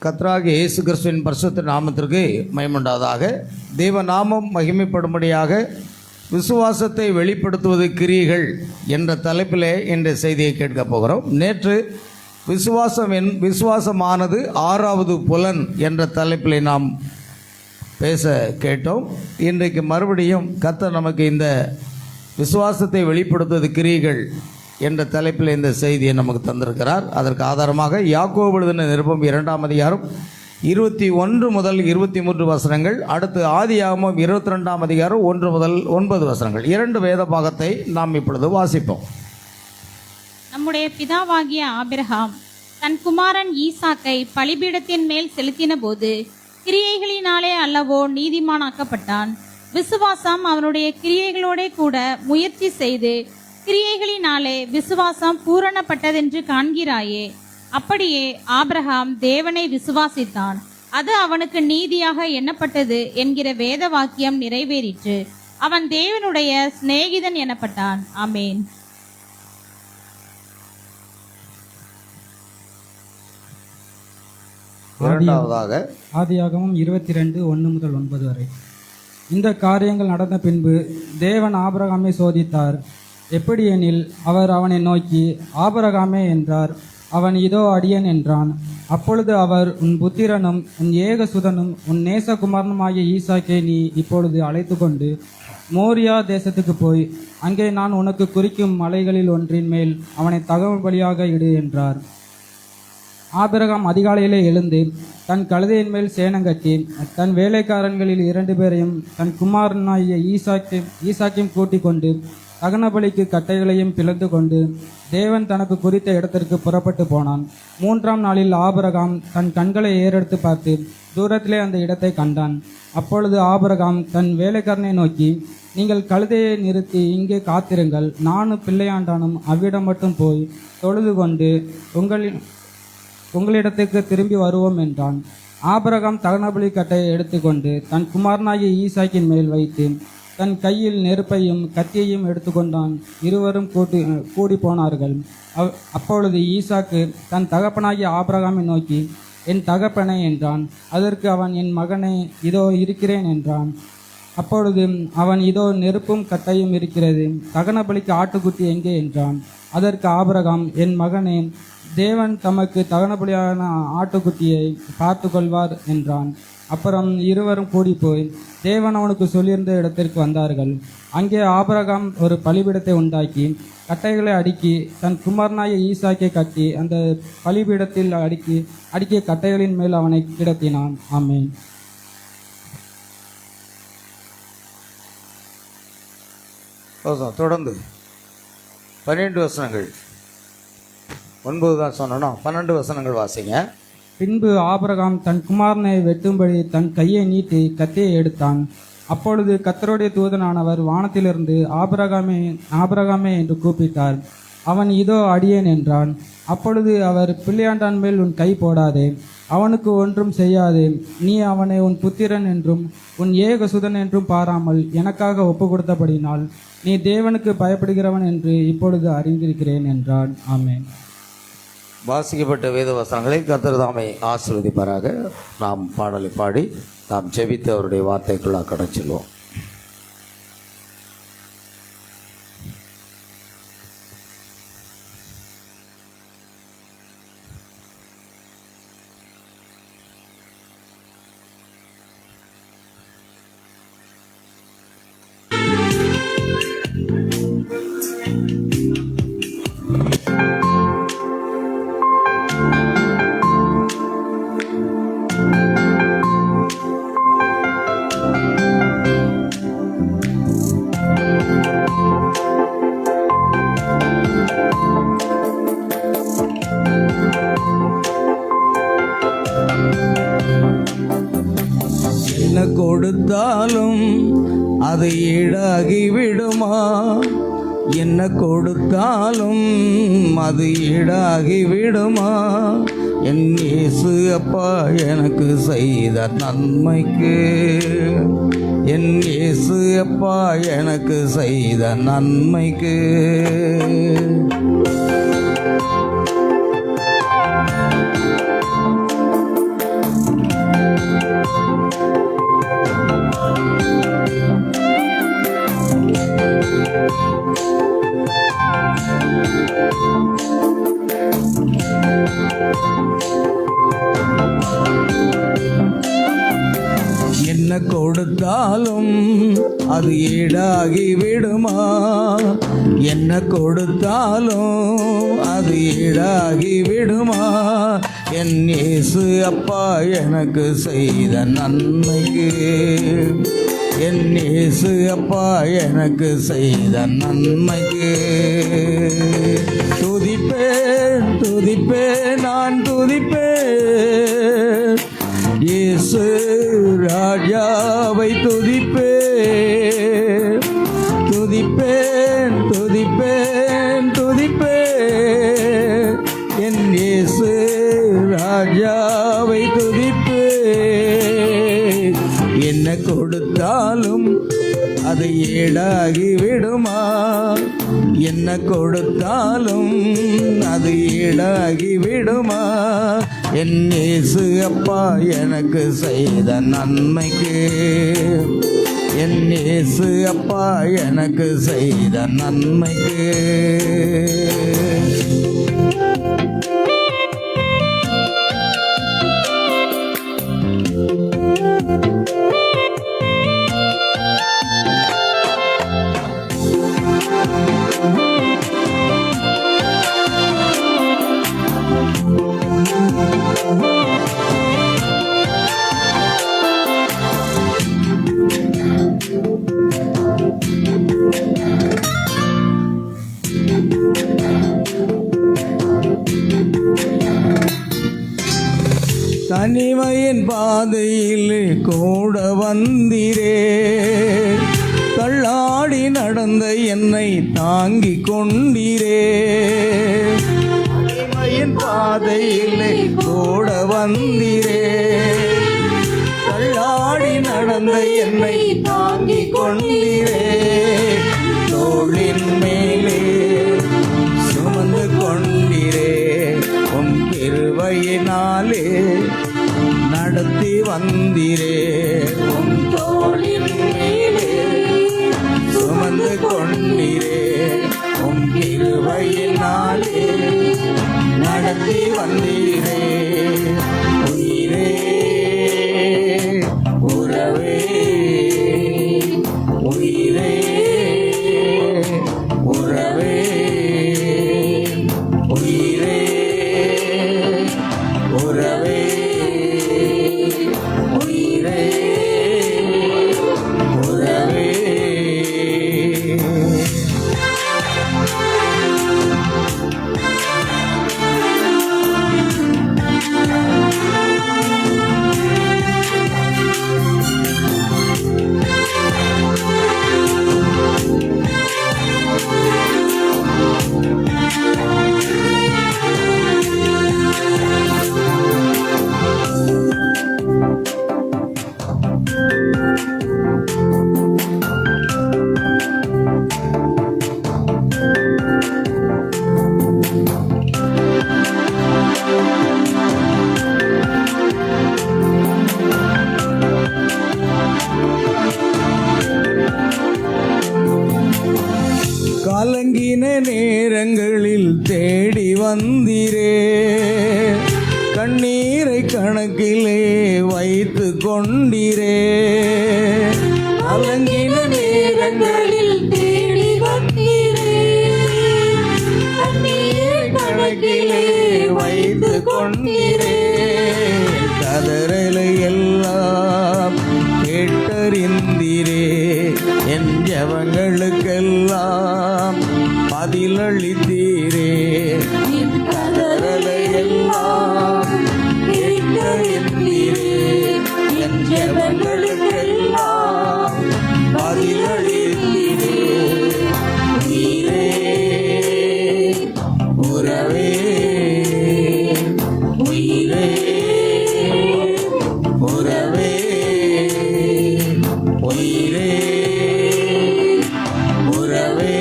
கர்த்தராகிய இயேசு கிறிஸ்துவின் பரிசுத்த நாமத்திற்கு மகிமையுண்டாவதாக. தேவ நாமம் மகிமைப்படும்படியாக விசுவாசத்தை வெளிப்படுத்துவது கிரியைகள் என்ற தலைப்பிலே இந்த செய்தியை கேட்கப் போகிறோம். நேற்று விசுவாசமானது ஆறாவது புலன் என்ற தலைப்பிலே நாம் பேச கேட்டோம். இன்றைக்கு மறுபடியும் கர்த்தர் நமக்கு இந்த விசுவாசத்தை வெளிப்படுத்துவது கிரியைகள் என்ற தலைப்பில் இந்த செய்தியை நமக்கு தந்திருக்கிறார். அதற்கு ஆதாரமாக யாக்கோபு எழுதின நிருபம் 2ஆம் அதிகாரம் 21 முதல் 23 வசனங்கள், அடுத்து ஆதியாகமம் 22ஆம் அதிகாரம் 1 முதல் 9 வசனங்கள், 2 வேத பாகத்தை நாம் இப்பொழுது வாசிப்போம். நம்முடைய பிதாவாகிய ஆபிரகாம் தன் குமாரன் ஈசாக்கை பலிபீடத்தின் மேல் செலுத்தின போது கிரியைகளினாலே அல்லவோ நீதிமானாக்கப்பட்டான். விசுவாசம் அவனுடைய கிரியைகளோட கூட முயற்சி செய்து கிரியைகளினாலே விசுவாசம் பூரணப்பட்டதென்று காண்கிறாயே. அப்படியே ஆபிரகாம் தேவனை விசுவாசித்தான், அது அவனுக்கு நீதியாக எண்ணப்பட்டது என்கிற வேத வாக்கியம் நிறைவேறிற்று. அவன் தேவனுடைய சிநேகிதன் எனப்பட்டான். ஆமேன். இரண்டாவதாக ஆதியாகமம் 22:1 முதல் 9 வரை. இந்த காரியங்கள் நடந்த பின்பு தேவன் ஆபிரகாமை சோதித்தார். எப்படி எனில், அவர் அவனை நோக்கி, ஆபிரகாமே என்றார். அவன் இதோ அடியேன் என்றான். அப்பொழுது அவர், உன் புத்திரனும் உன் ஏகசுதனும் உன் நேசகுமாரனுமாகிய ஈசாக்கை நீ இப்பொழுது அழைத்து கொண்டு மோரியா தேசத்துக்கு போய் அங்கே நான் உனக்கு குறிக்கும் மலைகளில் ஒன்றின் மேல் அவனை தகவல் பலியாக இடு என்றார். ஆபிரகாம் அதிகாலையிலே எழுந்து தன் கழுதையின் மேல் சேணங்கட்டி தன் வேலைக்காரன்களில் 2 பேரையும் தன் குமாரனாகிய ஈசாக்கையும் கூட்டிக் கொண்டு தகன பலிக்கு கட்டைகளையும் பிளந்து கொண்டு தேவன் தனக்கு குறித்த இடத்திற்கு புறப்பட்டு போனான். 3ஆம் நாளில் ஆபிரகாம் தன் கண்களை ஏறெடுத்து பார்த்து தூரத்திலே அந்த இடத்தை கண்டான். அப்பொழுது ஆபிரகாம் தன் வேலைக்காரனை நோக்கி, நீங்கள் கழுதையை நிறுத்தி இங்கே காத்திருங்கள், நானும் பிள்ளையாண்டானும் அவ்விடம் மட்டும் போய் தொழுது கொண்டு உங்களிடத்துக்கு திரும்பி வருவோம் என்றான். ஆபிரகாம் தகனபலி கட்டையை எடுத்துக்கொண்டு தன் குமாரனாகிய ஈசாக்கின் மேல் வைத்து தன் கையில் நெருப்பையும் கத்தியையும் எடுத்துக்கொண்டான். இருவரும் கூடி போனார்கள். அப்பொழுது ஈசாக்கு தன் தகப்பனாகிய ஆபிரகாமை நோக்கி, என் தகப்பனே என்றான். அதற்கு அவன், என் மகனே, இதோ இருக்கிறேன் என்றான். அப்பொழுது அவன், இதோ நெருப்பும் கட்டையும் இருக்கிறது, தகனபலிக்கு ஆட்டுக்குட்டி எங்கே என்றான். அதற்கு ஆபிரகாம், என் மகனே, தேவன் தமக்கு தகனபலியான ஆட்டுக்குட்டியை பார்த்து கொள்வார் என்றான். அப்புறம் இருவரும் கூடி போய் தேவன் அவனுக்கு சொல்லியிருந்த இடத்திற்கு வந்தார்கள். அங்கே ஆபிரகாம் ஒரு பலிபீடத்தை உண்டாக்கி கட்டைகளை அடுக்கி தன் குமாரனாய ஈசாக்கை கட்டி அந்த பலிபீடத்தில் அடுக்கிய கட்டைகளின் மேல் அவனை கிடத்தினான். ஆமென். தொடர்ந்து 12 வசனங்கள், 9 தான் சொன்னோம், 12 வசனங்கள் வாசிங்க. பின்பு ஆபிரகாம் தன் குமாரனை வெட்டும்படி தன் கையை நீட்டி கத்தியை எடுத்தான். அப்பொழுது கர்த்தருடைய தூதனானவர் வானத்திலிருந்து, ஆபிரகாமே, ஆபிரகாமே என்று கூப்பிட்டார். அவன், இதோ அடியேன் என்றான். அப்பொழுது அவர், பிள்ளையாண்டான் மேல் உன் கை போடாதே, அவனுக்கு ஒன்றும் செய்யாதே. நீ அவனை உன் புத்திரன் என்றும் உன் ஏகசுதன் என்றும் பாராமல் எனக்காக ஒப்பு கொடுத்தபடினால் நீ தேவனுக்கு பயப்படுகிறவன் என்று இப்பொழுது அறிந்திருக்கிறேன் என்றான். ஆமென். வாசிக்கப்பட்ட வேத வசனங்களை கர்த்தர் தாமே ஆசீர்வதிப்பாராக. நாம் பாடலை பாடி நாம் ஜெபித்து அவருடைய வார்த்தைக்குள்ளாக கடந்து செல்வோம். கொடுத்தாலும் அது ஈடாகி விடுமா? என்ன கொடுத்தாலும் அது ஈடாகி விடுமா? என் இயேசு அப்பா எனக்கு செய்த நன்மைக்கு, என் இயேசு அப்பா எனக்கு செய்த நன்மைக்கு அது ஈடாகி விடுமா? என்ன கொடுத்தாலும் அது ஈடாகி விடுமா? என் இயேசு அப்பா எனக்கு செய்த நன்மைக்கு, என் இயேசு அப்பா எனக்கு செய்த நன்மைக்கு துதிப்பேன், துதிப்பேன், நான் துதிப்பேன். இயேசு ராஜாவை துதிப்பேன், துதிப்பேன், துதிப்பேன், துதிப்பேன். என் இயேசு ராஜாவை துதிப்பேன். என்ன கொடுத்தாலும் அது ஈடாகி விடுமா? என்ன கொடுத்தாலும் அது ஈடாகி விடுமா? என் இயேசு அப்பா எனக்கு செய்த நன்மைக்கு, என் இயேசு அப்பா எனக்கு செய்த நன்மைக்கு. தனிமையின் பாதையில் கூட வந்திரே, தள்ளாடி நடந்த என்னை தாங்கிக் கொண்டீரே. தனிமையின் பாதையில் கூட வந்திரே, தள்ளாடி நடந்த என்னை தாங்கிக் கொண்டீரே. தோளின் மேலே சுமந்து கொண்டீரே, உம் கிருபையினாலே நடத்தி வந்தீரே. உம் தோளின் மேலே சுமந்து கொண்டீரே, உம் கிருபையினாலே நடத்தி வந்தீரே. உயிரே உறவே, உயிரே உறவே, உயிரே உறவே, உயிரே உறவே. கலங்கின நேரங்களில் தேடி வந்தீரே, கண்ணீரை கணக்கிலே வைத்து கொண்டீரே. கலங்கின நேரங்களில் தேடி வந்தீரே, கண்ணீரை கணக்கிலே வைத்து கொண்டீரே. கதறலை எல்லாம் கேட்டறிந்தீரே, என் ஜெபங்களுக்கெல்லாம் பதிலளித்தீரே. என் கதறலை எல்லாம் கேட்டறிந்தீரே, என் ஜெபங்களுக்கெல்லாம் பதிலளித்தீரே. உயிரே உறவே, உயிரே உறவே, உயிரே உறவே,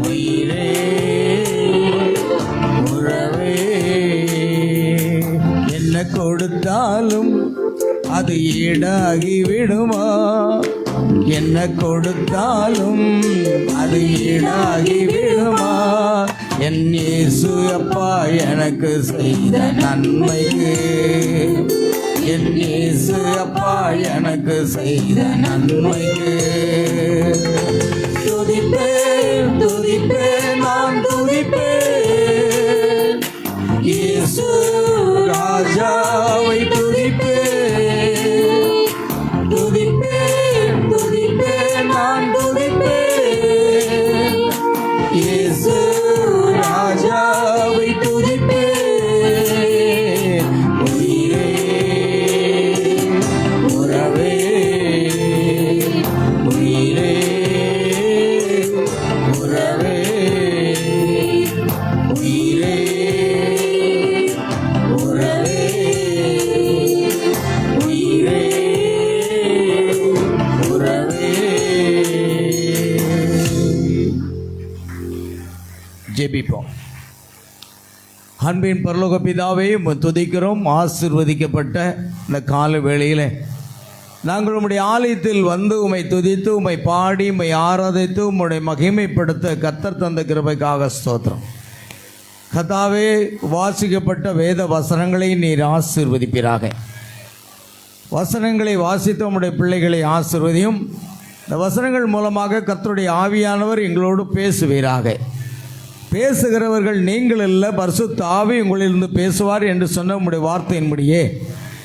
உயிரே உறவே. என்ன கொடுத்தாலும் அது ஈடாகி விடுமா? என்ன கொடுத்தாலும் அது ஈடாகி விடுமா? என் இயேசு அப்பா எனக்கு செய்த நன்மைக்கு, என் இயேசு அப்பா எனக்கு செய்த நன்மைக்கு துதிப்பேன் துதிப்பேன் நான் துதிப்பேன் இயேசு ராஜாவை துதிப்பேன் துதிப்பேன் துதிப்பேன் நான் துதிப்பேன் இயேசு ராஜாவை துதிப்பேன் உயிரே உறவே உயிரே உறவே உயிரே உறவே உயிரே உறவே. ஜெபிப்போம். அன்பின் பரலோக பிதாவே, உம்மை துதிக்கிறோம். ஆசீர்வதிக்கப்பட்ட இந்த கால வேளையில் நாங்கள் உம்முடைய ஆலயத்தில் வந்து உம்மை துதித்து உம்மை பாடி உம்மை ஆராதித்து உம்முடைய மகிமைப்படுத்த கர்த்தர் தந்த கிருபைக்காக ஸ்தோத்திரம். கர்த்தாவே, வாசிக்கப்பட்ட வேத வசனங்களை நீர் ஆசீர்வதிப்பீராக. வசனங்களை வாசித்த உம்முடைய பிள்ளைகளை ஆசீர்வதியும். இந்த வசனங்கள் மூலமாக கர்த்தருடைய ஆவியானவர் எங்களோடு பேசுவீராக. பேசுகிறவர்கள் நீங்கள் அல்ல, பரிசுத்த ஆவி உங்களிலிருந்து பேசுவார் என்று சொன்ன உம்முடைய வார்த்தையின்படியே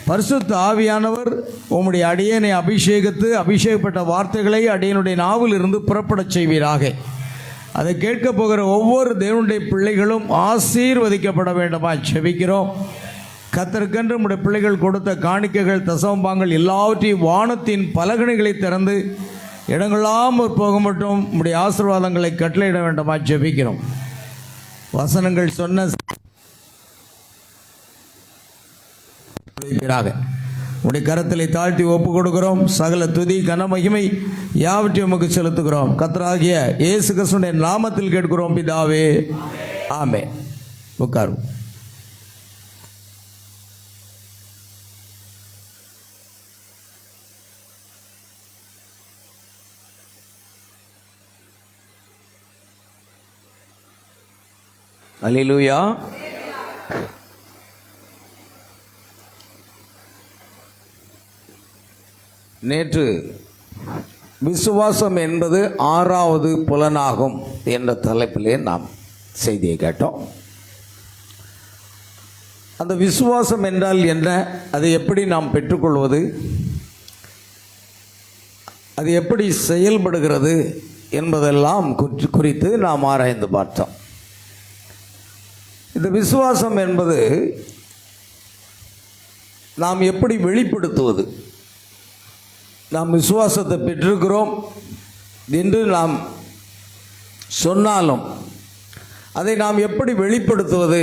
பரிசுத்த ஆவியானவர் உம்முடைய அடியனை அபிஷேகப்பட்ட வார்த்தைகளை அடியனுடைய நாவில் இருந்து புறப்படச் செய்வீராக. அதை கேட்கப் போகிற ஒவ்வொரு தேவனுடைய பிள்ளைகளும் ஆசீர்வதிக்கப்பட வேண்டுமா ஜெபிக்கிறோம். கர்த்தருக்கென்று உம்முடைய பிள்ளைகள் கொடுத்த காணிக்கைகள் தசமபாகங்கள் எல்லாவற்றையும் வானத்தின் பலகணிகளை திறந்து இடங்களாம் போக மட்டும் உம்முடைய ஆசீர்வாதங்களை கட்டளையிட வேண்டுமா ஜெபிக்கிறோம். வசனங்கள் சொன்ன உடைய கரத்திலே தாழ்த்தி ஒப்பு கொடுக்கிறோம். சகல துதி கன மகிமை யாவற்றையும் உமக்கு செலுத்துகிறோம். கர்த்தராகிய இயேசு கிறிஸ்துவின் நாமத்தில் கேட்கிறோம் பிதாவே, ஆமென். உட்காரும். அல்லேலூயா. நேற்று விசுவாசம் என்பது ஆறாவது புலனாகும் என்ற தலைப்பிலே நாம் செய்தியை கேட்டோம். அந்த விசுவாசம் என்றால் என்ன, அதை எப்படி நாம் பெற்றுக்கொள்வது, அது எப்படி செயல்படுகிறது என்பதெல்லாம் குறித்து நாம் ஆராய்ந்து பார்த்தோம். இந்த விசுவாசம் என்பது நாம் எப்படி வெளிப்படுத்துவது, நாம் விசுவாசத்தை பெற்றிருக்கிறோம் என்று நாம் சொன்னாலும் அதை நாம் எப்படி வெளிப்படுத்துவது,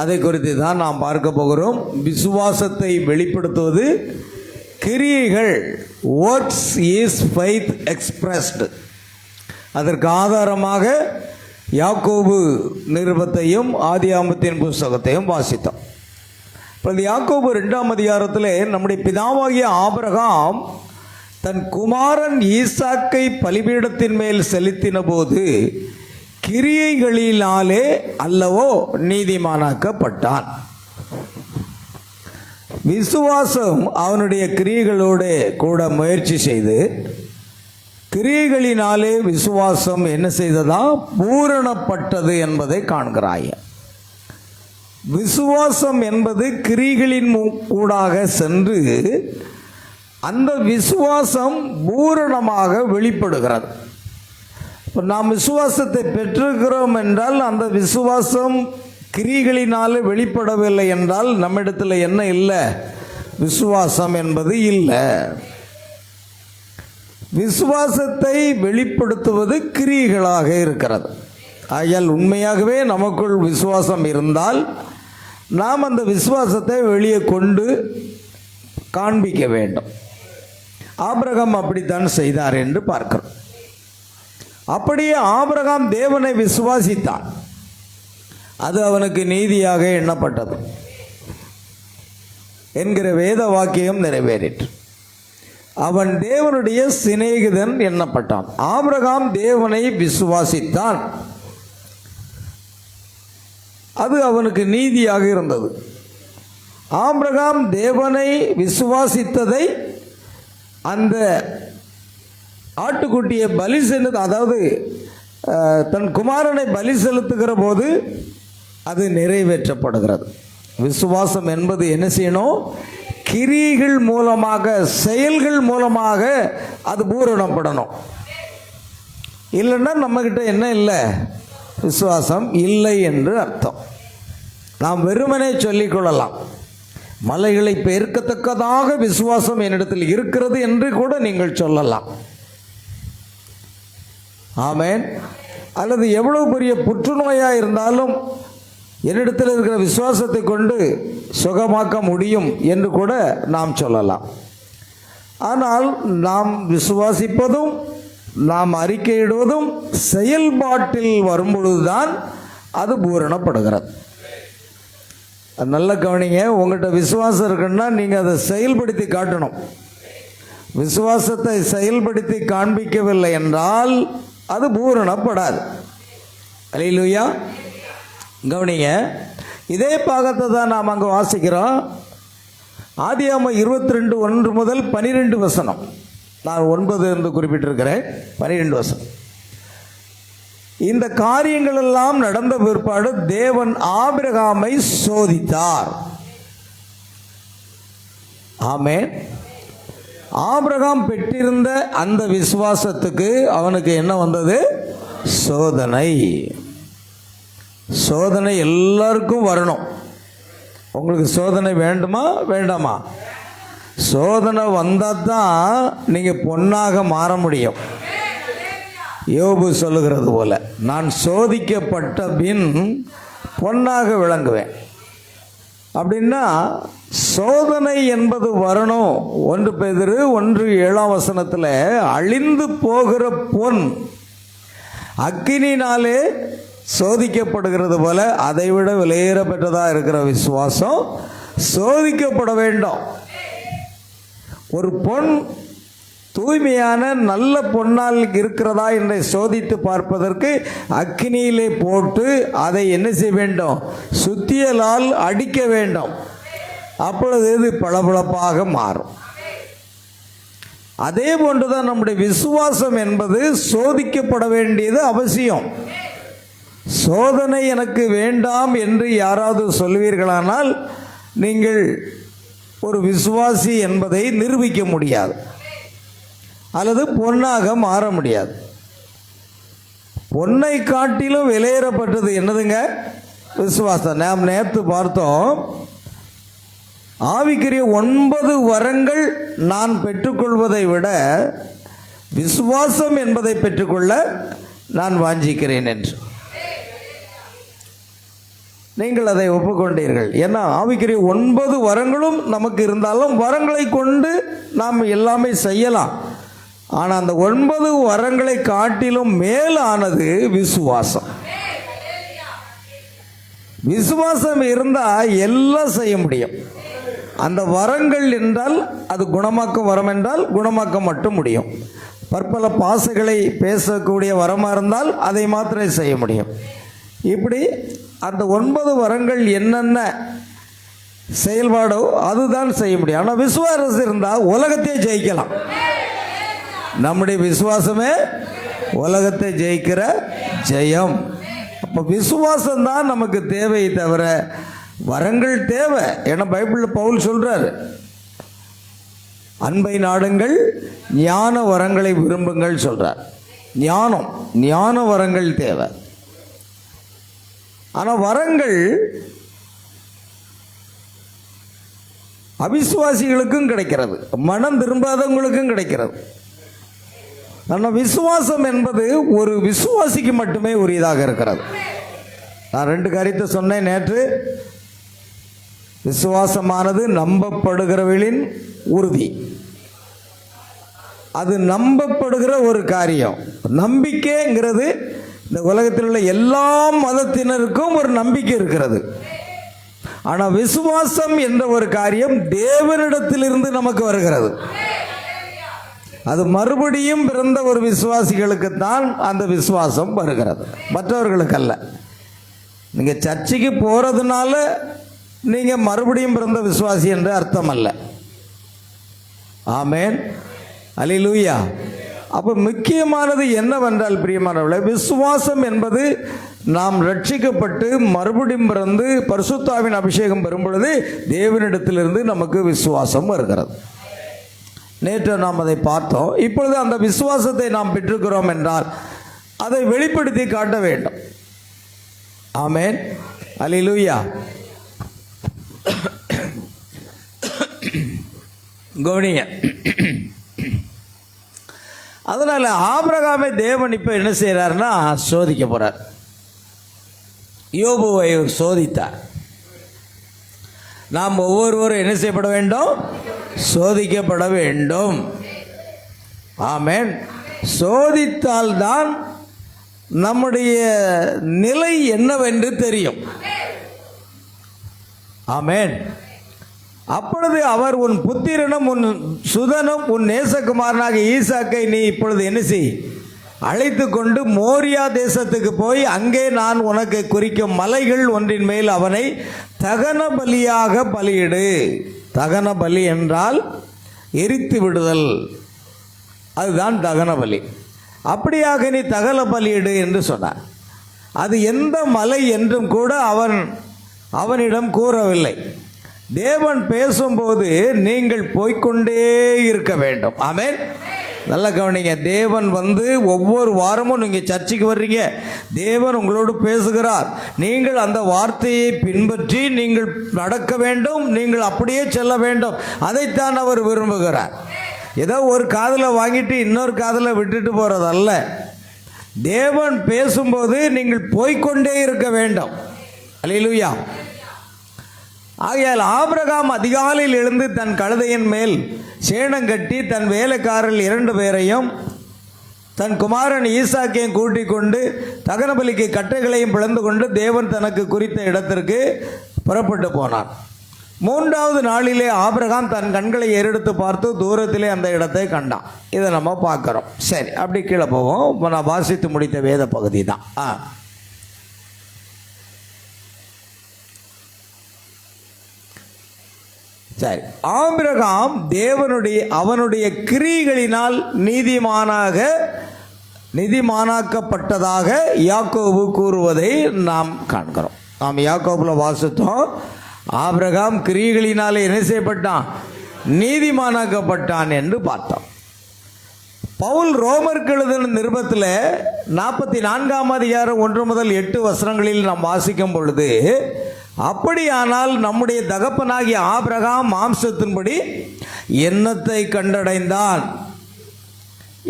அதை குறித்து தான் நாம் பார்க்க போகிறோம். விசுவாசத்தை வெளிப்படுத்துவது கிரியைகள், ஒர்க்ஸ் இஸ் ஃபெய்த் எக்ஸ்பிரஸ்டு. அதற்கு ஆதாரமாக யாக்கோபு நிருபத்தையும் ஆதியாகமத்தின் புஸ்தகத்தையும் வாசித்தோம். இப்போ யாக்கோபு 2ஆம் அதிகாரத்தில் நம்முடைய பிதாவாகிய ஆபிரகாம் தன் குமாரன் ஈசாக்கை பலிபீடத்தின் மேல் செலுத்தின போது கிரியைகளினாலே அல்லவோ நீதிமானாக்கப்பட்டான். விசுவாசம் அவனுடைய கிரியைகளோடு கூட முயற்சி செய்து கிரியைகளினாலே விசுவாசம் என்ன செய்ததா, பூரணப்பட்டது என்பதை காண்கிறாய். விசுவாசம் என்பது கிரியைகளின் கூடாக சென்று அந்த விசுவாசம் பூரணமாக வெளிப்படுகிறது. இப்போ நாம் விசுவாசத்தை பெற்றிருக்கிறோம் என்றால் அந்த விசுவாசம் கிரியைகளினாலே வெளிப்படவில்லை என்றால் நம்மிடத்தில் என்ன இல்லை, விசுவாசம் என்பது இல்லை. விசுவாசத்தை வெளிப்படுத்துவது கிரியைகளாக இருக்கிறது. ஆகையால் உண்மையாகவே நமக்குள் விசுவாசம் இருந்தால் நாம் அந்த விசுவாசத்தை வெளியே கொண்டு காண்பிக்க வேண்டும். ஆபிரகாம் அப்படித்தான் செய்தார் என்று பார்க்கிறோம். அப்படியே ஆபிரகாம் தேவனை விசுவாசித்தான், அது அவனுக்கு நீதியாக எண்ணப்பட்டது என்கிற வேத வாக்கியம் நிறைவேறிற்று. அவன் தேவனுடைய சிநேகிதன் எண்ணப்பட்டான். ஆபிரகாம் தேவனை விசுவாசித்தான், அது அவனுக்கு நீதியாக இருந்தது. ஆபிரகாம் தேவனை விசுவாசித்ததை அந்த ஆட்டுக்குட்டியை பலி செலுத்த, அதாவது தன் குமாரனை பலி செலுத்துகிற போது அது நிறைவேற்றப்படுகிறது. விசுவாசம் என்பது என்ன செய்யணும்? கிரியைகள் மூலமாக, செயல்கள் மூலமாக அது பூரணப்படணும். இல்லைன்னா நம்மக்கிட்ட என்ன இல்லை? விசுவாசம் இல்லை என்று அர்த்தம். நாம் வெறுமனே சொல்லிக்கொள்ளலாம், மலைகளை பெயர்க்கத்தக்கதாக விசுவாசம் என்னிடத்தில் இருக்கிறது என்று கூட நீங்கள் சொல்லலாம். ஆமென். அல்லது எவ்வளவு பெரிய புற்றுநோயாக இருந்தாலும் என்னிடத்தில் இருக்கிற விசுவாசத்தை கொண்டு சுகமாக்க முடியும் என்று கூட நாம் சொல்லலாம். ஆனால் நாம் விசுவாசிப்பதும் நாம் அறிக்கையிடுவதும் செயல்பாட்டில் வரும்பொழுதுதான் அது பூரணப்படுகிறது. நல்ல கவனிங்க. உங்கள்கிட்ட விசுவாசம் இருக்குன்னா நீங்கள் அதை செயல்படுத்தி காட்டணும். விசுவாசத்தை செயல்படுத்தி காண்பிக்கவில்லை என்றால் அது பூரணப்படாது. அல்லேலூயா. கவனிங்க, இதே பாகத்தை தான் நாம் அங்கே வாசிக்கிறோம். ஆதியாகமம் 22:1 முதல் 12 வசனம். நான் 9 என்று குறிப்பிட்டிருக்கிறேன். 12 வசனம். இந்த காரியங்கள் எல்லாம் நடந்த பிற்பாடு தேவன் ஆபிரகாமை சோதித்தார். ஆமென். ஆபிரகாம் பெற்றிருந்த அந்த விசுவாசத்துக்கு அவனுக்கு என்ன வந்தது? சோதனை. சோதனை எல்லாருக்கும் வரணும். உங்களுக்கு சோதனை வேண்டுமா வேண்டாமா? சோதனை வந்தால் தான் நீங்கள் பொன்னாக மாற முடியும். யோபு சொல்லுகிறது போல, நான் சோதிக்கப்பட்ட பின் பொன்னாக விளங்குவேன். அப்படின்னா சோதனை என்பது வரணும். 1 பேதுரு 1:7 அழிந்து போகிற பொன் அக்கினினாலே சோதிக்கப்படுகிறது போல அதைவிட விலையேற பெற்றதாக இருக்கிற விசுவாசம் சோதிக்கப்பட வேண்டும். ஒரு பொன் தூய்மையான நல்ல பொன்னால் இருக்கிறதா என்று சோதித்து பார்ப்பதற்கு அக்கினியிலே போட்டு அதை என்ன செய்ய வேண்டும்? சுத்தியலால் அடிக்க வேண்டும். அப்பொழுது இது பளபளப்பாக மாறும். அதே போன்றுதான் நம்முடைய விசுவாசம் என்பது சோதிக்கப்பட வேண்டியது அவசியம். சோதனை எனக்கு வேண்டாம் என்று யாராவது சொல்வீர்களானால் நீங்கள் ஒரு விசுவாசி என்பதை நிரூபிக்க முடியாது, அல்லது பொன்னாக மாற முடியாது. பொன்னை காட்டிலும் விலையேறப்பட்டது என்னதுங்க? விசுவாசம். நாம் நேற்று பார்த்தோம், ஆவிக்குரிய 9 வரங்கள் நான் பெற்றுக்கொள்வதை விட விசுவாசம் என்பதை பெற்றுக்கொள்ள நான் வாஞ்சிக்கிறேன் என்று நீங்கள் அதை ஒப்புக்கொண்டீர்கள். ஏன்னா ஆவிக்குரிய 9 வரங்களும் நமக்கு இருந்தாலும் வரங்களை கொண்டு நாம் எல்லாமே செய்யலாம். ஆனால் அந்த 9 வரங்களை காட்டிலும் மேலானது விசுவாசம். விசுவாசம் இருந்தால் எல்லாம் செய்ய முடியும். அந்த வரங்கள் என்றால் அது குணமாக்கும் வரம் என்றால் குணமாக்க மட்டும் முடியும். பற்பல பாசைகளை பேசக்கூடிய வரமாக இருந்தால் அதை மாத்திரம் செய்ய முடியும். இப்படி அந்த 9 வரங்கள் என்னென்ன செயல்பாடோ அதுதான் செய்ய முடியும். ஆனால் விசுவாசம் இருந்தால் உலகத்தையே ஜெயிக்கலாம். நம்முடைய விசுவாசமே உலகத்தை ஜெயிக்கிற ஜெயம். அப்போ விசுவாசம்தான் நமக்கு தேவை தவிர வரங்கள் தேவை. ஏன்னா பைபிளில் பவுல் சொல்றாரு, அன்பை நாடுங்கள், ஞான வரங்களை விரும்புங்கள் சொல்றார். ஞான வரங்கள் தேவை. ஆனால் வரங்கள் அவிசுவாசிகளுக்கும் கிடைக்கிறது, மனம் திரும்பாதவங்களுக்கும் கிடைக்கிறது. ஆனால் விசுவாசம் என்பது ஒரு விசுவாசிக்கு மட்டுமே உரியதாக இருக்கிறது. நான் 2 காரியத்தை சொன்னேன் நேற்று. விசுவாசமானது நம்பப்படுகிறவர்களின் உறுதி. அது நம்பப்படுகிற ஒரு காரியம். நம்பிக்கைங்கிறது இந்த உலகத்தில் உள்ள எல்லா மதத்தினருக்கும் ஒரு நம்பிக்கை இருக்கிறது. ஆனால் விசுவாசம் என்ற ஒரு காரியம் தேவனிடத்திலிருந்து நமக்கு வருகிறது. அது மறுபடியும் பிறந்த ஒரு விசுவாசிகளுக்குத்தான் அந்த விசுவாசம் வருகிறது, மற்றவர்களுக்கு அல்ல. நீங்கள் சர்ச்சுக்கு போகிறதுனால நீங்கள் மறுபடியும் பிறந்த விசுவாசி என்று அர்த்தம் அல்ல. ஆமேன், அல்லேலூயா. அப்போ முக்கியமானது என்னவென்றால் பிரியமானவர்களே, விசுவாசம் என்பது நாம் ரட்சிக்கப்பட்டு மறுபடியும் பிறந்து பரிசுத்தாவின் அபிஷேகம் பெறும் பொழுது தேவனிடத்திலிருந்து நமக்கு விசுவாசம் வருகிறது. நேற்று நாம் அதை பார்த்தோம். இப்பொழுது அந்த விசுவாசத்தை நாம் பெற்றுக்கிறோம் என்றால் அதை வெளிப்படுத்தி காட்ட வேண்டும். ஆமேன், அல்லேலூயா. கவனிங்க. அதனால் ஆபிரகாமை தேவன் இப்போ என்ன செய்கிறாருன்னா சோதிக்க போகிறார். யோபுவை சோதித்தார். நாம் ஒவ்வொருவரும் என்ன செய்யப்பட வேண்டும்? சோதிக்கப்பட வேண்டும். ஆமேன். சோதித்தால்தான் நம்முடைய நிலை என்னவென்று தெரியும். ஆமேன். அப்பொழுது அவர் உன் புத்திரனும் உன் சுதனும் உன் நேசகுமாரனாக ஈசாக்கை நீ இப்பொழுது என்ன செய், அழைத்து கொண்டு மோரியா தேசத்துக்கு போய் அங்கே நான் உனக்கு குறிக்கும் மலைகள் ஒன்றின் மேல் அவனை தகன பலியாக பலியிடு. தகன பலி என்றால் எரித்து விடுதல், அதுதான் தகன பலி. அப்படியாக நீ தகன பலியிடு என்று சொன்னார். அது எந்த மலை என்றும் கூட அவனிடம் கூறவில்லை. தேவன் பேசும்போது நீங்கள் போய்கொண்டே இருக்க வேண்டும். ஆமென். நல்ல கவனிங்க. தேவன் ஒவ்வொரு வாரமும் நீங்கள் சர்ச்சுக்கு வர்றீங்க, தேவன் உங்களோடு பேசுகிறார். நீங்கள் அந்த வார்த்தையை பின்பற்றி நீங்கள் நடக்க வேண்டும், நீங்கள் அப்படியே செல்ல வேண்டும். அதைத்தான் அவர் விரும்புகிறார். ஏதோ ஒரு காதில் வாங்கிட்டு இன்னொரு காதில் விட்டுட்டு போகிறதல்ல. தேவன் பேசும்போது நீங்கள் போய்கொண்டே இருக்க வேண்டும். அல்லேலூயா. ஆகையால் ஆபிரகாம் அதிகாலையில் எழுந்து தன் கழுதையின் மேல் சேணங்கட்டி தன் வேலைக்காரர்கள் 2 பேரையும் தன் குமாரன் ஈசாக்கையும் கூட்டிக் கொண்டு தகனபலிக்கு கட்டைகளையும் பிளந்து கொண்டு தேவன் தனக்கு குறித்த இடத்திற்கு புறப்பட்டு போனான். 3வது நாளிலே ஆபிரகாம் தன் கண்களை ஏறெடுத்து பார்த்து தூரத்திலே அந்த இடத்தை கண்டான். இதை நம்ம பார்க்குறோம். சரி, அப்படி கீழே போவோம். இப்போ நான் வாசித்து முடித்த வேத பகுதி தான். சரி. ஆபிரகாம் அவனுடைய கிரியைகளினால் நீதிமானாக்கப்பட்டதாக யாக்கோபு கூறுவதை நாம் காண்கிறோம். நாம் யாக்கோபுல வாசித்தோம். ஆபிரகாம் கிரியைகளினாலே என்ன செய்யப்பட்டான்? நீதிமானாக்கப்பட்டான் என்று பார்த்தோம். பவுல் ரோமருக்கு எழுதின நிருபத்தில் 44ஆம் அதிகாரம் 1 முதல் 8 வசனங்களில் நாம் வாசிக்கும் பொழுது, அப்படியானால் நம்முடைய தகப்பனாகிய ஆபிரகாம் மாம்சத்தின்படி எண்ணத்தை கண்டடைந்தான்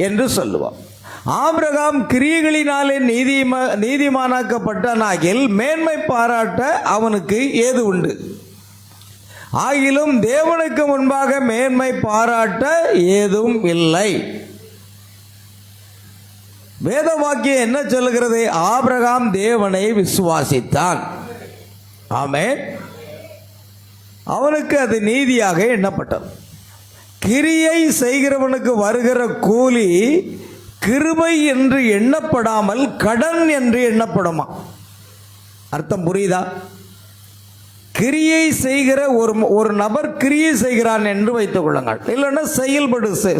என்று சொல்லுவோம். ஆபிரகாம் கிரியைகளினாலே நீதிமானாக்கப்பட்டானாகில் மேன்மை பாராட்ட அவனுக்கு ஏது உண்டு? ஆகிலும் தேவனுக்கு முன்பாக மேன்மை பாராட்ட ஏதும் இல்லை. வேத வாக்கியம் என்ன சொல்லுகிறது? ஆபிரகாம் தேவனை விசுவாசித்தான். ஆமென். அவனுக்கு அது நீதியாக எண்ணப்பட்டது. கிரியை செய்கிறவனுக்கு வருகிற கூலி கிருபை என்று எண்ணப்படாமல் கடன் என்று எண்ணப்படுமா? அர்த்தம் புரியுதா? கிரியை செய்கிற ஒரு நபர் கிரியை செய்கிறான் என்று வைத்துக் கொள்ளுங்கள். இல்லைன்னா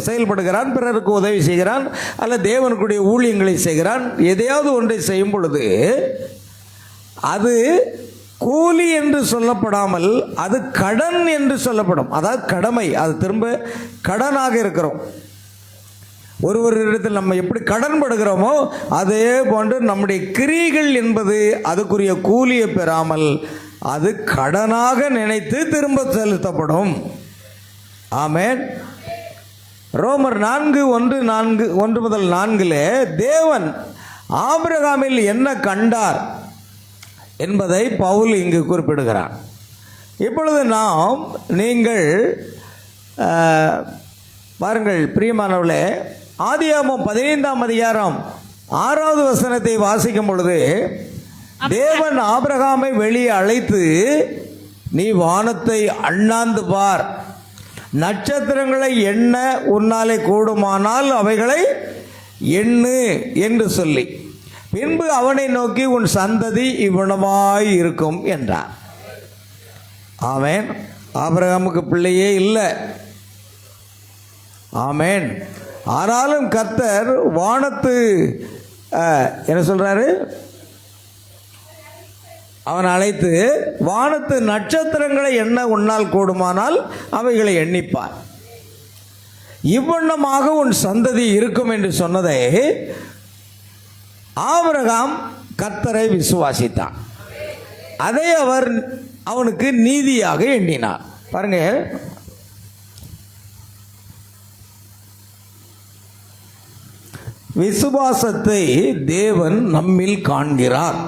செயல்படுகிறான், பிறருக்கு உதவி செய்கிறான், அல்ல தேவனுக்குடைய ஊழியங்களை செய்கிறான். எதையாவது ஒன்றை செய்யும் பொழுது அது கூலி என்று சொல்லப்படாமல் அது கடன் என்று சொல்லப்படும். அதாவது கடமை. அது திரும்ப கடனாக இருக்கிறோம். ஒருவரிடத்தில் நம்ம எப்படி கடன் படுகிறோமோ அதே போன்று நம்முடைய கிரியைகள் என்பது அதுக்குரிய கூலியை பெறாமல் அது கடனாக நினைத்து திரும்ப செலுத்தப்படும். ஆமென். ரோமர் 4:1 முதல் 4 தேவன் ஆபிரகாமில் என்ன கண்டார் என்பதை பவுல் இங்கு குறிப்பிடுகிறார். இப்பொழுது நீங்கள் பாருங்கள் பிரியமானவர்களே, ஆதியாகமம் 15ஆம் அதிகாரம் 6வது வசனத்தை வாசிக்கும் பொழுது தேவன் ஆபிரகாமை வெளியே அழைத்து, நீ வானத்தை அண்ணாந்து பார், நட்சத்திரங்களை எண்ண உன்னாலே கூடுமானால் அவைகளை எண்ணு என்று சொல்லி, பின்பு அவனை நோக்கி உன் சந்ததி இவ்வளவாய் இருக்கும் என்றார். ஆமென். ஆபிரகாமுக்கு பிள்ளையே இல்லை. ஆமென். ஆனாலும் கர்த்தர் வானத்து என்ன சொல்றாரு, அவன் அழைத்து வானத்து நட்சத்திரங்களை எண்ண உன்னால் கூடுமானால் அவைகளை எண்ணிப்பார், இவ்வண்ணமாக உன் சந்ததி இருக்கும் என்று சொன்னதை ஆபிரகாம் கர்த்தரை விசுவாசித்தான். அதை அவர் அவனுக்கு நீதியாக எண்ணினார். பாருங்க, விசுவாசத்தை தேவன் நம்மில் காண்கிறார்.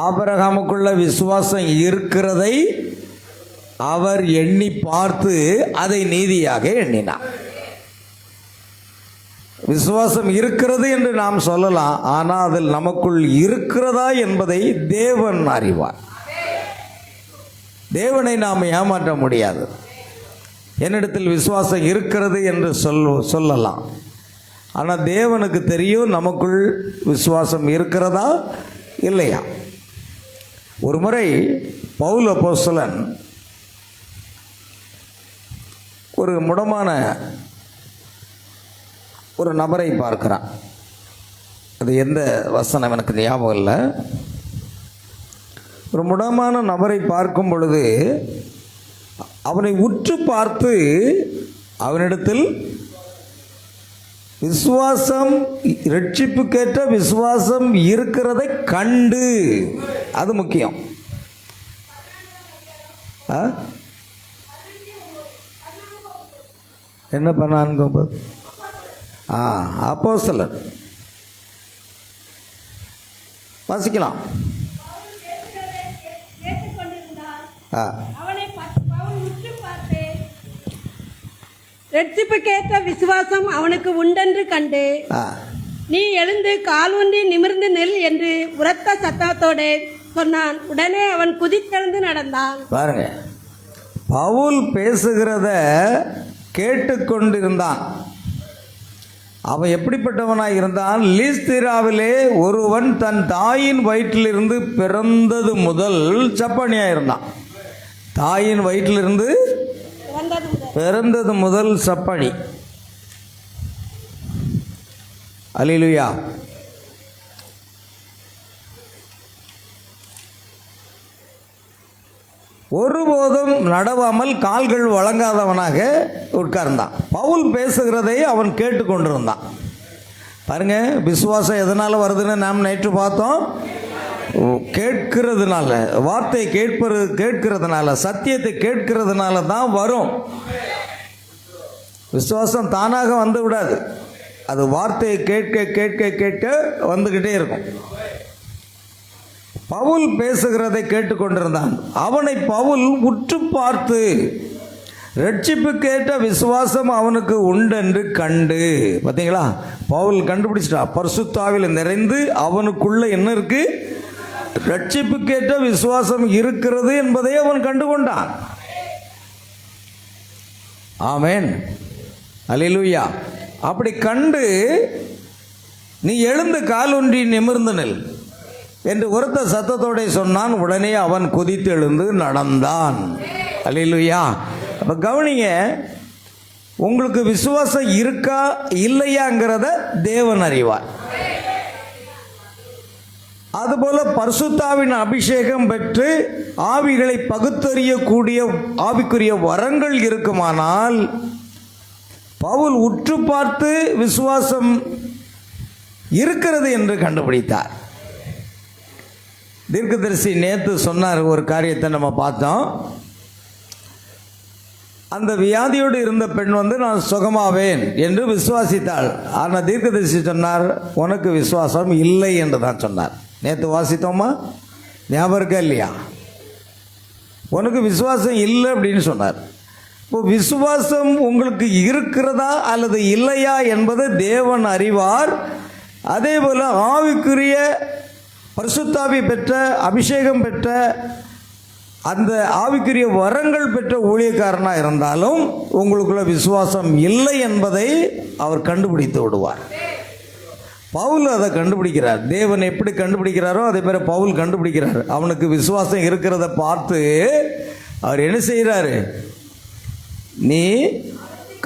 ஆபிரகாமுக்குள்ள விசுவாசம் இருக்கிறதை அவர் எண்ணி பார்த்து அதை நீதியாக எண்ணினார். விசுவாசம் இருக்கிறது என்று நாம் சொல்லலாம், ஆனால் அதில் நமக்குள் இருக்கிறதா என்பதை தேவன் அறிவார். தேவனை நாம் ஏமாற்ற முடியாது. என்னிடத்தில் விசுவாசம் இருக்கிறது என்று சொல்லலாம், ஆனால் தேவனுக்கு தெரியும் நமக்குள் விசுவாசம் இருக்கிறதா இல்லையா. ஒரு முறை பவுல் அப்போஸ்தலன் ஒரு முடமான ஒரு நபரை பார்க்கிறான். அது எந்த வசனம் எனக்கு ஞாபகம் இல்லை. ஒரு முடமான நபரை பார்க்கும் பொழுது அவனை உற்று பார்த்து அவனிடத்தில் விசுவாசம், ரட்சிப்புக்கேற்ற விசுவாசம் இருக்கிறதை கண்டு, அது முக்கியம். என்ன பண்ணான்னு அப்போஸ்தலர் வாசிக்கலாம். ரட்சிப்புக்கேற்ற விசுவாசம் அவனுக்கு உண்டென்று கண்டு, நீ எழுந்து கால் ஊன்றி நிமிர்ந்து நெல் என்று உரத்த சத்தத்தோடு சொன்னான். உடனே அவன் குதித்தெழுந்து நடந்தான். பாருங்க, பவுல் பேசுகிறத கேட்டுக்கொண்டிருந்தான். அவன் எப்படிப்பட்டவனாக இருந்தான்? லீஸ்திராவிலே ஒருவன் தன் தாயின் வயிற்றிலிருந்து பிறந்தது முதல் சப்பானியாக இருந்தான். தாயின் வயிற்றிலிருந்து பிறந்தது முதல் சப்பானி. அல்லேலூயா. ஒருபோதும் நடவாமல் கால்கள் வழங்காதவனாக உட்கார்ந்தான். பவுல் பேசுகிறதை அவன் கேட்டுக்கொண்டிருந்தான். பாருங்க, விசுவாசம் எதனால் வருதுன்னு நாம் நேற்று பார்த்தோம். கேட்கிறதுனால, வார்த்தையை கேட்கிறதுனால, சத்தியத்தை கேட்கிறதுனால தான் வரும். விசுவாசம் தானாக வந்து விடாது, அது வார்த்தையை கேட்க கேட்க கேட்க வந்துக்கிட்டே இருக்கும். பவுல் பேசுகிறதை கேட்டுக்கொண்டிருந்தான். அவனை பவுல் உற்று பார்த்து ரட்சிப்புக்கேற்ற விசுவாசம் அவனுக்கு உண்டென்று கண்டு. பார்த்தீங்களா, பவுல் கண்டுபிடிச்சிட்டா. பரிசுத்தாவில் நிறைந்து அவனுக்குள்ள என்ன இருக்கு? ரட்சிப்புக்கேற்ற விசுவாசம் இருக்கிறது என்பதை அவன் கண்டுகொண்டான். ஆமென், அல்லேலூயா. அப்படி கண்டு நீ எழுந்து கால் ஊன்றி நிமிர்ந்து நெல் என்று உரத்த சத்தத்தோட சொன்னான். உடனே அவன் குதித்து எழுந்து நடந்தான். அல்லேலூயா. அப்போ கவனிங்க, உங்களுக்கு விசுவாசம் இருக்கா இல்லையாங்கிறத தேவன் அறிவார். அதுபோல பரிசுத்தாவின் அபிஷேகம் பெற்று ஆவிகளை பகுத்தறியக்கூடிய ஆவிக்குரிய வரங்கள் இருக்குமானால் பவுல் உற்று பார்த்து விசுவாசம் இருக்கிறது என்று கண்டுபிடித்தார். தீர்க்கதரிசி நேற்று சொன்னார் ஒரு காரியத்தை நம்ம பார்த்தோம். அந்த வியாதியோடு இருந்த பெண் நான் சுகமாவேன் என்று விசுவாசித்தாள். ஆனால் தீர்க்கதரிசி சொன்னார், உனக்கு விசுவாசம் இல்லை என்று தான் சொன்னார். நேற்று வாசித்தோமா? ஞாபகம் இருக்கா இல்லையா? உனக்கு விசுவாசம் இல்லை அப்படின்னு சொன்னார். இப்போ விசுவாசம் உங்களுக்கு இருக்கிறதா அல்லது இல்லையா என்பது தேவன் அறிவார். அதே போல் ஆவிக்குரிய பரிசுத்தாவி பெற்ற, அபிஷேகம் பெற்ற, அந்த ஆவிக்குரிய வரங்கள் பெற்ற ஊழியக்காரனாக இருந்தாலும் உங்களுக்குள்ள விசுவாசம் இல்லை என்பதை அவர் கண்டுபிடித்து விடுவார். பவுல் அதை கண்டுபிடிக்கிறார். தேவன் எப்படி கண்டுபிடிக்கிறாரோ அதே மாதிரி பவுல் கண்டுபிடிக்கிறார். அவனுக்கு விசுவாசம் இருக்கிறத பார்த்து அவர் என்ன செய்கிறாரு, நீ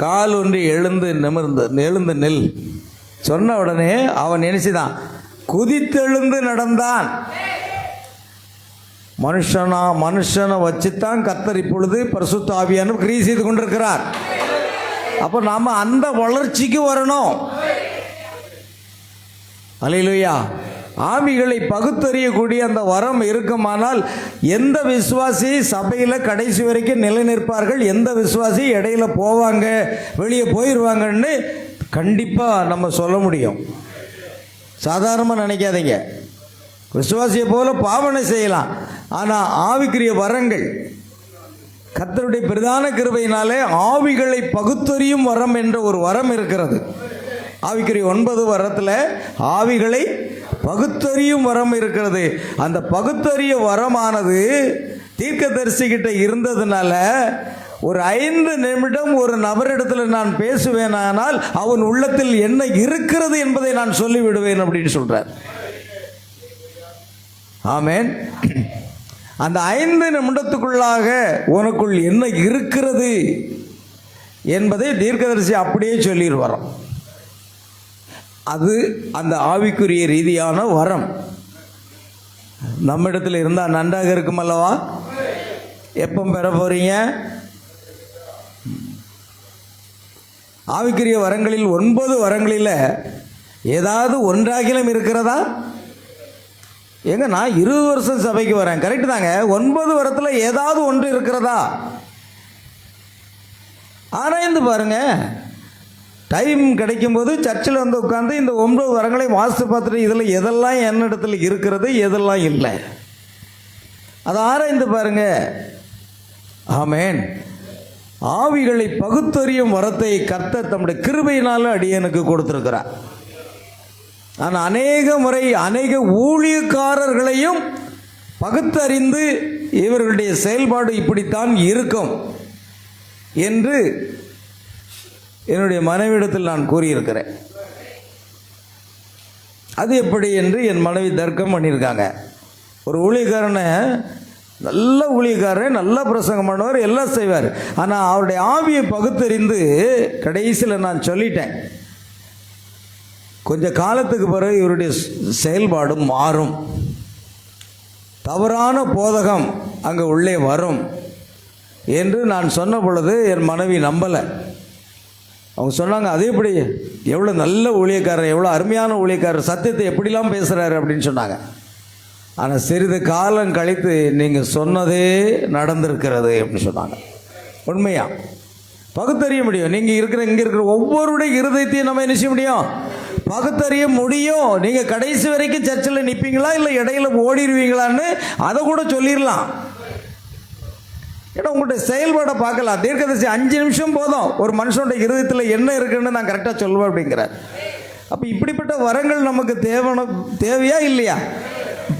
கால் ஒன்றி எழுந்து நெல் சொன்ன உடனே அவன் நினைச்சுதான் குதித்தெழுந்து நடந்தான். மனுஷனை வச்சுத்தான் கர்த்தர் இப்பொழுது பரிசுத்த ஆவியானவர் கிரியை செய்து கொண்டிருக்கிறார். அப்போ நாம அந்த வளர்ச்சிக்கு வரணும். அல்லேலூயா. ஆவிகளை பகுத்தறியக்கூடிய அந்த வரம் இருக்குமானால் எந்த விசுவாசி சபையில் கடைசி வரைக்கும் நிலை நிற்பார்கள், எந்த விசுவாசி இடையில போவாங்க வெளியே போயிடுவாங்கன்னு கண்டிப்பாக நம்ம சொல்ல முடியும். சாதாரணமாக நினைக்காதீங்க. விசுவாசியை போல பாவனை செய்யலாம், ஆனால் ஆவிக்குரிய வரங்கள் கர்த்தருடைய பிரதான கிருபையினாலே ஆவிகளை பகுத்தறியும் வரம் என்ற ஒரு வரம் இருக்கிறது. ஆவிக்குரிய 9 வரத்தில் ஆவிகளை பகுத்தறியும் வரம் இருக்கிறது. அந்த பகுத்தறிய வரமானது தீர்க்கதரிசிகிட்ட இருந்ததுனால ஒரு 5 நிமிடம் ஒரு நபரிடத்தில் நான் பேசுவேனானால் அவன் உள்ளத்தில் என்ன இருக்கிறது என்பதை நான் சொல்லிவிடுவேன் அப்படின்னு சொல்றார். ஆமென். அந்த 5 நிமிடத்துக்குள்ளாக உனக்குள் என்ன இருக்கிறது என்பதை தீர்க்கதரிசி அப்படியே சொல்லிடுவாராம். அது அந்த ஆவிக்குரிய ரீதியான வரம் நம்மிடத்தில் இருந்தால் நன்றாக இருக்கும் அல்லவா? எப்போ பெற போறீங்க? ஆவிக்குரிய வரங்களில் 9 வரங்களில் ஏதாவது ஒன்றாகிலும் இருக்கிறதா? ஏங்க நான் 20 வருஷம் சபைக்கு வரேன், கரெக்டு தாங்க. 9 வரத்தில் ஏதாவது ஒன்று இருக்கிறதா? ஆராய்ந்து பாருங்க. டைம் கிடைக்கும்போது சர்ச்சில் வந்து உட்காந்து இந்த 9 வரங்களையும் வாசித்து பார்த்துட்டு இதில் எதெல்லாம் என்னிடத்தில் இருக்கிறது, எதெல்லாம் இல்லை, அதை ஆராய்ந்து பாருங்க. ஆமென். ஆவிகளை பகுத்தறியும் வரத்தை கர்த்தர் தம்முடைய கிருபையினால அடியனுக்கு கொடுத்திருக்கிறார். நான் அநேக முறை அநேக ஊழியக்காரர்களையும் பகுத்தறிந்து இவர்களுடைய செயல்பாடு இப்படித்தான் இருக்கும் என்று என்னுடைய மனைவியிடத்தில் நான் கூறியிருக்கிறேன். அது எப்படி என்று என் மனைவி தர்க்கம் பண்ணியிருக்காங்க. ஒரு ஊழியக்காரனை, நல்ல ஊழியக்காரன், நல்ல பிரசங்கம் பண்ணுவார், எல்லாம் செய்வார். ஆனால் அவருடைய ஆவியை பகுத்தறிந்து கடைசியில் நான் சொல்லிட்டேன், கொஞ்ச காலத்துக்கு பிறகு இவருடைய செயல்பாடு மாறும், தவறான போதகம் அங்கே உள்ளே வரும் என்று நான் சொன்ன பொழுது என் மனைவி நம்பலை. அவங்க சொன்னாங்க, அது எப்படி, எவ்வளோ நல்ல ஊழியக்காரர், எவ்வளோ அருமையான ஊழியக்காரர், சத்தியத்தை எப்படிலாம் பேசுகிறாரு அப்படின்னு சொன்னாங்க. ஆனால் சிறிது காலம் கழித்து நீங்கள் சொன்னதே நடந்திருக்கிறது அப்படின்னு சொன்னாங்க. உண்மையா பகுத்தறிய முடியும். நீங்கள் இங்கே இருக்கிற ஒவ்வொருடைய இருதயத்தையும் நம்ம என்ன செய்ய முடியும்? பகுத்தறிய முடியும். நீங்கள் கடைசி வரைக்கும் சர்ச்சில் நிற்பீங்களா இல்லை இடையில ஓடிடுவீங்களான்னு அதை கூட சொல்லிடலாம். ஏன்னா உங்களுடைய செயல்பாடை பார்க்கலாம். தீர்க்கதரிசி 5 நிமிஷம் போதும் ஒரு மனுஷனுடைய இருதயத்தில் என்ன இருக்குன்னு நான் கரெக்டாக சொல்லுவேன் அப்படிங்கிறார். அப்போ இப்படிப்பட்ட வரங்கள் நமக்கு தேவையா இல்லையா?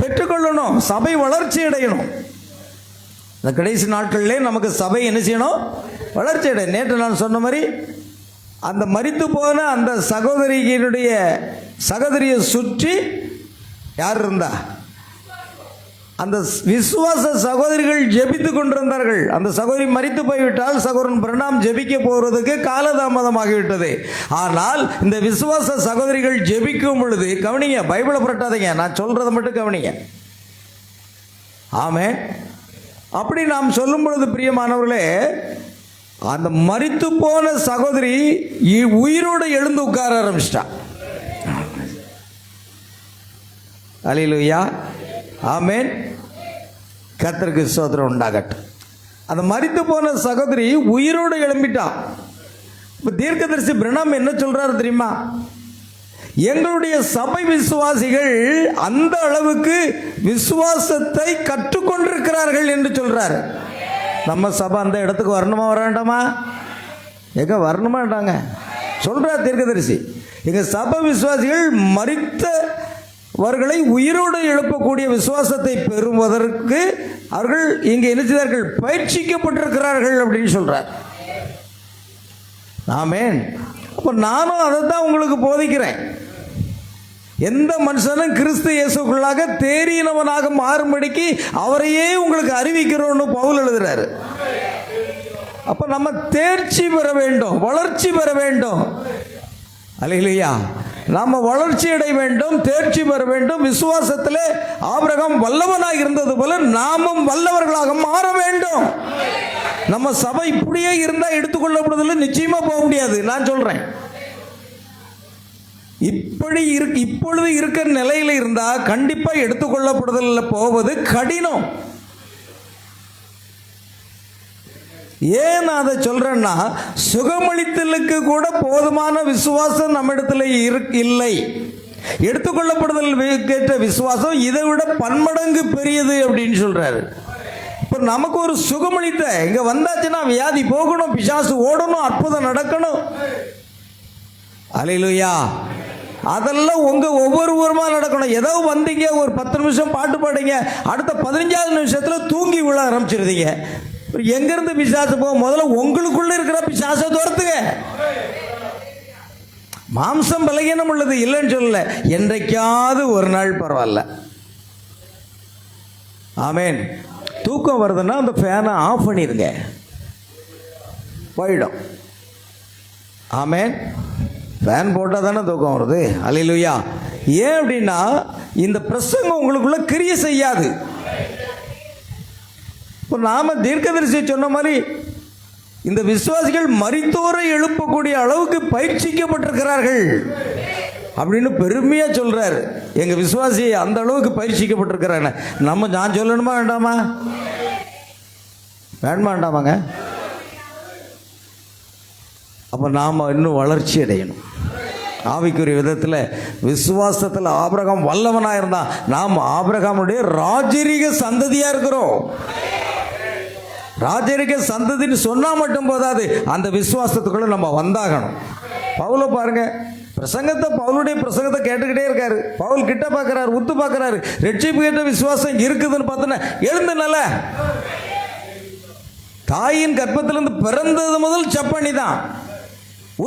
பெற்றுக்கொள்ளணும். சபை வளர்ச்சி அடையணும். இந்த கடைசி நாட்களிலே நமக்கு சபை என்ன செய்யணும்? வளர்ச்சி அடைய. நேற்று நான் சொன்ன மாதிரி அந்த மரித்து போன அந்த சகோதரியை சுற்றி யார் இருந்தா? அந்த விசுவாச சகோதரிகள் ஜெபித்து கொண்டிருந்தார்கள். அந்த சகோதரி மரித்து போய்விட்டால் சகோதரன் பிரணாம் ஜெபிக்க போகிறதுக்கு காலதாமதமாகிவிட்டது. ஆனால் இந்த விசுவாச சகோதரிகள் ஜெபிக்கும் பொழுது, கவனிங்க, பைபிளை புரட்டாதீங்க, நான் சொல்றதை மட்டும் கவனிங்க. ஆமென். அப்படி நாம் சொல்லும் பொழுது பிரியமானவர்களே, அந்த மரித்து போன சகோதரி உயிரோடு எழுந்து உட்கார ஆரம்பிச்சிட்டா. அல்லேலூயா. ஆமென். கர்த்தருக்கு ஸ்தோத்திரம் உண்டாகட்டும். அந்த மரித்து போன சகோதரி உயிரோடு எழும்பிட்டான். இப்போ தீர்க்கதரிசி பிரணாம் என்ன சொல்றாரு தெரியுமா? எங்களுடைய சபை விசுவாசிகள் அந்த அளவுக்கு விசுவாசத்தை கற்றுக்கொண்டிருக்கிறார்கள் என்று சொல்றாரு. நம்ம சபை அந்த இடத்துக்கு வரணுமா வேண்டாமா? எங்க வரணுமா வேண்டாங்க சொல்றார் தீர்க்கதரிசி. எங்க சபை விசுவாசிகள் மரித்தவர்களை உயிரோடு எழுப்பக்கூடிய விசுவாசத்தை பெறுவதற்கு அவர்கள் இங்கே என்ன செய்தார்கள்? பயிற்சிக்கப்பட்டிருக்கிறார்கள் அப்படின்னு சொல்றார். ஆமென். அப்போ நானும் அதை தான் உங்களுக்கு போதிக்கிறேன். எந்த மனுஷனும் கிறிஸ்து இயேசுக்குள்ளாக தேறினவனாக மாறும்படிக்கு அவரையே உங்களுக்கு அறிவிக்கிறோன்னு பவுல் எழுதுறாரு. அப்ப நம்ம தேர்ச்சி பெற வேண்டும், வளர்ச்சி பெற வேண்டும். அல்லேலூயா. நாம வளர்ச்சி அடைய வேண்டும், தேர்ச்சி பெற வேண்டும். விசுவாசத்திலே ஆபிரகாம் வல்லவனாக இருந்தது போல நாமும் வல்லவர்களாக மாற வேண்டும். நம்ம சபை இப்படியே இருந்தா எடுத்துக்கொள்ளப்படுவதில்லை, நிச்சயமா போக முடியாது. நான் சொல்றேன், இப்பொழுது இருக்கிற நிலையில இருந்தா கண்டிப்பா எடுத்துக்கொள்ளப்படுதல் போவது கடினம். ஏன் நான் அதை சொல்றேன்னா, சுகமளித்தலுக்கு கூட போதுமான விசுவாசம் நம்ம இடத்துல இல்லை. எடுத்துக்கொள்ளப்படுதல் கேட்ட விசுவாசம் இதை விட பன்மடங்கு பெரியது அப்படின்னு சொல்றாரு. இப்போ நமக்கு ஒரு சுகமளித்த இங்க வந்தாச்சுன்னா வியாதி போகணும், பிசாசு ஓடணும், அற்புதம் நடக்கணும். அல்லேலூயா. அதெல்லாம் உங்க ஒவ்வொருவருமா நடக்கணும். ஏதோ வந்தீங்க, ஒரு 10 நிமிஷம் பாட்டு பாடுங்க, அடுத்த 15வது நிமிஷத்துல தூங்கி விழ ஆரம்பிச்சிருந்தீங்க. எங்கிருந்து பிசாசு போகும்? முதல்ல உங்களுக்குள்ள இருக்கிற பிசாசை துரத்துங்க. மாம்சம் பலகீனம் உள்ளது இல்லைன்னு சொல்லல, என்றைக்காவது ஒரு நாள் பரவாயில்ல. ஆமேன். தூக்கம் வருதுன்னா அந்த ஃபேனை ஆஃப் பண்ணிடுங்க, போயிடும். ஆமேன். ஃபேன் போட்டால் தானே தூக்கம் வருது. அல்லேலூயா. ஏன் அப்படின்னா இந்த பிரசங்கம் உங்களுக்குள்ள கிரியை செய்யாது. இப்போ நாம தீர்க்கதரிசி சொன்ன மாதிரி இந்த விசுவாசிகள் மரித்தோரை எழுப்பக்கூடிய அளவுக்கு பயிற்சிக்கப்பட்டிருக்கிறார்கள் அப்படின்னு பெருமையா சொல்றாரு. எங்க விசுவாசி அந்த அளவுக்கு பயிற்சிக்கப்பட்டிருக்கிறாங்க. நான் சொல்லணுமா வேண்டாமா? வேண்டாமாங்க? அப்ப நாம இன்னும் வளர்ச்சி அடையணும் ஆவிக்குரிய விதத்தில். விசுவாசத்தில் ஆபிரகாம் வல்லவனா இருந்தா நாம் ஆபிரகாமுடைய ராஜரீக சந்ததியா இருக்கிறோம். ராஜரீக சந்ததின்னு சொன்னா மட்டும் போதாது, அந்த விசுவாசத்துக்குள்ள நம்ம வந்தாகணும். பவுல பாருங்க, பவுலுடைய பிரசங்கத்தை கேட்டுக்கிட்டே இருக்காரு. பவுல் கிட்ட பார்க்கிறாரு, உத்து பார்க்கிறாரு. ரட்சிப்பு கேட்ட விசுவாசம் இருக்குதுன்னு பார்த்தோன்னா எழுந்துனால தாயின் கர்ப்பத்திலிருந்து பிறந்தது முதல் சப்பனி தான்.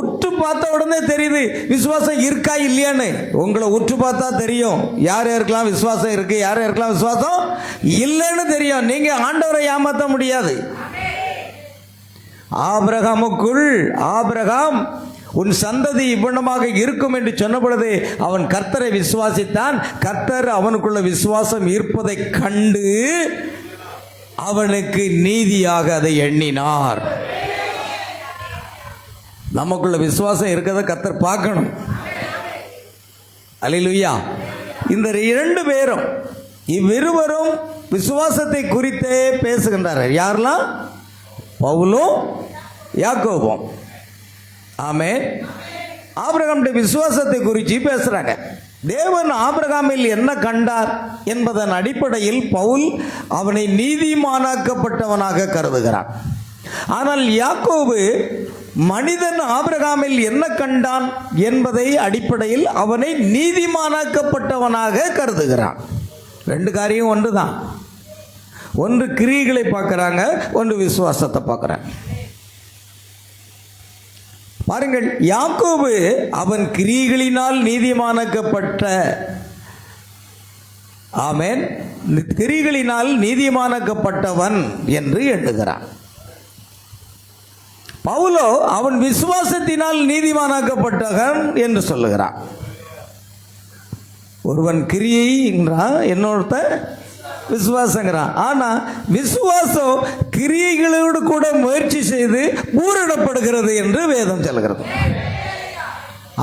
உற்று பார்த்த உடனே தெரியுது விசுவாசம் இருக்கா இல்லையான்னு. உங்களை உற்று பார்த்தா தெரியும் யார் யாருக்கெல்லாம் விசுவாசம் இருக்கு, யார் யாருக்கெல்லாம் விசுவாசம் இல்லைன்னு தெரியும். நீங்க ஆண்டவரை ஏமாற்ற முடியாது. ஆபிரகாமுக்குள் ஆபிரகாம் உன் சந்ததி இவ்வண்ணமாக இருக்கும் என்று சொன்ன பொழுது அவன் கர்த்தரை விசுவாசித்தான். கர்த்தர் அவனுக்குள்ள விசுவாசம் இருப்பதை கண்டு அவனுக்கு நீதியாக அதை எண்ணினார். நமக்குள்ள விசுவாசம் இருக்கிறத கர்த்தர் பார்க்கணும். அல்லேலூயா. இந்த 2 பேரும் இவ்விருவரும் விசுவாசத்தை குறித்தே பேசுகின்றார்கள். யாரெல்லாம்? பவுலும் யாக்கோபும். ஆமென். ஆபிரகாமுடைய விசுவாசத்தை குறித்து பேசுறாங்க. தேவன் ஆபிரகாமில் என்ன கண்டார் என்பதன் அடிப்படையில் பவுல் அவனை நீதிமானாக்கப்பட்டவனாக கருதுகிறான். ஆனால் யாக்கோபு மனிதன் ஆபிரகாமில் என்ன கண்டான் என்பதை அடிப்படையில் அவனை நீதிமானாக்கப்பட்டவனாக கருதுகிறான். 2 காரியம் ஒன்றுதான். ஒன்று கிரியைகளை பார்க்கிறாங்க, ஒன்று விசுவாசத்தை பார்க்கிறாங்க. பாருங்கள், யாக்கோபு அவன் கிரியைகளினால் நீதிமானாக்கப்பட்ட, ஆமென், கிரியைகளினால் நீதிமானாக்கப்பட்டவன் என்று எண்ணுகிறான். பவுலோ அவன் விசுவாசத்தினால் நீதிமானாக்கப்பட்டவன் என்று சொல்லுகிறான். ஒருவன் கிரியைங்கிறான், இன்னொருத்த விசுவாசங்கிறான். ஆனா விசுவாசம் கிரியைகளோடு கூட முயற்சி செய்து பூரணப்படுகிறது என்று வேதம் சொல்கிறது.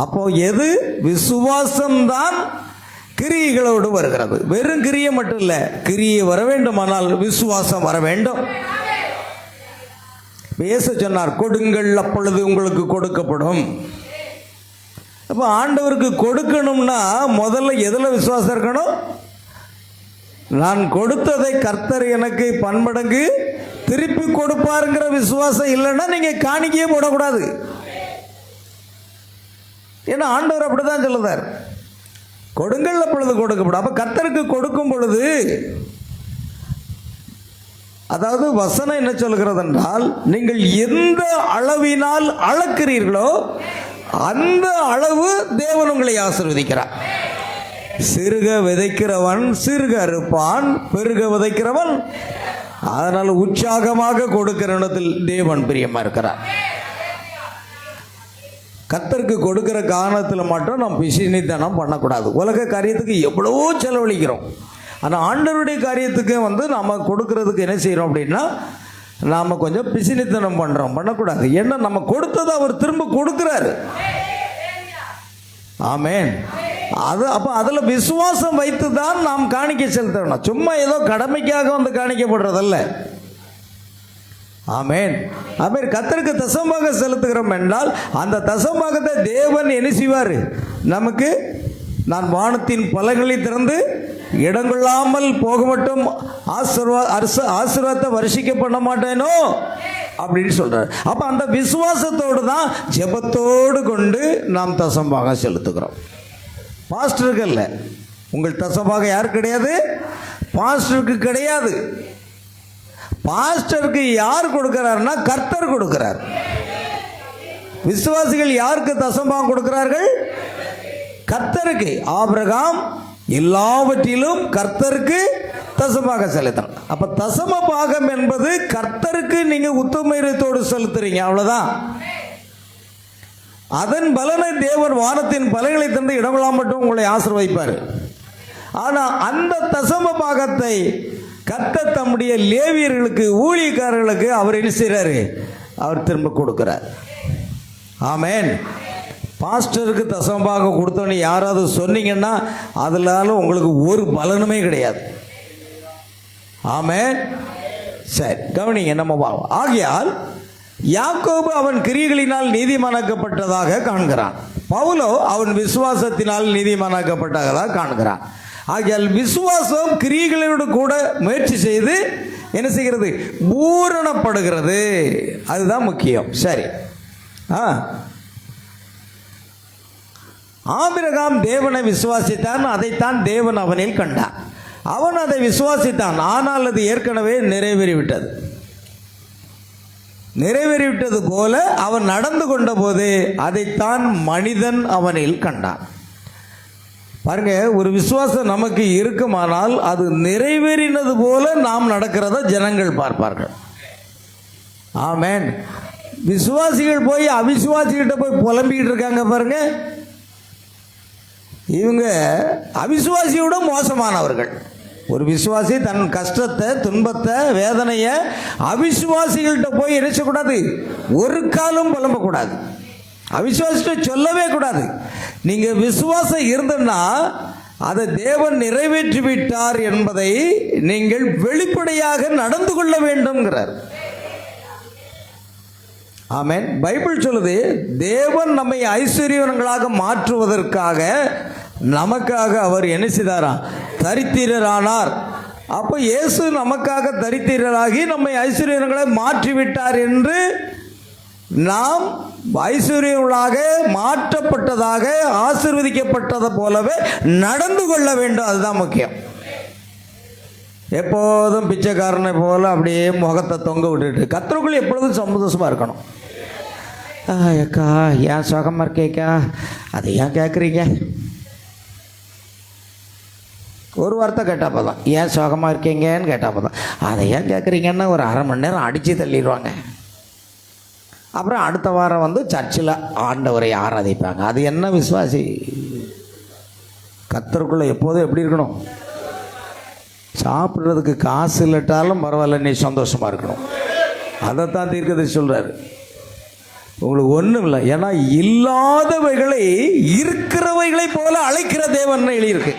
அப்போ எது? விசுவாசம்தான் கிரியைகளோடு வருகிறது. வெறும் கிரியை மட்டும் இல்லை, கிரியை வர வேண்டுமானால் விசுவாசம் வர வேண்டும். இயேசு சொன்னார், கொடுங்கள் அப்பொழுது உங்களுக்கு கொடுக்கப்படும். அப்போ ஆண்டவருக்கு கொடுக்கணும்னா முதல்ல எதில் விசுவாசம் இருக்கணும்? நான் கொடுத்ததை கர்த்தர் எனக்கு பன்மடங்கு திருப்பி கொடுப்பாருங்கிற விசுவாசம் இல்லைன்னா நீங்க காணிக்கையே போடக்கூடாது. ஏன்னா ஆண்டவர் அப்படிதான் சொல்லுதார், கொடுங்கள் அப்பொழுது கொடுக்கப்படும். அப்ப கர்த்தருக்கு கொடுக்கும் பொழுது, அதாவது வசனம் என்ன சொல்கிறது என்றால், நீங்கள் எந்த அளவினால் அளக்கிறீர்களோ அந்த அளவு தேவன் உங்களை ஆசீர்வதிக்கிறார். சிறுக விதைக்கிறவன் சிறுக அறுப்பான், பெருக விதைக்கிறவன். அதனால் உற்சாகமாக கொடுக்கிற இடத்தில் தேவன் பிரியமா இருக்கிறார். கர்த்தருக்கு கொடுக்கிற காரணத்தில் மட்டும் நம்ம பிசினித்தனம் பண்ணக்கூடாது. உலக காரியத்துக்கு எவ்வளவோ செலவழிக்கிறோம். ஆனால் ஆண்டவருடைய காரியத்துக்கு நம்ம கொடுக்கறதுக்கு என்ன செய்கிறோம் அப்படின்னா, நாம் கொஞ்சம் பிசினித்தனம் பண்ணுறோம். பண்ணக்கூடாது. ஏன்னா நம்ம கொடுத்ததை அவர் திரும்ப கொடுக்குறாரு. ஆமென். அப்போ அதில் விசுவாசம் வைத்து தான் நாம் காணிக்கை செலுத்தணும். சும்மா ஏதோ கடமைக்காக வந்து காணிக்கப்படுறதல்ல. ஆமென். ஆமென். கர்த்தருக்கு தசமபாகம் செலுத்துகிறோம் என்றால் அந்த தசமபாகத்தை தேவன் என்ன செய்வார்? நமக்கு நான் வானத்தின் பலகளை திறந்து இடங்கொள்ளாமல் போக மட்டும் ஆசீர்வாதத்தை வருஷிக்க பண்ண மாட்டேனோ அப்படின்னு சொல்றார். அப்போ அந்த விசுவாசத்தோடு தான் ஜெபத்தோடு கொண்டு நாம் தசமபாகம் செலுத்துகிறோம். பாஸ்டருக்கு இல்லை. உங்கள் தசமபாகம் யாருக்கு கிடையாது? பாஸ்டருக்கு கிடையாது. பாஸ்டருக்கு யார் கொடுக்கிறார்னா கர்த்தர் கொடுக்கிறார். விசுவாசிகள் யாருக்கு தசமபாகம் கொடுக்கிறார்கள்? கர்த்தருக்கு. ஆபிரகாம் எல்லாவற்றிலும் கர்த்தருக்கு தசமபாகம் செலுத்தணும். அப்ப தசமபாகம் என்பது கர்த்தருக்கு நீங்க உத்தமத்தோடு செலுத்துறீங்க, அவ்வளவுதான். அதன் பலனை தேவன் வானத்தின் பலன்களை தந்து இடங்கொள்ளாம மட்டும் உங்களை ஆசீர்வதிப்பார். ஆனா அந்த தசமபாகத்தை கர்த்தர் தம்முடைய லேவியர்களுக்கு, ஊழியக்காரர்களுக்கு அவர் என்ன செய்றாரு? அவர் திரும்ப கொடுக்கிறார். ஆமென். பாஸ்டருக்கு தசமபாகம் கொடுத்தோன்னு யாராவது சொன்னீங்கன்னா அதனால உங்களுக்கு ஒரு பலனுமே கிடையாது. ஆமென். சரி, கவனிங்க. நம்ம ஆகையால் யாக்கோபு அவன் கிரியைகளினால் நீதிமானாக்கப்பட்டதாக காண்கிறான். பவுலோ அவன் விசுவாசத்தினால் நீதிமானாக்கப்பட்டதாக காண்கிறான். ஆகையால் விசுவாசம் கிரியைகளோடு கூட முயற்சி செய்து என்ன செய்கிறது? பூரணப்படுகிறது. அதுதான் முக்கியம். சரி. ஆபிரகாம் தேவனை விசுவாசித்தான், அதைத்தான் தேவன் அவனில் கண்டான். அவன் அதை விசுவாசித்தான், ஆனால் அது ஏற்கனவே நிறைவேறிவிட்டது. நிறைவேறிவிட்டது போல அவன் நடந்து கொண்ட போது அதைத்தான் மனிதன் அவனில் கண்டான். பாருங்க, ஒரு விசுவாசம் நமக்கு இருக்குமானால் அது நிறைவேறினது போல நாம் நடக்கிறத ஜனங்கள் பார்ப்பார்கள். ஆமென். விசுவாசிகள் போய் அவிசுவாசிகிட்ட போய் புலம்பிக்கிட்டு இருக்காங்க பாருங்க. இவங்க அவிசுவாசியோட மோசமானவர்கள். ஒரு விசுவாசி தன் கஷ்டத்தை, துன்பத்தை, வேதனையை அவிசுவாசிகள்கிட்ட போய் நினைச்சக்கூடாது. ஒரு காலம் புலம்பக்கூடாது. அவிசுவாசிட்ட சொல்லவே கூடாது. நீங்கள் விசுவாசம் இருந்தன்னா அதை தேவன் நிறைவேற்றி விட்டார் என்பதை நீங்கள் வெளிப்படையாக நடந்து கொள்ள வேண்டும்ங்கிறார். ஆமென். பைபிள் சொல்லுது, தேவன் நம்மை ஐஸ்வர்யவான்களாக மாற்றுவதற்காக நமக்காக அவர் என்ன செய்தாராம்? தரித்திரரானார். அப்போ இயேசு நமக்காக தரித்திரராகி நம்மை ஐஸ்வர்யவான்களை மாற்றிவிட்டார் என்று நாம் ஐஸ்வர்யங்களாக மாற்றப்பட்டதாக ஆசீர்வதிக்கப்பட்டதை போலவே நடந்து கொள்ள வேண்டும். அதுதான் முக்கியம். எப்போதும் பிச்சைக்காரனை போல அப்படியே முகத்தை தொங்க விட்டுட்டு கர்த்தருக்குள் எப்பொழுதும் சந்தோஷமாக இருக்கணும். அக்கா ஏன் சுகமாக இருக்கேக்கா, அதை ஏன் கேட்குறீங்க? ஒரு வார்த்தை கேட்டால் போதும், ஏன் சுகமாக இருக்கீங்கன்னு கேட்டால் போதும். அதை ஏன் கேட்குறீங்கன்னா ஒரு அரை மணி நேரம் அடித்து தள்ளிடுவாங்க. அப்புறம் அடுத்த வாரம் வந்து சர்ச்சில் ஆண்டவரை ஆராதிப்பாங்க. அது என்ன விசுவாசி? கர்த்தருக்குள்ளே எப்போதும் எப்படி இருக்கணும்? சாப்பிட்றதுக்கு காசு இல்லட்டாலும் பரவாயில்ல, நீ சந்தோஷமாக இருக்கணும். அதைத்தான் தீர்க்கதரிசி சொல்கிறாரு. உங்களுக்கு ஒன்றும் இல்லை. ஏன்னா இல்லாதவைகளை இருக்கிறவைகளை போல அழைக்கிற தேவன் எழுதியிருக்கு.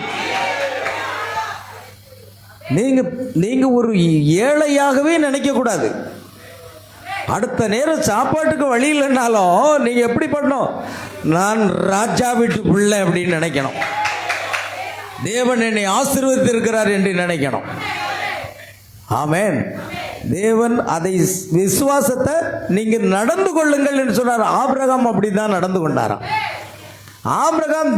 நீங்க ஒரு ஏழையாகவே நினைக்கக்கூடாது. அடுத்த நேரம் சாப்பாட்டுக்கு வழி இல்லைன்னாலும் நீங்கள் எப்படி பண்ணணும்? நான் ராஜா வீட்டு பிள்ளை அப்படின்னு நினைக்கணும். தேவன் என்னை ஆசீர்வதித்திருக்கிறார் என்று நினைக்கணும். ஆமென். தேவன் அதை விசுவாசத்தை நீங்கள் நடந்து கொள்ளுங்கள் என்று சொன்னார். ஆபிரகாம் அப்படி தான் நடந்து கொண்டாராம். ஆபிரகாம்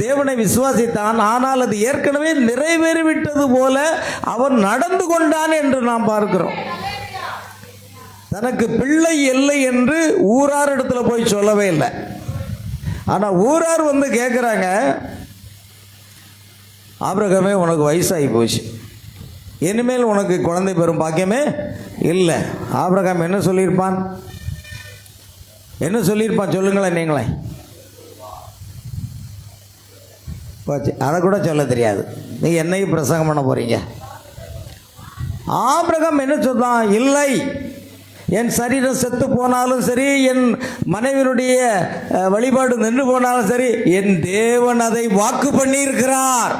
தேவனை விசுவாசித்தான், ஆனால் அது ஏற்கனவே நிறைவேறிவிட்டது போல அவன் நடந்து கொண்டான் என்று நாம் பார்க்கிறோம். தனக்கு பிள்ளை இல்லை என்று ஊரார் இடத்துல போய் சொல்லவே இல்லை. ஆனால் ஊரார் வந்து கேட்குறாங்க, ஆபிரகாமே உனக்கு வயசாகி போச்சு, இனிமேல் உனக்கு குழந்தை பெறும் பாக்கியமே இல்லை. ஆபிரகாம் என்ன சொல்லியிருப்பான்? என்ன சொல்லியிருப்பான் சொல்லுங்களேன் நீங்களே. போச்சு, அதை கூட சொல்ல தெரியாது. நீங்கள் என்னைக்கு பிரசங்கம் பண்ண போகிறீங்க? ஆபிரகாம் என்ன சொல்றான்? இல்லை, என் சரீரம் செத்து போனாலும் சரி, என் மனைவியினுடைய வழிபாடு நின்று போனாலும் சரி, என் தேவன் அதை வாக்கு பண்ணியிருக்கிறார்.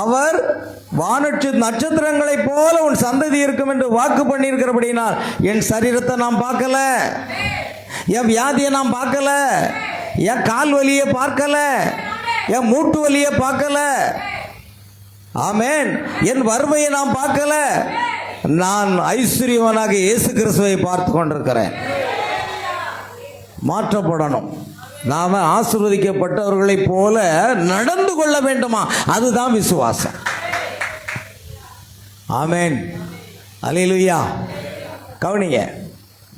அவர் வானட்ச நட்சத்திரங்களைப் போல உன் சந்ததி இருக்கும் என்று வாக்கு பண்ணியிருக்கிறபடினால் என் சரீரத்தை நான் பார்க்கல, என் வியாதியை நான் பார்க்கல, என் கால் வலியை பார்க்கல, என் மூட்டு வலியை பார்க்கல, ஆமென், என் வறுமையை நான் பார்க்கல, நான் ஐஸ்வர்யவனாக இயேசு கிறிஸ்துவை பார்த்து கொண்டிருக்கிறேன். மாற்றப்படணும். நாம் ஆசீர்வதிக்கப்பட்டவர்களைப் போல நடந்து கொள்ள வேண்டுமா? அதுதான் விசுவாசம். ஆமென், அல்லேலூயா. கவனிங்க,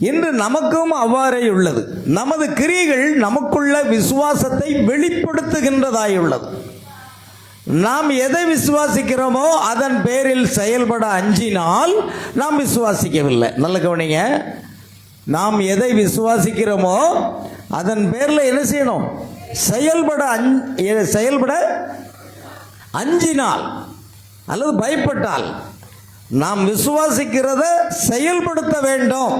இன்று நமக்கும் அவ்வாறே உள்ளது. நமது கிரியைகள் நமக்குள்ள விசுவாசத்தை வெளிப்படுத்துகின்றதாய் உள்ளது. நாம் எதை விசுவாசிக்கிறோமோ அதன் பேரில் செயல்பட அஞ்சினால் நாம் விசுவாசிக்கவில்லை. நல்ல கவனிங்க, நாம் எதை விசுவாசிக்கிறோமோ அதன் பேரில் என்ன செய்யணும்? செயல்பட அஞ்சினால் அல்லது பயப்பட்டால் நாம் விசுவாசிக்கிறத செயல்படுத்த வேண்டும்.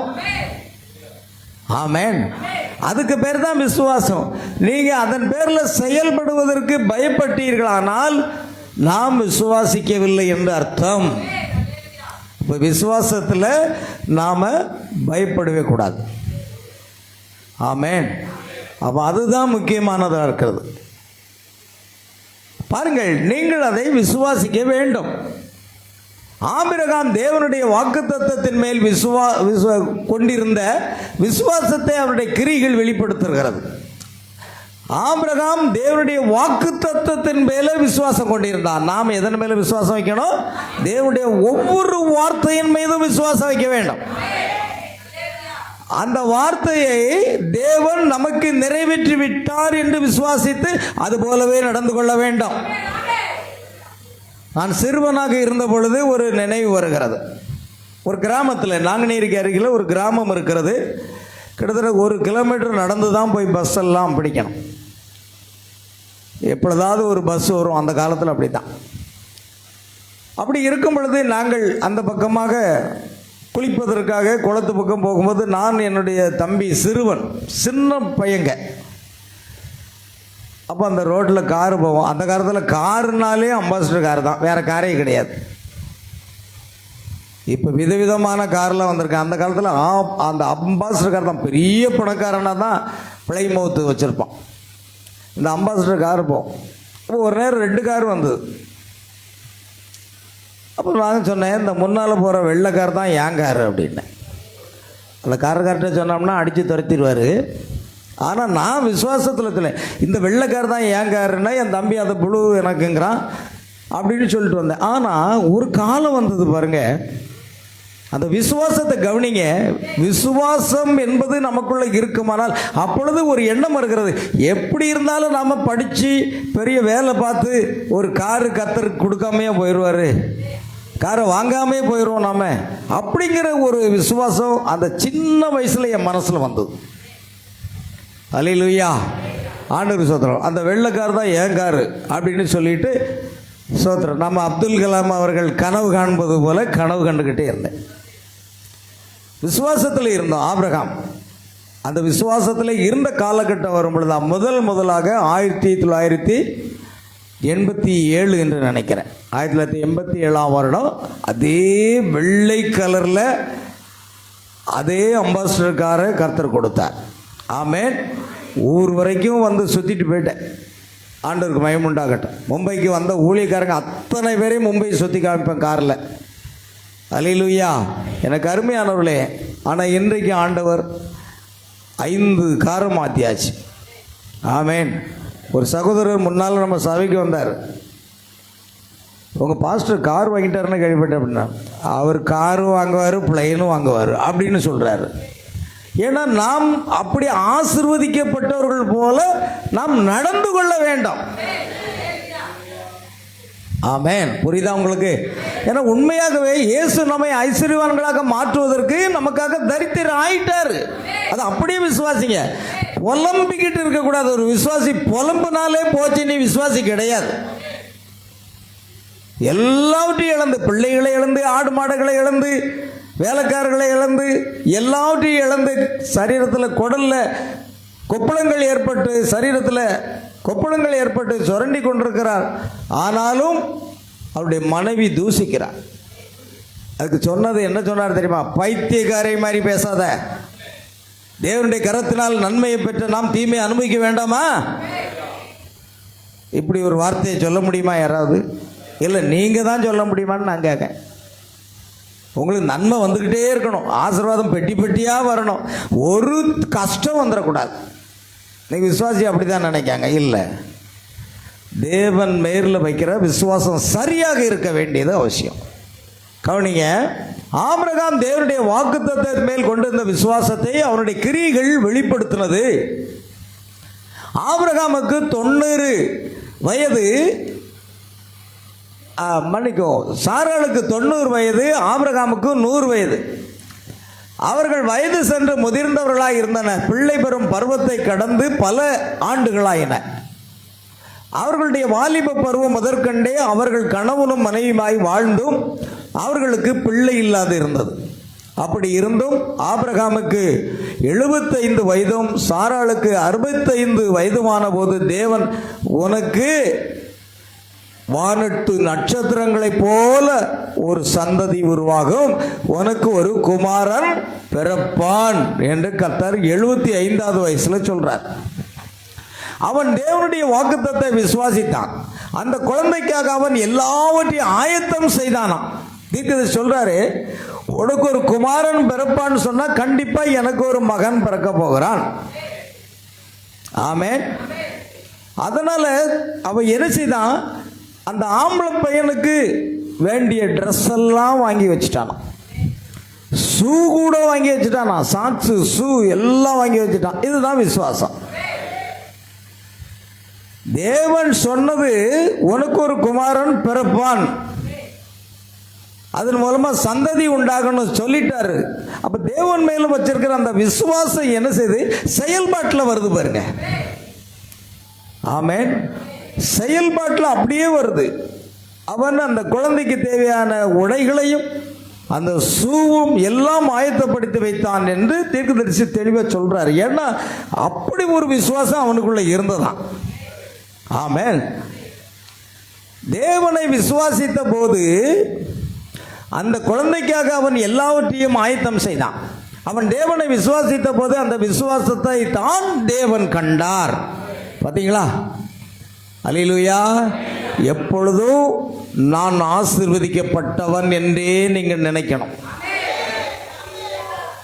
ஆமென், அதுக்கு பேர் தான் விசுவாசம். நீங்கள் அதன் பேரில் செயல்படுவதற்கு பயப்பட்டீர்களானால் நாம் விசுவாசிக்கவில்லை என்று அர்த்தம். இப்போ விசுவாசத்தில் நாம் பயப்படவே கூடாது. ஆமென். அப்போ அதுதான் முக்கியமானதாக இருக்கிறது. பாருங்கள், நீங்கள் அதை விசுவாசிக்க வேண்டும். ஆபிரகாம் தேவனுடைய வாக்குத்தத்தத்தின் மேல் கொண்டிருந்த விசுவாசத்தை அவருடைய கிரியைகள் வெளிப்படுத்துகிறது. ஆபிரகாம் தேவனுடைய வாக்குத்தத்தத்தின் மேலே விசுவாசம் கொண்டிருந்தான். நாம் எதன் மேலே விசுவாசம் வைக்கணும்? தேவனுடைய ஒவ்வொரு வார்த்தையின் மீதும் விசுவாசம் வைக்க வேண்டும். அந்த வார்த்தையை தேவன் நமக்கு நிறைவேற்றி விட்டார் என்று விசுவாசித்து அது போலவே நடந்து கொள்ள வேண்டும். நான் சிறுவனாக இருந்த பொழுது ஒரு நினைவு வருகிறது. ஒரு கிராமத்தில், நாங்குநேரிக்கு அருகில் ஒரு கிராமம் இருக்கிறது. கிட்டத்தட்ட 1 கிலோமீட்டர் நடந்து தான் போய் பஸ் எல்லாம் பிடிக்கணும். எப்பொழுதாவது ஒரு பஸ் வரும், அந்த காலத்தில் அப்படி தான். அப்படி இருக்கும் பொழுது நாங்கள் அந்த பக்கமாக குளிப்பதற்காக குளத்து பக்கம் போகும்போது நான், என்னுடைய தம்பி, சிறுவன், சின்ன பையங்க. அப்போ அந்த ரோட்டில் காரு போவோம். அந்த காலத்தில் காருனாலே அம்பாசிடர் கார் தான், வேறு காரே கிடையாது. இப்போ விதவிதமான கார்லாம் வந்திருக்கு. அந்த காலத்தில் அந்த அம்பாசிடர் கார் தான். பெரிய பணக்காரனாக தான் பிளைமவுத்து வச்சுருப்பான். இந்த அம்பாசிடர் கார் போவோம். அப்போ ஒரு நேரம் 2 கார் வந்தது. அப்போ நான் சொன்னேன், இந்த முன்னால் போகிற வெள்ளை கார் தான் ஏன் கார் அப்படின்னேன். அந்த கார்கிட்ட சொன்னோம்னா அடித்து துரத்திடுவார். ஆனால் நான் விசுவாசத்தில் இந்த வெள்ளைக்கார் தான் ஏன் காருன்னா, என் தம்பி அதை புழு எனக்குங்கிறான் அப்படின்னு சொல்லிட்டு வந்தேன். ஆனால் ஒரு காலம் வந்தது பாருங்கள், அந்த விசுவாசத்தை கவனிங்க. விசுவாசம் என்பது நமக்குள்ளே இருக்குமானால் அப்பொழுது ஒரு எண்ணம் இருக்கிறது, எப்படி இருந்தாலும் நாம் படித்து பெரிய வேலை பார்த்து ஒரு காரு கத்தருக்கு கொடுக்காமையே போயிடுவார், காரை வாங்காமே போயிடுவோம் நாம், அப்படிங்கிற ஒரு விசுவாசம் அந்த சின்ன வயசில் என் மனசில் வந்தது. அல்லேலூயா, ஆண்டவர் சோத்திரம். அந்த வெள்ளைக்கார் தான் ஏன் காரு அப்படின்னு சொல்லிட்டு சோத்திரம். நம்ம அப்துல் கலாம் அவர்கள் கனவு காண்பது போல கனவு கண்டுக்கிட்டே இருந்தேன். விசுவாசத்தில் இருந்தோம். ஆபிரகாம் அந்த விசுவாசத்தில் இருந்த காலகட்டம் வரும் பொழுது தான் முதலாக 1987 என்று நினைக்கிறேன், 1987ஆம் வருடம் அதே வெள்ளை கலரில் அதே அம்பாசிடர் காரை கர்த்தர் கொடுத்தார். ஆமென். ஊர் வரைக்கும் வந்து சுற்றிட்டு போயிட்டேன். ஆண்டவருக்கு மகிமை உண்டாகட்டும். மும்பைக்கு வந்த ஊழியக்காரங்க அத்தனை பேரையும் மும்பை சுற்றி காமிப்பேன் காரில். அல்லேலூயா. எனக்கு அருமையானவர்களே, ஆனால் இன்றைக்கு ஆண்டவர் 5 காரை மாற்றியாச்சு. ஆமென். ஒரு சகோதரர் முன்னால் நம்ம சபைக்கு வந்தார். உங்கள் பாஸ்டர் கார் வாங்கிட்டாருன்னு கேள்விப்பட்டேன் அப்படின்னா, அவர் காரும் வாங்குவார், பிளைனும் வாங்குவார் அப்படின்னு சொல்கிறாரு. ஏன்னா நாம் அப்படி ஆசீர்வதிக்கப்பட்டவர்கள் போல நாம் நடந்து கொள்ள வேண்டும். ஆமென். புரியுதா உங்களுக்கு? ஏன்னா உண்மையாகவே இயேசு நம்மை ஐஸ்வர்யவான்களாக மாற்றுவதற்கு நமக்காக தரித்திரர் ஆயிட்டாரு. அது அப்படியே விசுவாசிங்க. புலம்பிக்கிட்டு இருக்கக்கூடாது. ஒரு விசுவாசி புலம்புனாலே போச்சு, நீ விசுவாசி கிடையாது. எல்லாவற்றையும் இழந்து, பிள்ளைகளை இழந்து, ஆடு மாடுகளை இழந்து, வேலைக்காரர்களை இழந்து, எல்லாவற்றையும் இழந்து, சரீரத்தில் குடலில் கொப்பளங்கள் ஏற்பட்டு, சரீரத்தில் கொப்பளங்கள் ஏற்பட்டு சுரண்டி கொண்டிருக்கிறார். ஆனாலும் அவருடைய மனைவி தூசிக்கிறார். அதுக்கு சொன்னது என்ன சொன்னார் தெரியுமா? பைத்தியக்காரை மாதிரி பேசாத, தேவனுடைய கரத்தினால் நன்மையை பெற்ற நாம் தீமையை அனுபவிக்க வேண்டாமா? இப்படி ஒரு வார்த்தையை சொல்ல முடியுமா யாராவது? இல்லை, நீங்கள் தான் சொல்ல முடியுமான்னு நான் கேட்க. உங்களுக்கு நன்மை வந்துக்கிட்டே இருக்கணும், ஆசீர்வாதம் பெட்டி பெட்டியாக வரணும், ஒரு கஷ்டம் வந்துடக்கூடாது. நீங்கள் விசுவாசி அப்படி தான் நினைக்காங்க. இல்லை, தேவன் மேலில் வைக்கிற விசுவாசம் சரியாக இருக்க வேண்டியது அவசியம். கவனிங்க, ஆபிரகாம் தேவனுடைய வாக்குத்தத்தத்தின் மேல் கொண்டிருந்த விசுவாசத்தை அவனுடைய கிரியைகள் வெளிப்படுத்தினது. ஆபிரகாமுக்கு 90 வயது, சாராளுக்கு 90 வயது, ஆபிரகாமுக்கு 100 வயது. அவர்கள் வயது சென்று முதிர்ந்தவர்களாக இருந்தனர். பிள்ளை பெறும் பருவத்தை கடந்து பல ஆண்டுகளாயின. அவர்களுடைய வாலிப பருவம் முதற்கண்டே அவர்கள் கணவனும் மனைவியுமாய் வாழ்ந்தும் அவர்களுக்கு பிள்ளை இல்லாது இருந்தது. அப்படி இருந்தும் ஆபிரகாமுக்கு 75 வயதும் சாராளுக்கு 65 வயதுமான போது தேவன், உனக்கு வானத்து நட்சத்திரங்களைப் போல ஒரு சந்ததி உருவாகும், உனக்கு ஒரு குமாரன் பிறப்பான் என்று கர்த்தர் 75வது வயசுல சொல்றார். அவன் தேவனுடைய வாக்குத்தத்தை விசுவாசித்தான். அந்த குழந்தைக்காக அவன் எல்லாவற்றையும் ஆயத்தம் செய்தானாம். தீர்க்கதரிசி சொல்றாரு, உனக்கு ஒரு குமாரன் பிறப்பான்னு சொன்னா கண்டிப்பா எனக்கு ஒரு மகன் பிறக்க போகிறான். ஆமென். அதனால அவன் என்ன செய்தான்? அந்த ஆம்பளை பையனுக்கு வேண்டிய ட்ரெஸ் எல்லாம் வாங்கி வச்சுட்டானா, ஷூ கூட வாங்கி வச்சுட்டானா, சாக்ஸு ஷூ எல்லாம் வாங்கி வச்சுட்டான். இதுதான் விசுவாசம். தேவன் சொன்னது உனக்கு ஒரு குமாரன் பிறப்பான், அதன் மூலமா சந்ததி உண்டாகணும் சொல்லிட்டாரு. அப்ப தேவன் மேலும் வச்சிருக்கிற அந்த விசுவாசம் என்ன செய்து செயல்பாட்டில் வருது பாருங்க. ஆமென். செயல்பாட்டில் அப்படியே வருது. அவன் அந்த குழந்தைக்கு தேவையான உடைகளையும் அந்த ஷூவும் எல்லாம் ஆயத்தப்படுத்தி வைத்தான் என்று தீர்க்கதரிசி தெளிவாக சொல்றாரு. ஏன்னா அப்படி ஒரு விசுவாசம் அவனுக்குள்ள இருந்ததான். ஆமென். தேவனை விசுவாசித்த போது அந்த குழந்தைக்காக அவன் எல்லாவற்றையும் ஆயத்தம் செய்தான். அவன் தேவனை விசுவாசித்த போது அந்த விசுவாசத்தை தான் தேவன் கண்டார். பார்த்தீங்களா? அல்லேலூயா. எப்பொழுதும் நான் ஆசீர்வதிக்கப்பட்டவன் என்றே நீங்கள் நினைக்கணும்.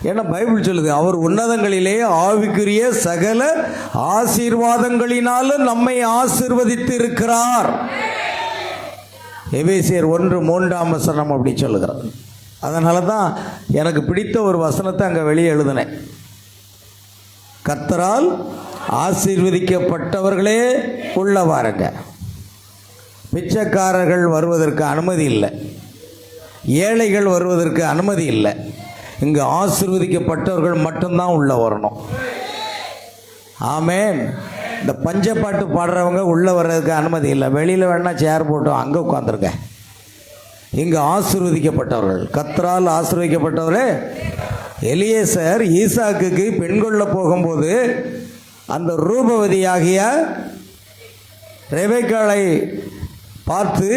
ஏன்னா பைபிள் சொல்லுது, அவர் உன்னதங்களிலே ஆவிக்குரிய சகல ஆசீர்வாதங்களினாலும் நம்மை ஆசீர்வதித்து இருக்கிறார். எபேசியர் 1:3 அப்படி சொல்லுகிறார். அதனால தான் எனக்கு பிடித்த ஒரு வசனத்தை அங்கே வெளியே எழுதினேன். கர்த்தரால் ஆசீர்வதிக்கப்பட்டவர்களே உள்ளவாருங்க. பிச்சைக்காரர்கள் வருவதற்கு அனுமதி இல்லை, ஏழைகள் வருவதற்கு அனுமதி இல்லை. இங்கு ஆசீர்வதிக்கப்பட்டவர்கள் மட்டும்தான் உள்ள வரணும். ஆமென். இந்த பஞ்சப்பாட்டு பாடுறவங்க உள்ளே வர்றதுக்கு அனுமதி இல்லை. வெளியில் வேணா சேர் போட்டோம், அங்கே உட்காந்துருங்க. இங்கு ஆசீர்வதிக்கப்பட்டவர்கள், கர்த்தரால் ஆசீர்வதிக்கப்பட்டவரே. எலியேசர் ஈசாக்குக்கு பெண் கொள்ள போகும்போது அந்த ரூபவதியாகிய ரெபெக்காளை பார்த்து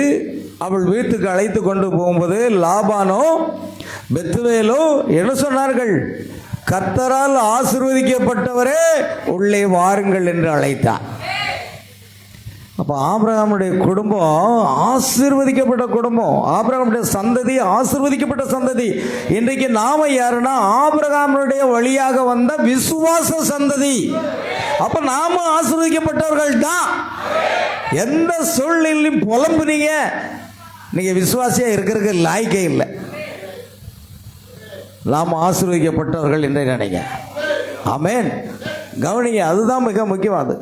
அவள் வீட்டுக்கு அழைத்து கொண்டு போகும்போது லாபானோ பெத்துவேலோ என்ன சொன்னார்கள்? கர்த்தரால் ஆசீர்வதிக்கப்பட்டவரே உள்ளே வாருங்கள் என்று அழைத்தார். அப்போ ஆபிரகாமுடைய குடும்பம் ஆசீர்வதிக்கப்பட்ட குடும்பம், ஆபிரகாமுடைய சந்ததி ஆசீர்வதிக்கப்பட்ட சந்ததி. இன்றைக்கு நாம யாருன்னா ஆபிரகாமுடைய வழியாக வந்த விசுவாச சந்ததி. அப்ப நாம ஆசீர்வதிக்கப்பட்டவர்கள் தான். எந்த சூழ்நிலையும் புலம்புனீங்க, நீங்க விசுவாசியா இருக்கிறதுக்கு லாய்க்கே இல்லை. நாம் ஆசீர்வதிக்கப்பட்டவர்கள் என்று நினைங்க. ஆமென். கவனிங்க, அதுதான் மிக முக்கியமானது.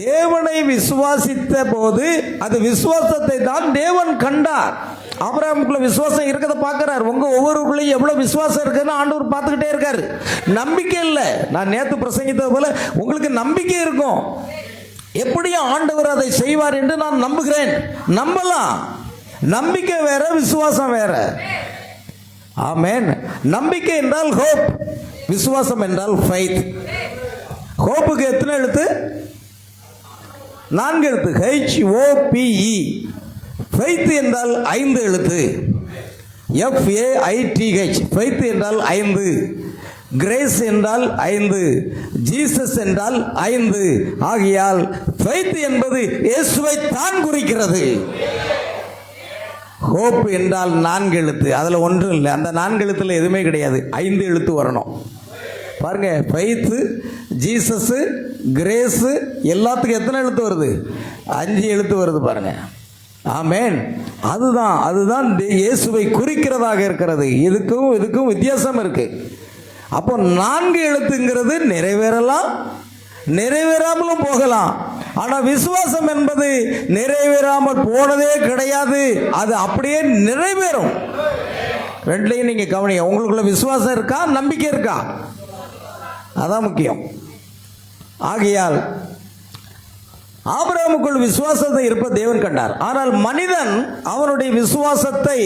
தேவனை விசுவாசித்த போது அது விசுவாசத்தை தான் தேவன் கண்டார். ஆபிரகாமுக்குள்ள விசுவாசம் இருக்கிறத பார்க்கிறார். உங்க ஒவ்வொருக்குள்ளேயும் எவ்வளவு விசுவாசம் இருக்குன்னு ஆண்டவர் பார்த்துக்கிட்டே இருக்காரு. நம்பிக்கை இல்லை. நான் நேற்று பிரசங்கித்தது போல உங்களுக்கு நம்பிக்கை இருக்கும். எப்படியும் ஆண்டவர் அதை செய்வார் என்று நான் நம்புகிறேன். நம்பலாம். நம்பிக்கை வேற, விசுவாசம் வேற. ஆமென். நம்பிக்கை என்றால் ஹோப், விசுவாசம் என்றால் ஃபெய்த். ஹோப்புக்கு எத்தனை எழுத்து? 4 எழுத்து. HOPE. ஃபெய்த் என்றால் 5 எழுத்து. FAITH. ஃபெய்த் என்றால் 5. கிரேஸ் என்றால் 5. ஜீசஸ் என்றால் 5. ஆகையால் ஃபெய்த் என்பது இயேசுவை தான் குறிக்கிறது. ஹோப் என்றால் 4 எழுத்து. அதில் ஒன்றும் இல்லை. அந்த 4 எழுத்துல எதுவுமே கிடையாது. 5 எழுத்து வரணும். பாருங்க, ஃபெய்த்து, ஜீசஸு, கிரேஸு எல்லாத்துக்கும் எத்தனை எழுத்து வருது? 5 எழுத்து வருது பாருங்க. ஆமென். அதுதான் இயேசுவை குறிக்கிறதாக இருக்கிறது. இதுக்கும் வித்தியாசம் இருக்கு. அப்போ 4 எழுத்துங்கிறது நிறைவேறலாம், நிறைவேறாமலும் போகலாம். ஆனால் விசுவாசம் என்பது நிறைவேறாமல் போனதே கிடையாது. அது அப்படியே நிறைவேறும். ரெண்டுலையும் நீங்க கவனிங்க. உங்களுக்குள்ள விசுவாசம் இருக்கா, நம்பிக்கை இருக்கா? அதான் முக்கியம். ஆகையால் ஆபிரகாமுக்குள் விசுவாசத்தை இருப்ப தேவன் கண்டார். ஆனால் மனிதன் அவனுடைய விசுவாசத்தை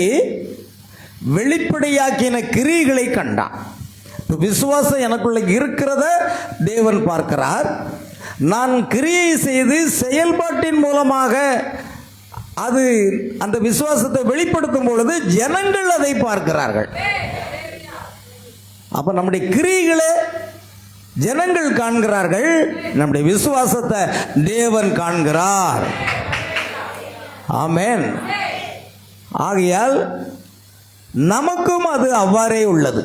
வெளிப்படையாக்கின கிரியைகளை கண்டான். விசுவாசம் எனக்குள்ள இருக்கிறத தேவன் பார்க்கிறார். நான் கிரியை செய்து செயல்பாட்டின் மூலமாக அது அந்த விசுவாசத்தை வெளிப்படுத்தும் பொழுது ஜனங்கள் அதை பார்க்கிறார்கள். அப்ப நம்முடைய கிரியைகளை ஜனங்கள் காண்கிறார்கள், நம்முடைய விசுவாசத்தை தேவன் காண்கிறார். ஆமென். ஆகையால் நமக்கும் அது அவ்வாறே உள்ளது.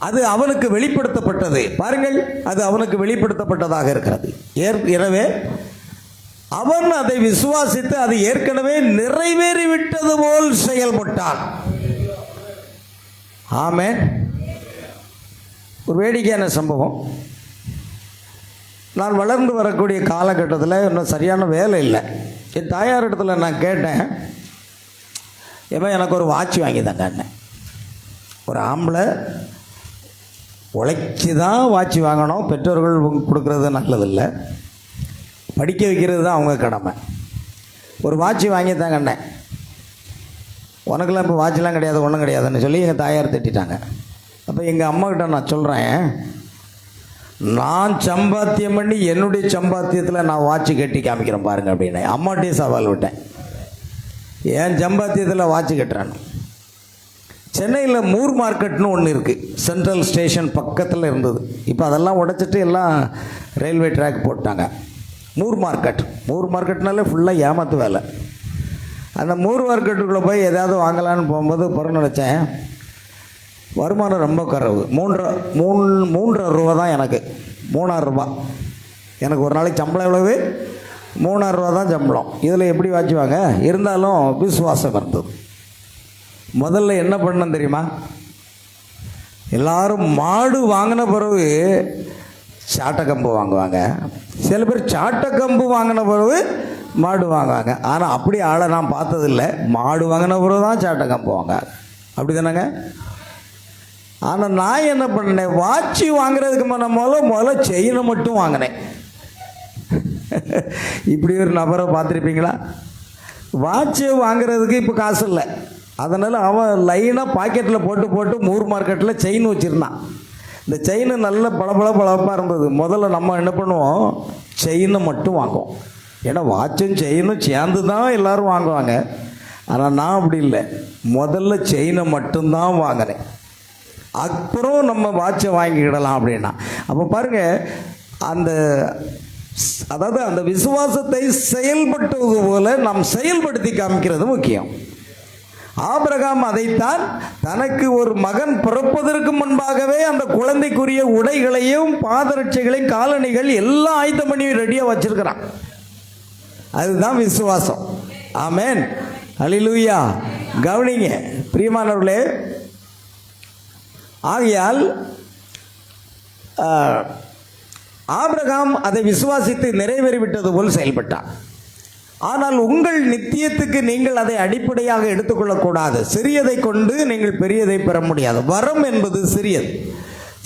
அது அவனுக்கு வெளிப்படுத்தப்பட்டது. பாருங்கள், அது அவனுக்கு வெளிப்படுத்தப்பட்டதாக இருக்கிறது. எனவே அவன் அதை விசுவாசித்து அது ஏற்கனவே நிறைவேறிவிட்டது போல் செயல்பட்டான். ஆமென். ஒரு வேடிக்கையான சம்பவம். நான் வளர்ந்து வரக்கூடிய காலகட்டத்தில் இன்னும் சரியான வேலை இல்லை. என் தாயார் இடத்துல நான் கேட்டேன், எனக்கு ஒரு வாட்ச் வாங்கி தாங்க அண்ணன். ஒரு ஆம்பளை உழைச்சி தான் வாட்சி வாங்கணும். பெற்றோர்கள் கொடுக்கறது நல்லதில்லை, படிக்க வைக்கிறது தான் அவங்க கடமை. ஒரு வாட்சி வாங்கி தாங்க அண்ணன். உனக்கெல்லாம் இப்போ வாட்செலாம் கிடையாது, ஒன்றும் கிடையாதுன்னு சொல்லி எங்கள் தாயார் திட்டாங்க. அப்போ எங்கள் அம்மாக்கிட்ட நான் சொல்கிறேன், நான் சம்பாத்தியம் பண்ணி என்னுடைய சம்பாத்தியத்தில் நான் வாட்சி கட்டி காமிக்கிறேன் பாருங்க அப்படின்னு அம்மாட்டே சவால் விட்டேன். என் சம்பாத்தியத்தில் வாட்சி கட்டுறான்னு. சென்னையில் மூர் மார்க்கெட்னு ஒன்று இருக்குது. சென்ட்ரல் ஸ்டேஷன் பக்கத்தில் இருந்தது. இப்போ அதெல்லாம் உடைச்சிட்டு எல்லாம் ரயில்வே ட்ராக் போட்டாங்க. மூர் மார்க்கெட்னாலே ஃபுல்லாக ஏமாத்து வேலை. அந்த மூர் மார்க்கெட்டுக்குள்ளே போய் எதாவது வாங்கலான்னு போகும்போது பிறகு நினச்சேன், வருமானம் ரொம்ப குறைவு. 3.5 ரூபா தான் எனக்கு. 3000 ரூபா எனக்கு ஒரு நாளைக்கு சம்பளம். எவ்வளவு? 3000 ரூபா தான் சம்பளம். இதில் எப்படி வாச்சுவாங்க? இருந்தாலும் விசுவாசம் இருந்தது. முதல்ல என்ன பண்ணணும் தெரியுமா? எல்லாரும் மாடு வாங்கின பிறகு சாட்டக்கம்பு வாங்குவாங்க. சில பேர் சாட்டக்கம்பு வாங்கின பிறகு மாடு வாங்குவாங்க. ஆனால் அப்படி ஆளை நான் பார்த்ததில்லை. மாடு வாங்கின பிறகு தான் சாட்டக்கம்பு வாங்க. அப்படி தானேங்க? ஆனால் நான் என்ன பண்ணேன், வாட்சி வாங்குறதுக்கு முதல்ல செயினை மட்டும் வாங்கினேன். இப்படி ஒரு நபரை பார்த்துருப்பீங்களா? வாட்சி வாங்குறதுக்கு இப்போ காசு இல்லை. அதனால் அவன் லைனாக பாக்கெட்டில் போட்டு மூர் மார்க்கெட்டில் செயின் வச்சுருந்தான். இந்த செயின் நல்ல பளபளப்பாக இருந்தது. முதல்ல நம்ம என்ன பண்ணுவோம், செயினை மட்டும் வாங்குவோம். ஏன்னா வாட்சும் செயினும் சேர்ந்து தான் எல்லோரும் வாங்குவாங்க. ஆனால் நான் அப்படி இல்லை, முதல்ல செயினை மட்டும்தான் வாங்கினேன். அப்புறம் நம்ம வாட்சை வாங்கிக்கிடலாம் அப்படின்னா. அப்போ பாருங்கள், அதாவது அந்த விசுவாசத்தை செயல்படுத்துவது போல நாம் செயல்படுத்தி காமிக்கிறது முக்கியம். ஆபிரகாம் அதைத்தான், தனக்கு ஒரு மகன் பிறப்பதற்கு முன்பாகவே அந்த குழந்தைக்குரிய உடைகளையும் பாதரட்சைகளையும் காலணிகள் எல்லாம் ஆயத்தம் பண்ணி ரெடியாக வச்சிருக்கிறான். அதுதான் விசுவாசம். ஆமென். அல்லேலூயா. கவனிங்க பிரியமானவர்களே. ஆகையால் ஆபிரகாம் அதை விசுவாசித்து நிறைவேறிவிட்டது போல் செயல்பட்டான். ஆனால் உங்கள் நித்தியத்துக்கு நீங்கள் அதை அடிப்படையாக எடுத்துக்கொள்ளக்கூடாது. சிறியதை கொண்டு நீங்கள் பெரியதை பெற முடியாது. வரம் என்பது சிறியது.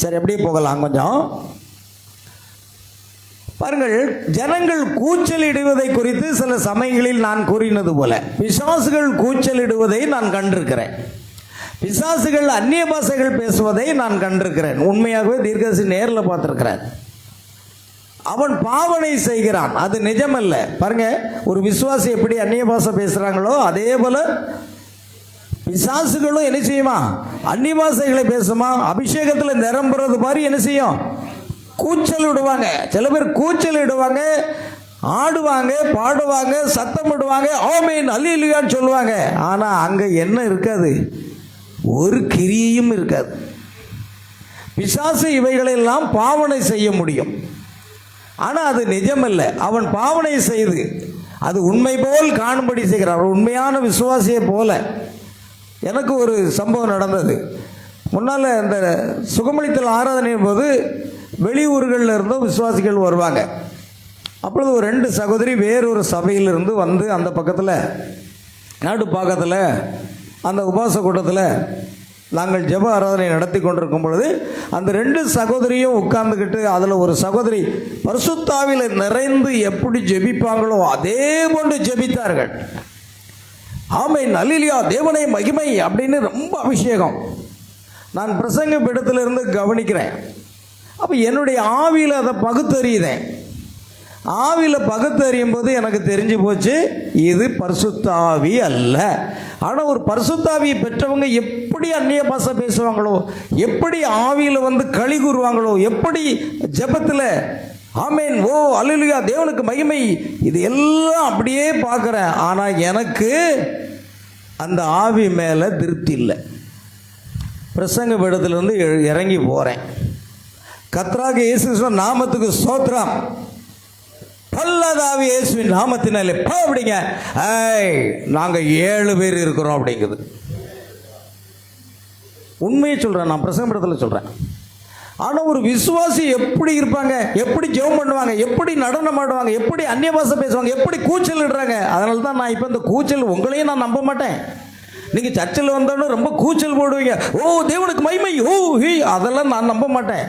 சரி, அப்படியே போகலாம். கொஞ்சம் பாருங்கள், ஜனங்கள் கூச்சலிடுவதை குறித்து சில சமயங்களில் நான் கூறினது போல பிசாசுகள் கூச்சலிடுவதை நான் கண்டிருக்கிறேன். பிசாசுகள் அந்நிய பாஷைகள் பேசுவதை நான் கண்டிருக்கிறேன். உண்மையாகவே தீர்க்கதரிசி நேரில் பார்த்திருக்கிறேன். அவன் பாவனை செய்கிறான், அது நிஜமல்ல. பாருங்க, ஒரு விசுவாசி எப்படி அந்நிய பாஷை பேசுறாங்களோ அதே போல பிசாசுகளும் என்ன செய்யுமா? அந்நிய பாஷைகளை பேசுமா? அபிஷேகத்தில் நிரம்புறது மாதிரி என்ன செய்யும்? கூச்சல் விடுவாங்க. சில பேர் கூச்சல் இடுவாங்க, ஆடுவாங்க, பாடுவாங்க, சத்தம் விடுவாங்க, ஆமென் அல்லேலூயான்னு சொல்லுவாங்க. ஆனா அங்க என்ன இருக்காது? ஒரு கிரியையும் இருக்காது. பிசாசு இவைகளெல்லாம் பாவனை செய்ய முடியும், ஆனால் அது நிஜமல்ல. அவன் பாவனை செய்து அது உண்மை போல் காணும்படி செய்கிறான், உண்மையான விசுவாசியை போல. எனக்கு ஒரு சம்பவம் நடந்தது. முன்னால் இந்த சுகமளித்தல் ஆராதனையின் போது வெளியூர்களில் இருந்தும் விசுவாசிகள் வருவாங்க. அப்பொழுது ஒரு 2 சகோதரி வேறொரு சபையிலிருந்து வந்து அந்த பக்கத்தில் நாடு பக்கத்தில் அந்த உபாச கூட்டத்தில் நாங்கள் ஜெப ஆராதனை நடத்தி கொண்டிருக்கும் பொழுது அந்த 2 சகோதரியும் உட்கார்ந்துக்கிட்டு, அதில் ஒரு சகோதரி பரிசுத்தாவில நிறைந்து எப்படி ஜெபிப்பாங்களோ அதே போன்று ஜெபித்தார்கள். ஆமென் அல்லேலூயா, தேவனே மகிமை அப்படின்னு ரொம்ப அபிஷேகம். நான் பிரசங்க பீடத்திலிருந்து கவனிக்கிறேன். அப்போ என்னுடைய ஆவியில் அதை பகுத்தறியுதேன். ஆவியில் பகுத்தறியும் போது எனக்கு தெரிஞ்சு போச்சு, இது பரிசுத்தாவி அல்ல. ஆனால் ஒரு பரிசுத்தாவியை பெற்றவங்க எப்படி அந்நிய பாஷை பேசுவாங்களோ, எப்படி ஆவியில் வந்து களி கூறுவாங்களோ, எப்படி ஜெபத்தில் ஆமென் ஓ அல்லேலூயா தேவனுக்கு மகிமை, இது எல்லாம் அப்படியே பார்க்குறேன். ஆனால் எனக்கு அந்த ஆவி மேலே திருப்தி இல்லை. பிரசங்க பீடத்திலிருந்து இறங்கி போகிறேன். கர்த்தராகிய இயேசு கிறிஸ்துவின் நாமத்துக்கு ஸ்தோத்திரம். பல்லதாவி இயேசுவின் நாமத்தினாலே போ அப்படிங்க. நாங்கள் 7 பேர் இருக்கிறோம் அப்படிங்குது. உண்மையை சொல்கிறேன், நான் பிரசங்க பீடத்தில் சொல்கிறேன். ஆனால் ஒரு விசுவாசி எப்படி இருப்பாங்க, எப்படி ஜெபம் பண்ணுவாங்க, எப்படி நடனம் ஆடுவாங்க, எப்படி அந்நிய பாஷை பேசுவாங்க, எப்படி கூச்சல் இடுறாங்க. அதனால தான் நான் இப்போ இந்த கூச்சல் உங்களையும் நான் நம்ப மாட்டேன். நீங்கள் சர்ச்சில் வந்தோன்னு ரொம்ப கூச்சல் போடுவீங்க, ஓ தேவனுக்கு மகிமை, ஓ ஹீ, அதெல்லாம் நான் நம்ப மாட்டேன்.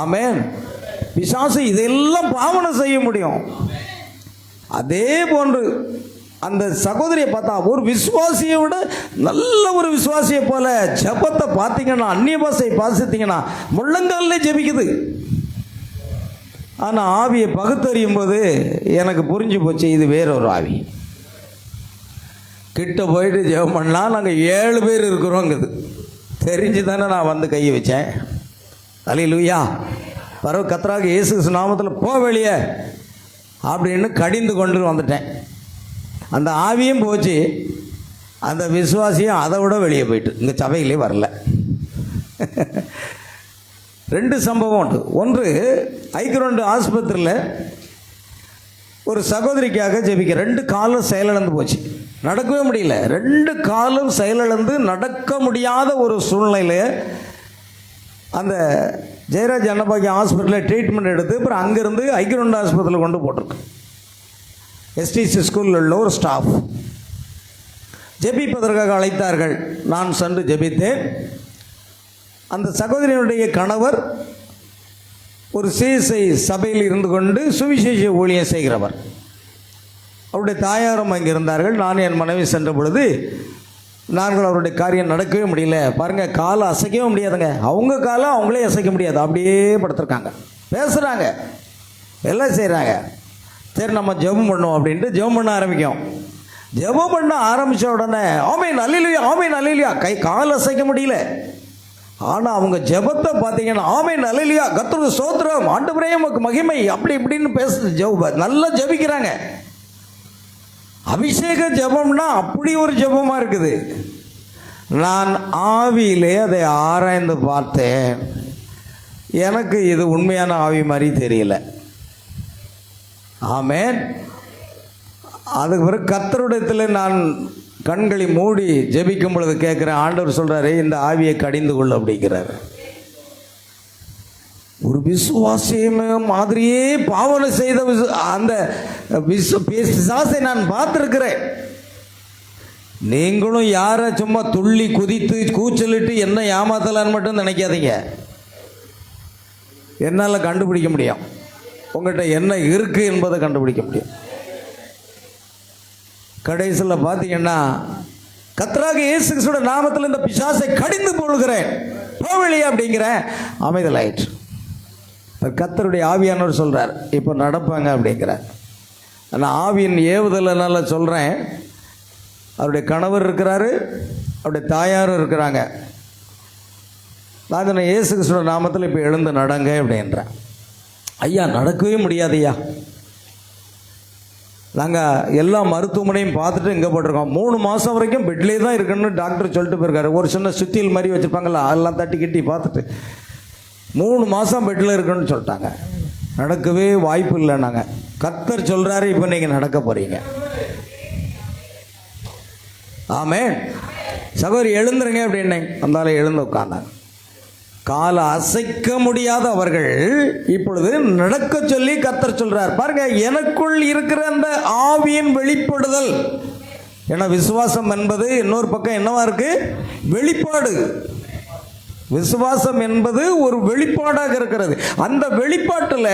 ஆமென். பிசாசு இதெல்லாம் பாவனை செய்ய முடியும். அதே போன்று அந்த சகோதரியை பார்த்தா ஒரு விசுவாசியை விட நல்ல ஒரு விசுவாசியை போல ஜெபத்தை பார்த்தீங்கன்னா, அந்நிய பாஷையை பாசித்தீங்கன்னா முள்ளங்காலே ஜெபிக்குது. ஆனால் ஆவியை பகுத்தறியும் போது எனக்கு புரிஞ்சு போச்சு, இது வேறொரு ஆவி. கிட்ட போயிட்டு ஜெபம் பண்ணலாம், நாங்கள் 7 பேர் இருக்கிறோங்குது. தெரிஞ்சு தானே நான் வந்து கையை வச்சேன். அல்லேலூயா. பரவ கர்த்தராகிய இயேசு கிறிஸ்து நாமத்தில் போ வெளியே அப்படின்னு கடிந்து கொண்டு வந்துட்டேன். அந்த ஆவியும் போச்சு, அந்த விசுவாசியும் அதை விட வெளியே போயிட்டு இங்கே சபையிலே வரல. 2 சம்பவம் உண்டு. ஒன்று, ஐக்கிரோண்டு ஆஸ்பத்திரியில் ஒரு சகோதரிக்காக ஜெபிக்க 2 காலும் செயலிழந்து போச்சு, நடக்கவே முடியல. 2 காலும் செயலிழந்து நடக்க முடியாத ஒரு சூழ்நிலையில் அந்த ஜெயராஜ் அன்னபாக்கியம் ஹாஸ்பிட்டலில் ட்ரீட்மெண்ட் எடுத்து அப்புறம் அங்கேருந்து ஐக்கிரோண்டு ஆஸ்பத்திரியில் கொண்டு போட்டிருக்கு. எஸ்டிசி ஸ்கூலில் உள்ள ஒரு ஸ்டாஃப் ஜெபிப்பதற்காக அழைத்தார்கள். நான் சென்று ஜெபித்தேன். அந்த சகோதரியினுடைய கணவர் ஒரு சிஎஸ்ஐ சபையில் இருந்து கொண்டு சுவிசேஷ ஊழியம் செய்கிறவர். அவருடைய தாயாரும் அங்கே இருந்தார்கள். நான் என் மனைவி சென்ற பொழுது நாங்கள் அவருடைய காரியம் நடக்கவே முடியல. பாருங்கள், காலை அசைக்கவே முடியாதுங்க. அவங்க காலை அவங்களே அசைக்க முடியாது, அப்படியே படுத்துருக்காங்க. பேசுகிறாங்க, எல்லாம் செய்கிறாங்க. சரி நம்ம ஜெபம் பண்ணோம் அப்படின்ட்டு ஜெபம் பண்ண ஆரம்பிக்கும். ஜெபம் பண்ண ஆரம்பித்த உடனே ஆமென் அல்லேலூயா, ஆமென் அல்லேலூயா, கால் அசைக்க முடியல. ஆனால் அவங்க ஜெபத்தை பார்த்தீங்கன்னா ஆமென் அல்லேலூயா, கர்த்தருக்கு ஸ்தோத்திரம், ஆண்டவரே உமக்கு மகிமை, அப்படி இப்படின்னு பேச ஜெபம் நல்லா ஜெபிக்கிறாங்க. அபிஷேக ஜெபம்னா அப்படி ஒரு ஜெபமாக இருக்குது. நான் ஆவியிலே அதை ஆராய்ந்து பார்த்தேன். எனக்கு இது உண்மையான ஆவி மாதிரி தெரியல. ஆமென். அதுக்கு பிறகு கர்த்தருடையத்தில் நான் கண்களை மூடி ஜெபிக்கும் பொழுது கேட்குறேன், ஆண்டவர் சொல்கிறாரு இந்த ஆவியை கடிந்து கொள்ள அப்படிங்கிறாரு. ஒரு விசுவாசியம் மாதிரியே பாவனை செய்த அந்த பிசாசை நான் பார்த்துருக்கிறேன். நீங்களும் யாரை சும்மா துள்ளி குதித்து கூச்சலிட்டு என்ன ஏமாத்தலான்னு மட்டும் நினைக்காதீங்க. என்னால் கண்டுபிடிக்க முடியும், உங்கள்கிட்ட என்ன இருக்கு என்பதை கண்டுபிடிக்க முடியும். கடைசியில் பார்த்தீங்கன்னா கர்த்தராகிய இயேசு கிறிஸ்துவின் நாமத்தில் இந்த பிசாசை கடிந்து போடுகிறேன் போவெளியே அப்படிங்கிற அமைதலாயிற்று. கர்த்தருடைய ஆவியானவர் சொல்கிறார் இப்போ நடப்பாங்க அப்படிங்கிறார். நான் ஆவியின் ஏவுதலனால சொல்கிறேன். அவருடைய கணவர் இருக்கிறாரு, அவருடைய தாயாரும் இருக்கிறாங்க. நான் இயேசு கிறிஸ்துவின் நாமத்தில் இப்போ எழுந்து நடங்க அப்படின்றேன். ஐயா நடக்கவே முடியாது ஐயா, நாங்கள் எல்லா மருத்துவமனையும் பார்த்துட்டு இங்கே போட்டிருக்கோம், 3 மாதம் வரைக்கும் பெட்லேயே தான் இருக்குன்னு டாக்டர் சொல்லிட்டு போயிருக்காரு. ஒரு சின்ன சுத்தியல் மாதிரி வச்சுருப்பாங்களா, அதெல்லாம் தட்டி கட்டி பார்த்துட்டு 3 மாதம் பெட்டில் இருக்குன்னு சொல்லிட்டாங்க. நடக்கவே வாய்ப்பு இல்லை. நாங்கள் கர்த்தர் சொல்கிறாரு இப்போ நீங்கள் நடக்க போகிறீங்க. ஆமென். சகோதரி எழுந்துருங்க அப்படின்னு அந்தால எழுந்து உட்கார்ந்தாங்க. காலை அசைக்க முடியாத அவர்கள் இப்பொழுது நடக்க சொல்லி கர்த்தர் சொல்றார். பாருங்க, எனக்குள் இருக்கிற அந்த ஆவியின் வெளிப்படுதல். ஏன்னா விசுவாசம் என்பது இன்னொரு பக்கம் என்னவா இருக்கு? வெளிப்பாடு. விசுவாசம் என்பது ஒரு வெளிப்பாடாக இருக்கிறது. அந்த வெளிப்பாட்டில்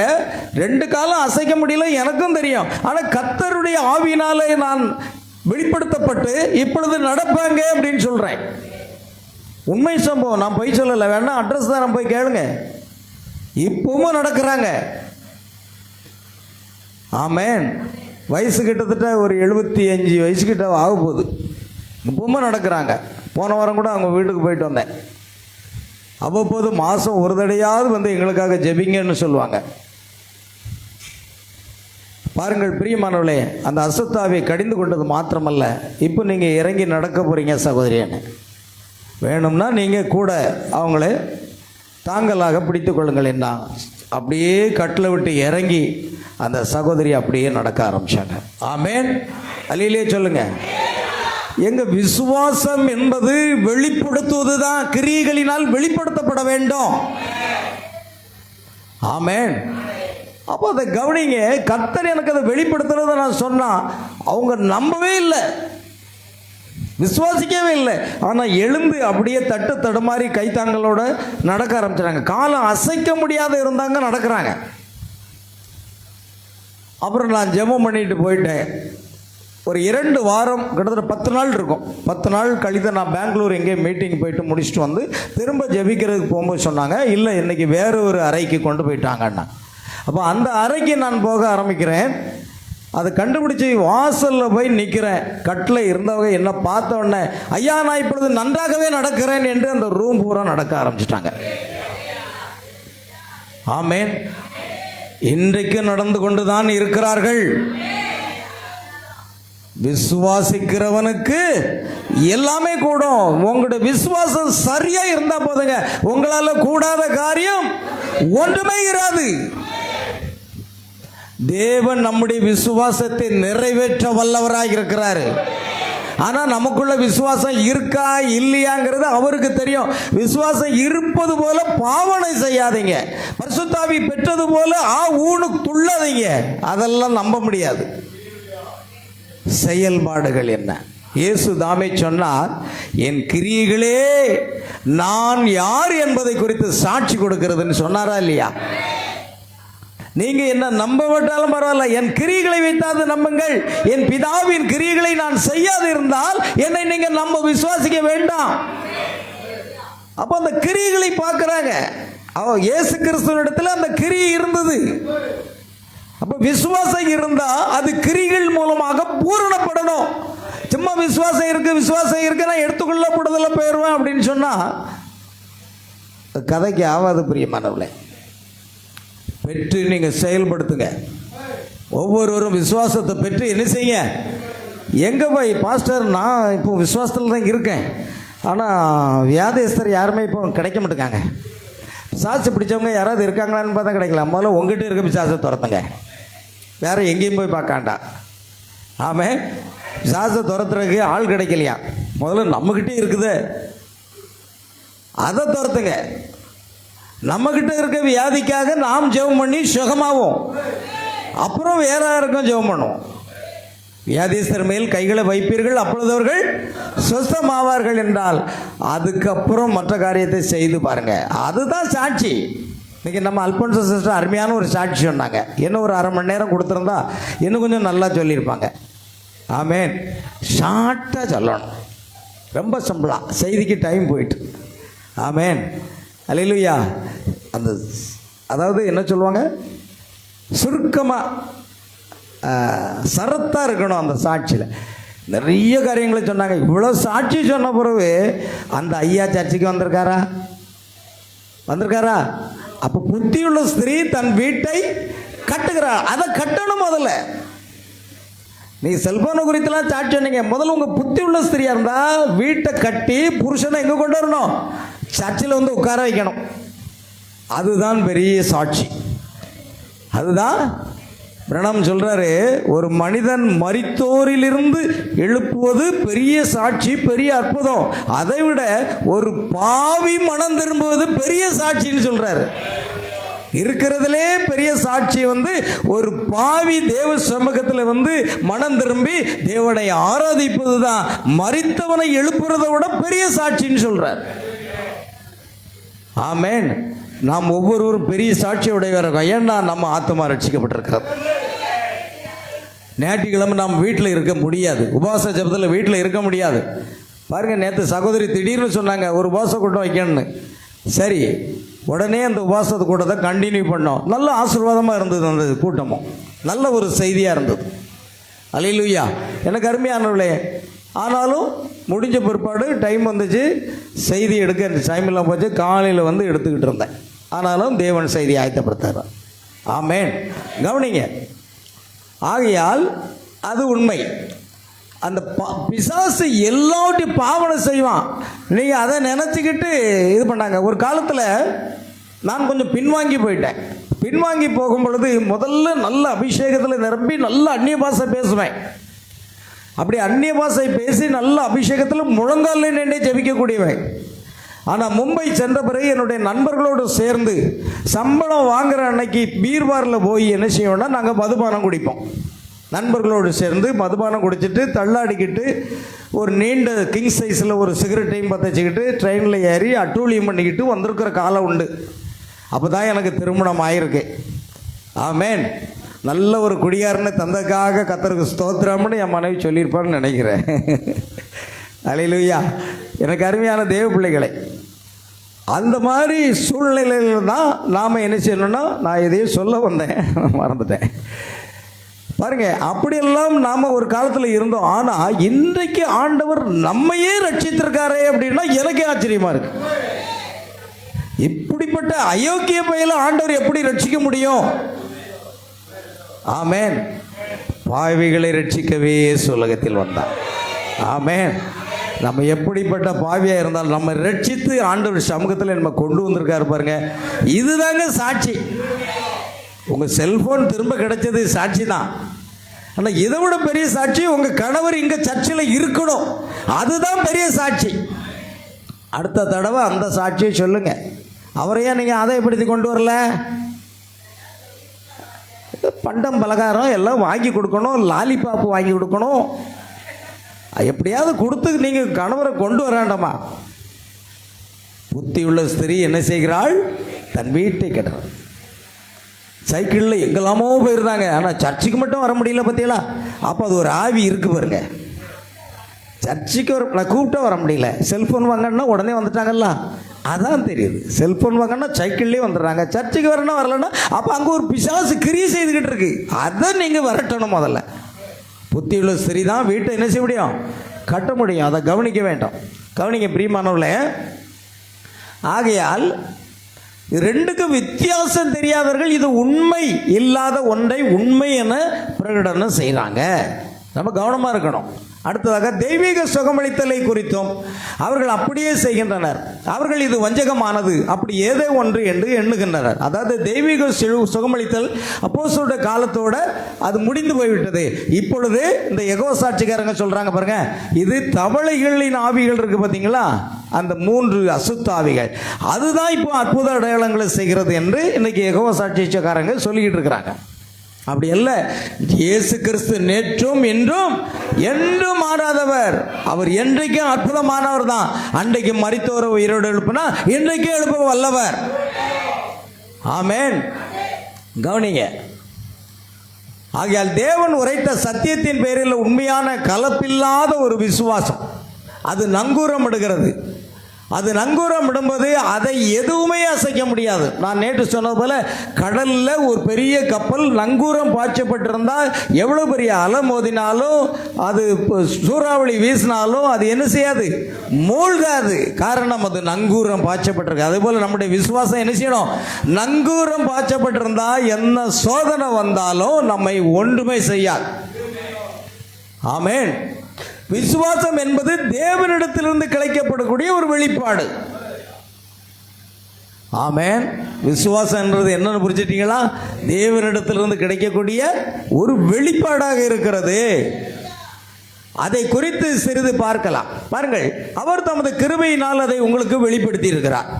2 காலம் அசைக்க முடியல, எனக்கும் தெரியும். ஆனால் கர்த்தருடைய ஆவியினாலே நான் வெளிப்படுத்தப்பட்டு இப்பொழுது நடப்பாங்க அப்படின்னு சொல்றேன். உண்மை சம்பவம், நான் போய் சொல்லலை. வேணா அட்ரஸ் தான் போய் கேளுங்க. இப்பவும் நடக்கிறாங்க. ஆமென். வயசு கிட்டத்தட்ட ஒரு 75 வயசு கிட்ட ஆக போகுது. இப்பவும் நடக்கிறாங்க. போன வாரம் கூட அவங்க வீட்டுக்கு போயிட்டு வந்தேன். அவ்வப்போது மாதம் ஒரு தடையாவது வந்து எங்களுக்காக ஜெபிங்கன்னு சொல்லுவாங்க. பாருங்கள் பிரியமானவர்களே, அந்த அசுத்தாவை கடிந்து கொண்டது மாத்திரமல்ல, இப்போ நீங்கள் இறங்கி நடக்க போகிறீங்க சகோதரியன்னு. வேணும்னா நீங்கள் கூட அவங்கள தாங்கலாக பிடித்து கொள்ளுங்கள். என்ன அப்படியே கட்டில் விட்டு இறங்கி அந்த சகோதரி அப்படியே நடக்க ஆரம்பிச்சாங்க. ஆமென். அல்லேலூயா சொல்லுங்க. எங்க விசுவாசம் என்பது வெளிப்படுத்துவது தான், கிரியைகளினால் வெளிப்படுத்தப்பட வேண்டும். ஆமென். அப்போ அதை கவனிங்க. கர்த்தர் எனக்கு அதை வெளிப்படுத்துறத நான் சொன்னா அவங்க நம்பவே இல்லை, விசுவாசிக்கவே இல்லை. ஆனால் எழுந்து அப்படியே தட்டு தடுமாறி கைத்தாங்களோட நடக்க ஆரம்பிச்சாங்க. காலம் அசைக்க முடியாத இருந்தாங்க, நடக்கிறாங்க. அப்புறம் நான் ஜெபம் பண்ணிட்டு போயிட்டேன். ஒரு 2 வாரம் கிட்டத்தட்ட 10 நாள் இருக்கும். 10 நாள் கழித்து நான் பெங்களூர் எங்கேயோ மீட்டிங் போயிட்டு முடிச்சுட்டு வந்து திரும்ப ஜெபிக்கிறதுக்கு போகும்போது சொன்னாங்க, இல்லை இன்னைக்கு வேற ஒரு அறைக்கு கொண்டு போயிட்டாங்கண்ணா. அப்போ அந்த அறைக்கு நான் போக ஆரம்பிக்கிறேன். அதை கண்டுபிடிச்சி வாசலில் போய் நிற்கிறேன். கட்டில் இருந்தவங்க என்ன பார்த்த உடனே, ஐயா நான் இப்பொழுது நன்றாகவே நடக்கிறேன் என்று அந்த ரூம் பூரா நடக்க ஆரம்பிச்சிட்டாங்க. ஆமென். இன்றைக்கு நடந்து கொண்டு தான் இருக்கிறார்கள். விசுவாசிக்கிறவனுக்கு எல்லாமே கூடும். உங்களுடைய விசுவாசம் சரியா இருந்தா போதுங்க, உங்களால கூடாத காரியம் ஒன்றுமே இராது. தேவன் நம்முடைய விசுவாசத்தை நிறைவேற்ற வல்லவராக இருக்கிறாரு. ஆனா நமக்குள்ள விசுவாசம் இருக்கா இல்லையாங்கிறது அவருக்கு தெரியும். விசுவாசம் இருப்பது போல பாவனை செய்யாதீங்க, பரிசுத்த ஆவி பெற்றது போல ஊனு துள்ளாதீங்க. அதெல்லாம் நம்ப முடியாது. செயல்பாடுகள் என்ன? இயேசு தாமே சொன்னார், என் கிரியைகளே நான் யார் என்பதை குறித்து சாட்சி கொடுக்கிறதுன்னு சொன்னாரா இல்லையா? நீங்க என்ன நம்ப விட்டாலும் பரவாயில்ல, என் கிரியைகளை வைத்தாது நம்புங்கள். என் பிதாவின் கிரியைகளை நான் செய்யாது இருந்தால் என்னை நீங்க நம்ப விசுவாசிக்க வேண்டாம். அப்ப அந்த கிரியைகளை பார்க்கிறாங்க. இயேசு கிறிஸ்துவினிடத்தில் அந்த கிரியை இருந்தது. அப்ப விசுவாசம் இருந்தா அது கிரிகள் மூலமாக பூரணப்படணும். சும்மா விசுவாசம் இருக்கு நான் எடுத்துக்கொள்ளப்படுதல போயிடுவேன் அப்படின்னு சொன்னா கதைக்கு ஆகாது. பிரியமானவர்களே, பெற்று நீங்க செயல்படுத்துங்க. ஒவ்வொருவரும் விசுவாசத்தை பெற்று என்ன செய்ய? எங்க போய் பாஸ்டர் நான் இப்போ விசுவாசத்தில் தான் இருக்கேன், ஆனால் வியாதிஸ்தர் யாருமே இப்போ கிடைக்க மாட்டேங்காங்க. பிசாசு பிடிச்சவங்க யாராவது இருக்காங்களான்னு பார்த்தா கிடைக்கலாம். முதல்ல உங்ககிட்ட இருக்க பிசாசை துரத்துங்க, வேற எங்கேயும் போய் பார்க்காண்டா. ஆமே, பிசாசை துரத்துறதுக்கு ஆள் கிடைக்கலையா? முதல்ல நம்மகிட்டே இருக்குது, அதை துரத்துங்க. நம்மக்கிட்ட இருக்க வியாதிக்காக நாம் ஜெபம் பண்ணி சுகமாவோம், அப்புறம் வேற யாருக்கும் ஜெபம் பண்ணுவோம். வியாதிஸ்தர் மேல் கைகளை வைப்பீர்கள், அப்பொழுது அவர்கள் சுஸ்தமாவார்கள் என்றால் அதுக்கப்புறம் மற்ற காரியத்தை செய்து பாருங்க. அதுதான் சாட்சி. இன்னைக்கு நம்ம அல்போன்சோ சிஸ்டர் அருமையான ஒரு சாட்சி சொன்னாங்க. என்ன ஒரு அரை மணி நேரம் கொடுத்துருந்தா இன்னும் கொஞ்சம் நல்லா சொல்லியிருப்பாங்க. ஆமேன். ஷார்ட்டாக சொல்லணும், ரொம்ப சிம்பிளா, செய்திக்கு டைம் போயிட்டு. ஆமேன். அல்லேலூயா. அந்த அதாவது என்ன சொல்லுவாங்க, சுருக்கமாக சரத்தாக இருக்கணும் அந்த சாட்சியில். நிறைய காரியங்களை சொன்னாங்க. இவ்வளோ சாட்சி சொன்ன பிறகு அந்த ஐயா சர்ச்சைக்கு வந்திருக்காரா? அப்போ புத்தியுள்ள ஸ்திரீ தன் வீட்டை கட்டுகிறாள். அதை கட்டணும். முதல்ல நீ செல்போனை குறித்தெல்லாம் சாட்சி சொன்னீங்க. முதல்ல உங்கள் புத்தி உள்ள ஸ்திரியாக இருந்தால் வீட்டை கட்டி புருஷனை எங்கே கொண்டு வரணும்? சர்ச்சில் வந்து உட்கார வைக்கணும். அதுதான் பெரிய சாட்சி. அதுதான் பிரணாம் சொல்றாரு, ஒரு மனிதன் மரித்தோரிலிருந்து எழுப்புவது பெரிய சாட்சி, பெரிய அற்புதம். அதை விட ஒரு பாவி மனம் திரும்புவது பெரிய சாட்சின்னு சொல்றாரு. இருக்கிறதுலே பெரிய சாட்சி வந்து ஒரு பாவி தேவ சமூகத்தில் வந்து மனம் திரும்பி தேவனை ஆராதிப்பது தான் மரித்தவனை எழுப்புறதை விட பெரிய சாட்சின்னு சொல்றார். ஆமேன். நாம் ஒவ்வொருவரும் பெரிய சாட்சியுடைய இருக்கோம். ஏன்னா நம்ம ஆத்மா ரட்சிக்கப்பட்டிருக்கிறோம். ஞாயிற்றுக்கிழமை நாம் வீட்டில் இருக்க முடியாது, உபவாச ஜெபத்தில் வீட்டில் இருக்க முடியாது. பாருங்கள், நேற்று சகோதரி திடீர்னு சொன்னாங்க ஒரு உபவாச கூட்டம் வைக்கணும்னு. சரி, உடனே அந்த உபவாசத்து கூட்டத்தை கண்டினியூ பண்ணோம். நல்ல ஆசீர்வாதமாக இருந்தது. அந்த கூட்டமும் நல்ல ஒரு செய்தியாக இருந்தது. அல்லேலூயா. எனக்கு அருமையானவர்களே, ஆனாலும் முடிஞ்ச பிற்பாடு டைம் வந்துச்சு, செய்தி எடுக்க டைம் இல்லாமல் போச்சு. காலையில் வந்து எடுத்துக்கிட்டு இருந்தேன். ஆனாலும் தேவன் செய்தி ஆயத்தப்படுத்துகிறார். ஆமேன். கவனிங்க. ஆகையால் அது உண்மை. அந்த பிசாசு எல்லாவற்றையும் பாவனை செய்வான். நீங்கள் அதை நினச்சிக்கிட்டு இது பண்ணாங்க. ஒரு காலத்தில் நான் கொஞ்சம் பின்வாங்கி போயிட்டேன். பின்வாங்கி போகும் பொழுது முதல்ல நல்ல அபிஷேகத்தில் நிரம்பி நல்ல அந்நிய பாஷை பேசுவேன். அப்படி அந்நிய பாஷை பேசி நல்ல அபிஷேகத்தில் முழங்கால நின்று ஜெபிக்கக்கூடியவன். ஆனால் மும்பை சென்ற பிறகு என்னுடைய நண்பர்களோடு சேர்ந்து சம்பளம் வாங்குகிற அன்னைக்கு பீர் பாரில் போய் என்ன செய்வோம்னா நாங்கள் மதுபானம் குடிப்போம். நண்பர்களோடு சேர்ந்து மதுபானம் குடிச்சிட்டு தள்ளாடிக்கிட்டு ஒரு நீண்ட கிங் சைஸில் ஒரு சிகரெட்டையும் பற்றிச்சிக்கிட்டு ட்ரெயினில் ஏறி அட்டூழியம் பண்ணிக்கிட்டு வந்திருக்கிற காலம் உண்டு. அப்போ தான் எனக்கு திருமணம் ஆகிருக்கு. ஆமேன். நல்ல ஒரு குடியாரனை தந்தக்காக கர்த்தருக்கு ஸ்தோத்திரம்னு என் மனைவி சொல்லியிருப்பான்னு நினைக்கிறேன். அல்லேலூயா. எனக்கு அருமையான தேவ பிள்ளைகளை, அந்த மாதிரி சூழ்நிலையில் தான் நாம் என்ன செய்யணும்னா, நான் எதையும் சொல்ல வந்தேன் மறந்துட்டேன். பாருங்க, அப்படியெல்லாம் நாம் ஒரு காலத்தில் இருந்தோம். ஆனால் இன்றைக்கு ஆண்டவர் நம்மையே ரட்சித்திருக்காரே அப்படின்னா எனக்கே ஆச்சரியமாக இருக்கு. இப்படிப்பட்ட அயோக்கிய பையில ஆண்டவர் எப்படி ரட்சிக்க முடியும்? ஆமேன். பாவிகளை ரட்சிக்கவே உலகத்தில் வந்தார். ஆமேன். நம்ம எப்படிப்பட்ட பாவியாக இருந்தாலும் நம்ம ரட்சித்து ஆண்டவர் சமூகத்தில் நம்ம கொண்டு வந்திருக்காரு பாருங்க. இதுதாங்க சாட்சி. உங்கள் செல்ஃபோன் திரும்ப கிடைச்சது சாட்சி தான். ஆனால் இதை விட பெரிய சாட்சி உங்கள் கணவர் இங்கே சர்ச்சில் இருக்கணும். அதுதான் பெரிய சாட்சி. அடுத்த தடவை அந்த சாட்சியை சொல்லுங்க. அவரையா நீங்கள் ஆதாயப்படுத்தி கொண்டு வரல? பண்டம் பலகாரம் எல்லாம் வாங்கி கொடுக்கணும், லாலிபாப்பு வாங்கி கொடுக்கணும், எப்படியாவது கொடுத்து நீங்கள் கணவரை கொண்டு வராண்டாமா? புத்தியுள்ள ஸ்திரீ என்ன செய்கிறாள்? தன் வீட்டை கட்டுறாள். சைக்கிளில் எங்கெல்லாமோ போயிருந்தாங்க, ஆனால் சர்ச்சுக்கு மட்டும் வர முடியல பார்த்தீங்களா? அப்போ அது ஒரு ஆவி இருக்கு பாருங்க. சர்ச்சுக்கு நான் கூப்பிட்டா வர முடியல. செல்ஃபோன் வாங்கன்னா உடனே வந்துட்டாங்கல்ல, அதான் தெரியுது. செல்ஃபோன் வாங்கன்னா சைக்கிள்லேயே வந்துடுறாங்க. சர்ச்சுக்கு வரணும் வரலன்னா அப்போ அங்கே ஒரு பிசாசு கிரியை செய்துக்கிட்டு இருக்கு. அதை நீங்கள் விரட்டணும். முதல்ல புத்தியுள்ள ஸ்திரீ தான் வீட்டை என்ன செய்ய முடியும்? கட்ட முடியும். அதை கவனிக்க வேண்டும். கவனிக்க பிரியமானவர்களே. ஆகையால் ரெண்டுக்கும் வித்தியாசம் தெரியாதவர்கள் இது உண்மை இல்லாத ஒன்றை உண்மை என பிரகடனம் செய்கிறாங்க. நம்ம கவனமாக இருக்கணும். அடுத்ததாக தெய்வீக சுகமளித்தலை குறித்தும் அவர்கள் அப்படியே செய்கின்றனர். அவர்கள் இது வஞ்சகமானது, அப்படி ஏதோ ஒன்று என்று எண்ணுகின்றனர். அதாவது தெய்வீக சுகமளித்தல் அப்போஸ்தலருடைய காலத்தோட அது முடிந்து போய்விட்டது. இப்பொழுது இந்த யெகோவா சாட்சிக்காரங்க சொல்றாங்க பாருங்க, இது தவளைகளின் ஆவிகள் இருக்கு பார்த்தீங்களா, அந்த 3 அசுத்த ஆவிகள், அதுதான் இப்போ அற்புத அடையாளங்களை செய்கிறது என்று இன்னைக்கு யெகோவா சாட்சிக்காரங்க சொல்லிக்கிட்டு இருக்கிறாங்க. அப்படி அல்ல. இயேசு கிறிஸ்து நேற்றும் இன்றும் என்றும் மாறாதவர். அவர் என்றைக்கும் அற்புதமானவர் தான். அன்றைக்கு மரித்தோரை உயிரோடு எழுப்புனா இன்றைக்கு எழுப்ப வல்லவர். ஆமென். கவனிங்க. ஆகையால் தேவன் உரைத்த சத்தியத்தின் பேரில் உண்மையான கலப்பில்லாத ஒரு விசுவாசம் அது நங்கூரம் இடுகிறது. அது நங்கூரம் இடும்போது அதை எதுவுமே அசைக்க முடியாது. நான் நேற்று சொன்னது போல, கடலில் ஒரு பெரிய கப்பல் நங்கூரம் பாய்ச்சப்பட்டிருந்தால் எவ்வளோ பெரிய அலை மோதினாலும் அது சூறாவளி வீசினாலும் அது என்ன செய்யாது, மூழ்காது. காரணம் அது நங்கூரம் பாய்ச்சப்பட்டிருக்கு. அதுபோல் நம்முடைய விசுவாசம் என்ன செய்யணும், நங்கூரம் பாய்ச்சப்பட்டிருந்தால் என்ன சோதனை வந்தாலும் நம்மை ஒன்றுமே செய்யாது. ஆமென். விசுவாசம் என்பது தேவனிடத்திலிருந்து கிடைக்கப்படக்கூடிய ஒரு வெளிப்பாடு. ஆமென். விசுவாசம் என்றது என்னன்னு புரிஞ்சிட்டீங்களா? தேவனிடத்திலிருந்து கிடைக்கக்கூடிய ஒரு வெளிப்பாடாக இருக்கிறது. அதை குறித்து சிறிது பார்க்கலாம். பாருங்கள், அவர் தமது கிருபையினால் அதை உங்களுக்கு வெளிப்படுத்தி இருக்கிறார்.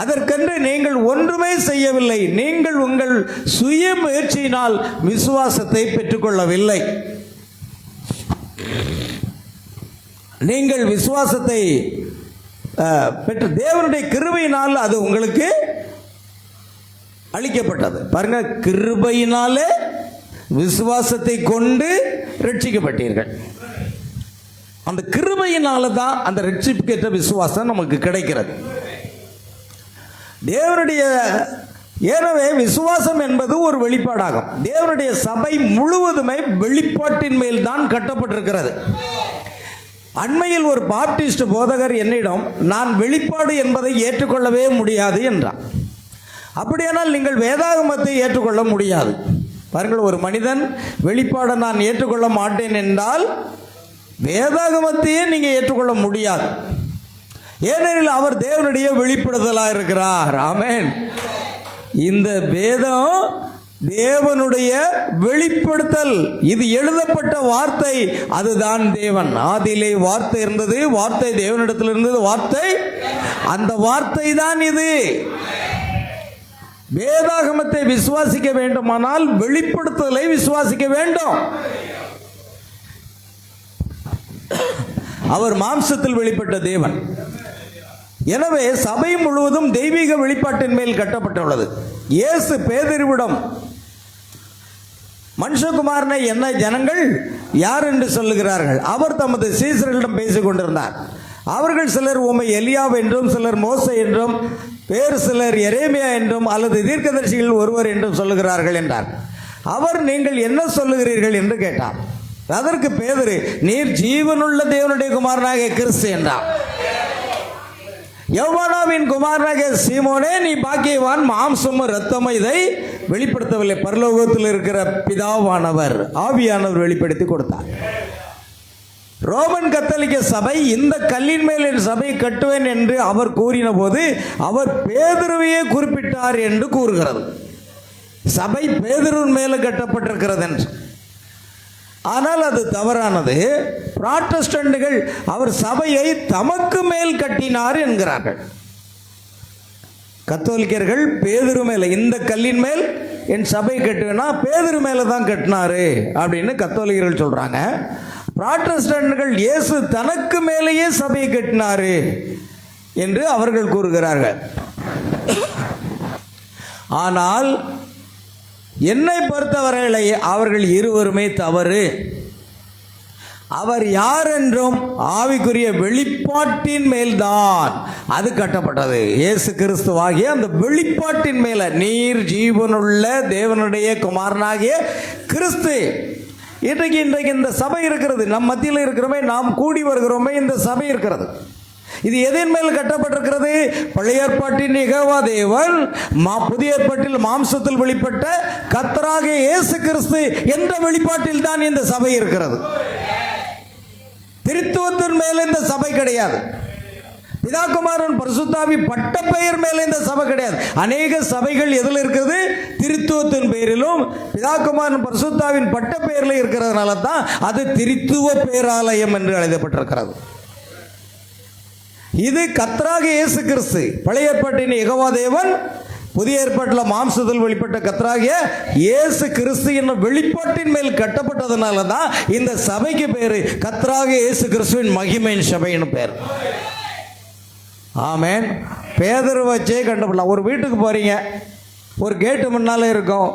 அதற்கென்று நீங்கள் ஒன்றுமே செய்யவில்லை. நீங்கள் உங்கள் சுய முயற்சியினால் விசுவாசத்தை பெற்றுக்கொள்ளவில்லை. நீங்கள் விசுவாசத்தை பெற்ற தேவனுடைய கிருபையினால் அது உங்களுக்கு அளிக்கப்பட்டது. பாருங்க, கிருபையினாலே விசுவாசத்தை கொண்டு ரட்சிக்கப்பட்டீர்கள். அந்த கிருபையினால தான் அந்த ரட்சிப்புக்கேற்ற விசுவாசம் நமக்கு கிடைக்கிறது. தேவனுடைய எனவே விசுவாசம் என்பது ஒரு வெளிப்பாடாகும். தேவனுடைய சபை முழுவதுமே வெளிப்பாட்டின் மேல் தான் கட்டப்பட்டிருக்கிறது. அண்மையில் ஒரு பாப்டிஸ்ட் போதகர் என்னிடம், நான் வெளிப்பாடு என்பதை ஏற்றுக்கொள்ளவே முடியாது என்றார். அப்படியானால் நீங்கள் வேதாகமத்தை ஏற்றுக்கொள்ள முடியாது. பாருங்கள், ஒரு மனிதன் வெளிப்பாடை நான் ஏற்றுக்கொள்ள மாட்டேன் என்றால் வேதாகமத்தையே நீங்கள் ஏற்றுக்கொள்ள முடியாது. ஏனெனில் அவர் தேவனுடைய வெளிப்படுதலாக இருக்கிறார். ஆமென். இந்த வேதம் தேவனுடைய வெளிப்படுத்தல். இது எழுதப்பட்ட வார்த்தை, அதுதான் தேவன். ஆதியிலே வார்த்தை இருந்தது, வார்த்தை தேவனிடத்தில் இருந்தது, வார்த்தை, அந்த வார்த்தை தான் இது. வேதாகமத்தை விசுவாசிக்க வேண்டுமானால் வெளிப்படுத்தலை விசுவாசிக்க வேண்டும். அவர் மாம்சத்தில் வெளிப்பட்ட தேவன். எனவே சபை முழுவதும் தெய்வீக வெளிப்பாட்டின் மேல் கட்டப்பட்டுள்ளது. இயேசு பேதுருவிடம், மனுஷகுமாரனை என்ன ஜனங்கள் யார் என்று சொல்லுகிறார்கள்? அவர் தமது சீசர்களிடம் பேசிக் கொண்டிருந்தார். அவர்கள் சிலர் உம்மை எலியா என்றும், சிலர் மோசே என்றும், வேறு சிலர் எரேமியா என்றும், அல்லது தீர்க்கதரிசிகள் ஒருவர் என்றும் சொல்லுகிறார்கள் என்றார். அவர், நீங்கள் என்ன சொல்லுகிறீர்கள் என்று கேட்டார். அதற்கு பேதுரு, நீர் ஜீவனுள்ள தேவனுடைய குமாரனாகிய கிறிஸ்து என்றார். யோவானாவின் குமாரனாகிய சீமோனே, நீ பாக்கியவான், மாம்சமும் இரத்தமும் இதை வெளிப்படுத்தவில்லை, பரலோகத்தில் இருக்கிற பிதாவானவர், ஆவியானவர் வெளிப்படுத்தி கொடுத்தார். ரோமன் கத்தோலிக்க சபை இந்த கல்லின் மேல் என் சபையை கட்டுவேன் என்று அவர் கூறின போது அவர் பேதுருவையே குறிப்பிட்டார் என்று கூறுகிறது. சபை பேதுருவின் மேலே கட்டப்பட்டிருக்கிறது என்று. ஆனால் அது தவறானது. புராட்டஸ்டன்ட்கள் அவர் சபையை தமக்கு மேல் கட்டினார் என்கிறார்கள். கத்தோலிக்கர்கள் பேதுரு மேலே, இந்த கல்லின் மேல் என் சபை கட்டுவேன்னா பேதுரு மேலே தான் கட்டினாரு அப்படின்னு கத்தோலிக்கர்கள் சொல்றாங்க. புராட்டஸ்டன்ட்கள் இயேசு தனக்கு மேலேயே சபையை கட்டினாரு என்று அவர்கள் கூறுகிறார்கள். ஆனால் என்னை பொறுத்தவரையிலே அவர்கள் இருவருமே தவறு. அவர் யார் என்றும் ஆவிக்குரிய வெளிப்பாட்டின் மேல்தான் அது கட்டப்பட்டது. இயேசு கிறிஸ்துவாகிய அந்த வெளிப்பாட்டின் மேல, நீர் ஜீவனுள்ள தேவனுடைய குமாரனாகிய கிறிஸ்து. இன்றைக்கு இந்த சபை இருக்கிறது, நம் மத்தியில் இருக்கிறோமே, நாம் கூடி வருகிறோமே, இந்த சபை இருக்கிறது. இது எதன் மேல் கட்டப்பட்டிருக்கிறது? பழைய ஏற்பாட்டின் யெகோவா தேவன், புதிய ஏற்பாட்டில் மாம்சத்தில் வெளிப்பட்ட கர்த்தராகிய இயேசு கிறிஸ்து என்ற வெளிப்பாட்டில் தான் இந்த சபை இருக்கிறது. திருத்துவத்தின் மேல இந்த சபை கிடையாது. பிதாகுமாரன் பரிசுத்தாவி பட்ட பெயர் மேல இந்த சபை கிடையாது. அநேக சபைகள் எதில் இருக்குது? திருத்துவத்தின் பெயரிலும் பிதாகுமாரன் பரிசுத்தாவின் பட்ட பெயரில் இருக்கிறதுனால தான் அது திருத்துவ பேராலயம் என்று எழுதப்பட்டிருக்கிறது. இது கர்த்தராகிய இயேசு கிறிஸ்து, பழைய ஏற்பாட்டின் யெகோவா தேவன், புதிய ஏற்பாட்டில் மாம்சத்தில் வெளிப்பட்ட கர்த்தராகிய இயேசு கிறிஸ்து என்னும் வெளிப்பாட்டின் மேல் கட்டப்பட்டதுனால தான் இந்த சபைக்கு பேரு கர்த்தராகிய இயேசு கிறிஸ்துவின் மகிமையின் சபைன்னு பேர். ஆமேன். பேதர் வச்சே கண்டுபிடலாம். ஒரு வீட்டுக்கு போகிறீங்க, ஒரு கேட்டு முன்னால் இருக்கும்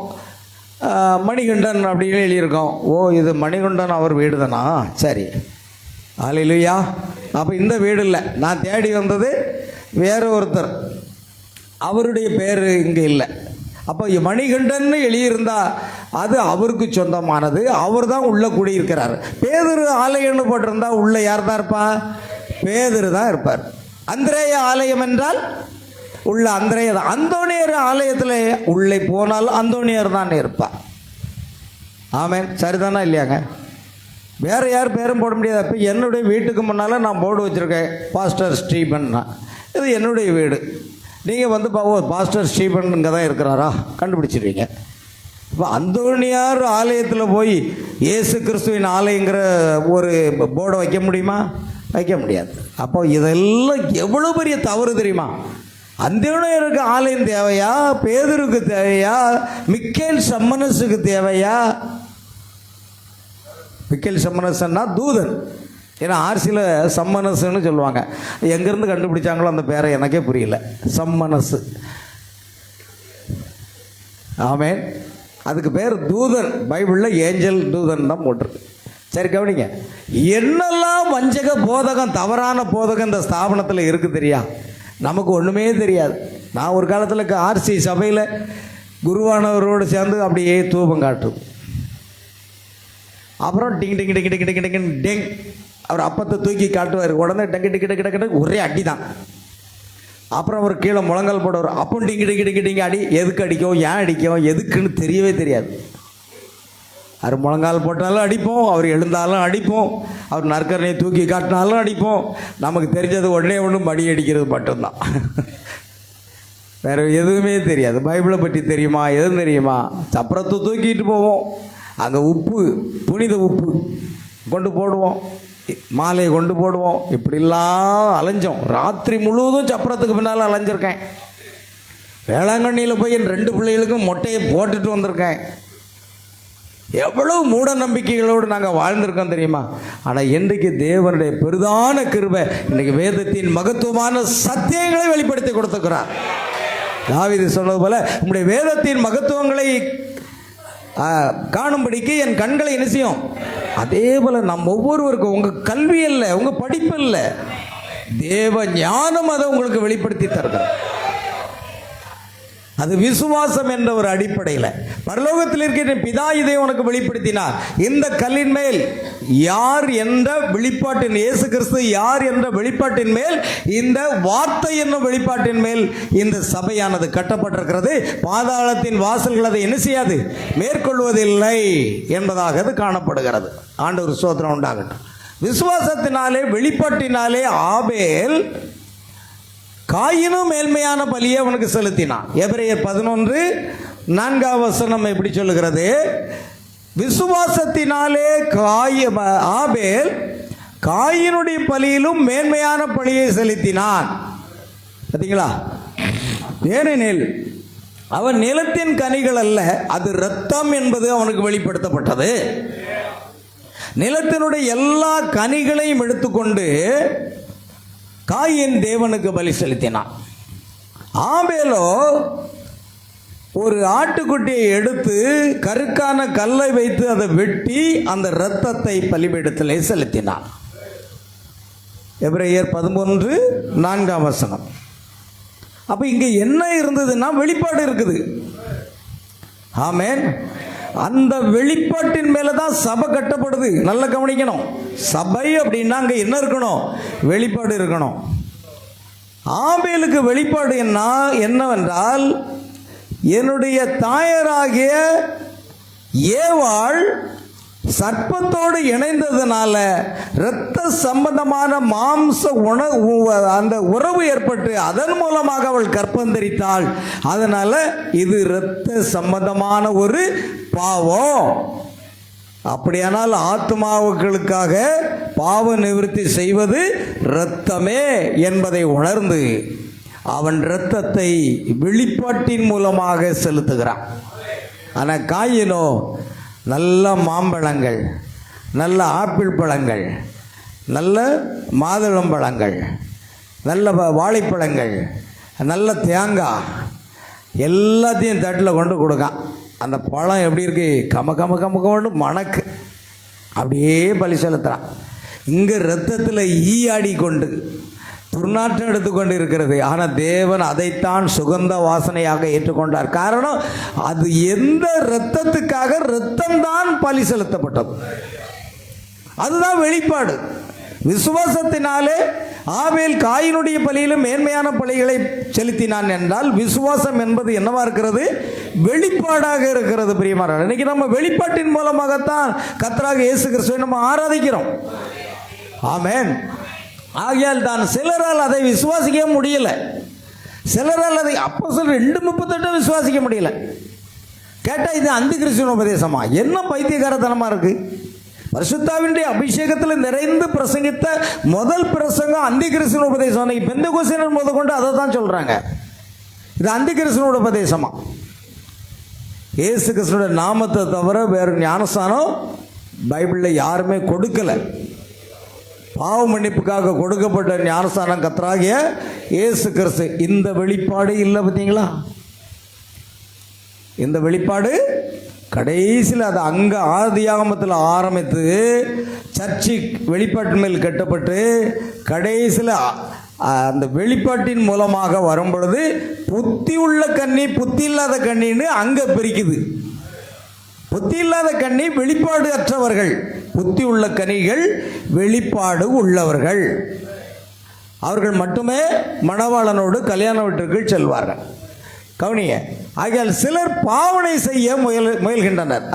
மணிகண்டன் அப்படின்னு எழுதியிருக்கோம். ஓ, இது மணிகண்டன் அவர் வீடு தானா? சரி, அல்லேலூயா. அப்போ இந்த வீடு இல்லை, நான் தேடி வந்தது வேற ஒருத்தர், அவருடைய பேர் இங்கே இல்லை. அப்போ மணிகண்டன் எழுதியிருந்தா அது அவருக்கு சொந்தமானது, அவர் தான் உள்ளே குடியிருக்கிறார். பேதுரு ஆலயம்னு போட்டிருந்தா உள்ளே யார் தான் இருப்பா? பேதுரு தான் இருப்பார். அந்திரேய ஆலயம் என்றால் உள்ள அந்திரேய தான். அந்தோனியர் ஆலயத்தில் உள்ளே போனால் அந்தோனியர் தான் இருப்பார். ஆமேன். சரிதானா இல்லையாங்க? வேறு யார் பேரும் போட முடியாது. இப்போ என்னுடைய வீட்டுக்கு முன்னால் நான் போர்டு வச்சுருக்கேன், பாஸ்டர் ஸ்டீபன்னா. இது என்னுடைய வீடு. நீங்கள் வந்து பாஸ்டர் ஸ்டீபன் இங்கே தான் இருக்கிறாரா கண்டுபிடிச்சிருவீங்க. இப்போ அந்தோனியார் ஆலயத்தில் போய் இயேசு கிறிஸ்துவின் ஆலயங்கிற ஒரு போர்டை வைக்க முடியுமா? வைக்க முடியாது. அப்போ இதெல்லாம் எவ்வளோ பெரிய தவறு தெரியுமா? அந்தோனியாருக்கு ஆலயம் தேவையா? பேதுருக்கு தேவையா? மிக்கேல் சம்மனஸுக்கு தேவையா? மிக்கேல் சம்மனஸ்ன்னா தூதன். ஏன்னா ஆர்சியில் சம்மனஸ்ன்னு சொல்லுவாங்க. எங்கேருந்து கண்டுபிடிச்சாங்களோ அந்த பேரை எனக்கே புரியல. சம்மனஸ். ஆமேன். அதுக்கு பேர் தூதன். பைபிளில் ஏஞ்சல் தூதன் தான் போட்டிருக்கு. சரி, கவனிங்க. என்னெல்லாம் வஞ்சக போதகம், தவறான போதகம் இந்த ஸ்தாபனத்தில் இருக்குது தெரியா? நமக்கு ஒன்றுமே தெரியாது. நான் ஒரு காலத்தில் ஆர்சி சபையில் குருவானவரோடு சேர்ந்து அப்படியே தூபம் காட்டும். அப்புறம் டிங் டிங் டிங் டிங் டிங் டிங் டெங் அவர் அப்பத்தை தூக்கி காட்டுவார். உடனே டங்கு டிக்கி டக்கு டக்கு ஒரே அடி தான். அப்புறம் அவர் கீழே முழங்கால் போடுவார். அப்போ டிங்கி டிங்கி டிங்கி டிங்கி அடி. எதுக்கு அடிக்கும், ஏன் அடிக்கும், எதுக்குன்னு தெரியவே தெரியாது. அவர் முழங்கால் போட்டாலும் அடிப்போம், அவர் எழுந்தாலும் அடிப்போம், அவர் நற்கரணையை தூக்கி காட்டினாலும் அடிப்போம். நமக்கு தெரிஞ்சது ஒன்றே ஒன்று மடி அடிக்கிறது மட்டும்தான். வேறு எதுவுமே தெரியாது. பைபிளை பற்றி தெரியுமா? எதுவும் தெரியுமா? சப்பரத்தை தூக்கிட்டு போவோம். அங்கே உப்பு, புனித உப்பு கொண்டு போடுவோம், மாலையை கொண்டு போடுவோம். இப்படிலாம் அலைஞ்சோம். ராத்திரி முழுவதும் சப்பரத்துக்கு பின்னால் அலைஞ்சிருக்கேன். வேளாங்கண்ணியில் போய் என் 2 பிள்ளைகளுக்கும் மொட்டையை போட்டுட்டு வந்திருக்கேன். எவ்வளவு மூட நம்பிக்கைகளோடு நாங்கள் வாழ்ந்திருக்கோம் தெரியுமா? ஆனால் இன்றைக்கு தேவனுடைய பெரிதான கிருபை இன்றைக்கு வேதத்தின் மகத்துவமான சத்தியங்களை வெளிப்படுத்தி கொடுத்துக்கிறார். தாவீது சொன்னது போல, உங்களுடைய வேதத்தின் மகத்துவங்களை காணும்படிக்கு என் கண்களை என்ன செய்யும்? அதே போல நம் ஒவ்வொருவருக்கும் உங்கள் கல்வி இல்லை, உங்கள் படிப்பு இல்லை, தேவ ஞானம் அதை உங்களுக்கு வெளிப்படுத்தி தருகிறார். அது விசுவாசம் என்ற ஒரு அடிப்படையில் பரலோகத்தில் இருக்கிற பிதா இதை உனக்கு வெளிப்படுத்தினார். இந்த கல்லின் மேல் யார் என்ற வெளிப்பாட்டின், இயேசு கிறிஸ்து யார் என்ற வெளிப்பாட்டின் மேல், இந்த வார்த்தை என்னும் வெளிப்பாட்டின் மேல் இந்த சபையானது கட்டப்பட்டிருக்கிறது. பாதாளத்தின் வாசல்கள் அதை என்ன செய்யாது, மேற்கொள்வதில்லை என்பதாக அது காணப்படுகிறது. ஆண்டவர் ஸ்தோத்திரம் உண்டாகட்டும். விசுவாசத்தினாலே, வெளிப்பாட்டினாலே ஆபேல் காயினும் மேன்மையான பலியை அவனுக்கு செலுத்தினான். எபிரேயர் 11:4 எப்படி சொல்லுகிறது? விசுவாசத்தினாலே ஆபேல் காயினுடைய பலியிலும் மேன்மையான பலியை செலுத்தினான். பார்த்தீங்களா? ஏனெனில் அவன் நிலத்தின் கனிகள் அல்ல, அது இரத்தம் என்பது அவனுக்கு வெளிப்படுத்தப்பட்டது. நிலத்தினுடைய எல்லா கனிகளையும் எடுத்துக்கொண்டு காயின் தேவனுக்கு பலி செலுத்தினான். ஆபேலோ ஒரு ஆட்டுக்குட்டியை எடுத்து கருக்கான கல்லை வைத்து அதை வெட்டி அந்த இரத்தத்தை பலிபீடத்திலே செலுத்தினான். எபிரேயர் 11:4. அப்போ இங்கே என்ன இருந்ததுன்னா வெளிப்பாடு இருக்குது. ஆமென். அந்த வெளிப்பாட்டின் மேலே தான் சபை கட்டப்படுது. நல்லா கவனிக்கணும். சபை அப்படின்னா அங்கே என்ன இருக்கணும்? வெளிப்பாடு இருக்கணும். ஆபேலுக்கு வெளிப்பாடு என்னவென்றால், என்னுடைய தாயராகிய ஏவாள் சர்ப்பத்தோடு இணைந்ததுனால இரத்த சம்பந்தமான மாம்ச உணவு அந்த உறவு ஏற்பட்டு அதன் மூலமாக அவள் கர்ப்பந்தரித்தாள். அதனால இது இரத்த சம்பந்தமான ஒரு பாவம். அப்படியானால் ஆத்மாவுக்களுக்காக பாவ நிவர்த்தி செய்வது இரத்தமே என்பதை உணர்ந்து அவன் இரத்தத்தை வெளிப்பாட்டின் மூலமாக செலுத்துகிறான். ஆனால் காயினோ நல்ல மாம்பழங்கள், நல்ல ஆப்பிள் பழங்கள், நல்ல மாதுளம்பழங்கள், நல்ல வாழைப்பழங்கள், நல்ல தேங்காய் எல்லாத்தையும் தட்டில் கொண்டு கொடுக்கான். அந்த பழம் எப்படி இருக்கு? கம கம கம கொண்டு மணக்கு அப்படியே பலி செலுத்துகிறான். இங்கே இரத்தத்தில் ஈயாடி கொண்டு துர்நாற்றம் எடுத்துக்கொண்டு இருக்கிறது. ஆனால் தேவன் அதைத்தான் சுகந்த வாசனையாக ஏற்றுக்கொண்டார். காரணம், அது எந்த இரத்தத்துக்காக இரத்தம்தான் பலி செலுத்தப்பட்டது. அதுதான் வெளிப்பாடு. விசுவாசத்தினாலே ஆபேல் காயினுடைய பலியிலும் மேன்மையான பலிகளை செலுத்தினான் என்றால் விசுவாசம் என்பது என்னவா இருக்கிறது? வெளிப்பாடாக இருக்கிறது. பிரியமானவர்களே, இன்னைக்கு நம்ம வெளிப்பாட்டின் மூலமாகத்தான் கர்த்தராகிய இயேசு கிறிஸ்துவை நம்ம ஆராதிக்கிறோம். ஆமென். ஆகையால் தான் சிலரால் அதை விசுவாசிக்க முடியல. சிலரால் அதை அப்போஸ்தலர் 2:38 விசுவாசிக்க முடியல. கேட்டால் இது அந்தி கிறிஸ்துவின் உபதேசமா? என்ன பைத்தியக்காரத்தனமாக இருக்கு? பரிசுத்தாவினுடைய அபிஷேகத்தில் நிறைந்து பிரசங்கித்த முதல் பிரசங்கம் அந்தி கிறிஸ்துவின் உபதேசம். பெந்தெகோஸ்தியர் முத கொண்டு அதை தான் சொல்கிறாங்க. இது அந்தி கிறிஸ்துவின் உபதேசமா? இயேசு கிறிஸ்துவோட நாமத்தை தவிர வேறு ஞானஸ்தானம் பைபிளில் யாருமே கொடுக்கலை. பாவ மன்னிப்புக்காக கொடுக்கப்பட்ட ஞானஸ்தானம் கர்த்தராகிய இயேசு கிறிஸ்து. இந்த வெளிப்பாடு இல்லை பார்த்தீங்களா? இந்த வெளிப்பாடு கடைசியில் அது அங்கே ஆதியாகமத்தில் ஆரம்பித்து சர்ச்சு வெளிப்பாட்டு மேல் கட்டப்பட்டு கடைசியில் அந்த வெளிப்பாட்டின் மூலமாக வரும் பொழுது புத்தி உள்ள கன்னி புத்தி இல்லாத கன்னின்னு அங்கே பிரிக்குது. புத்தி இல்லாத கன்னி வெளிப்பாடு அற்றவர்கள், புத்தி உள்ள கனிகள் வெளிப்பாடு உள்ளவர்கள். அவர்கள் மட்டுமே மணவாளனோடு கல்யாண வீட்டிற்கு செல்வார்கள். கவனிய. ஆகையால் சிலர் பாவனை செய்ய முயல்கின்றனர்.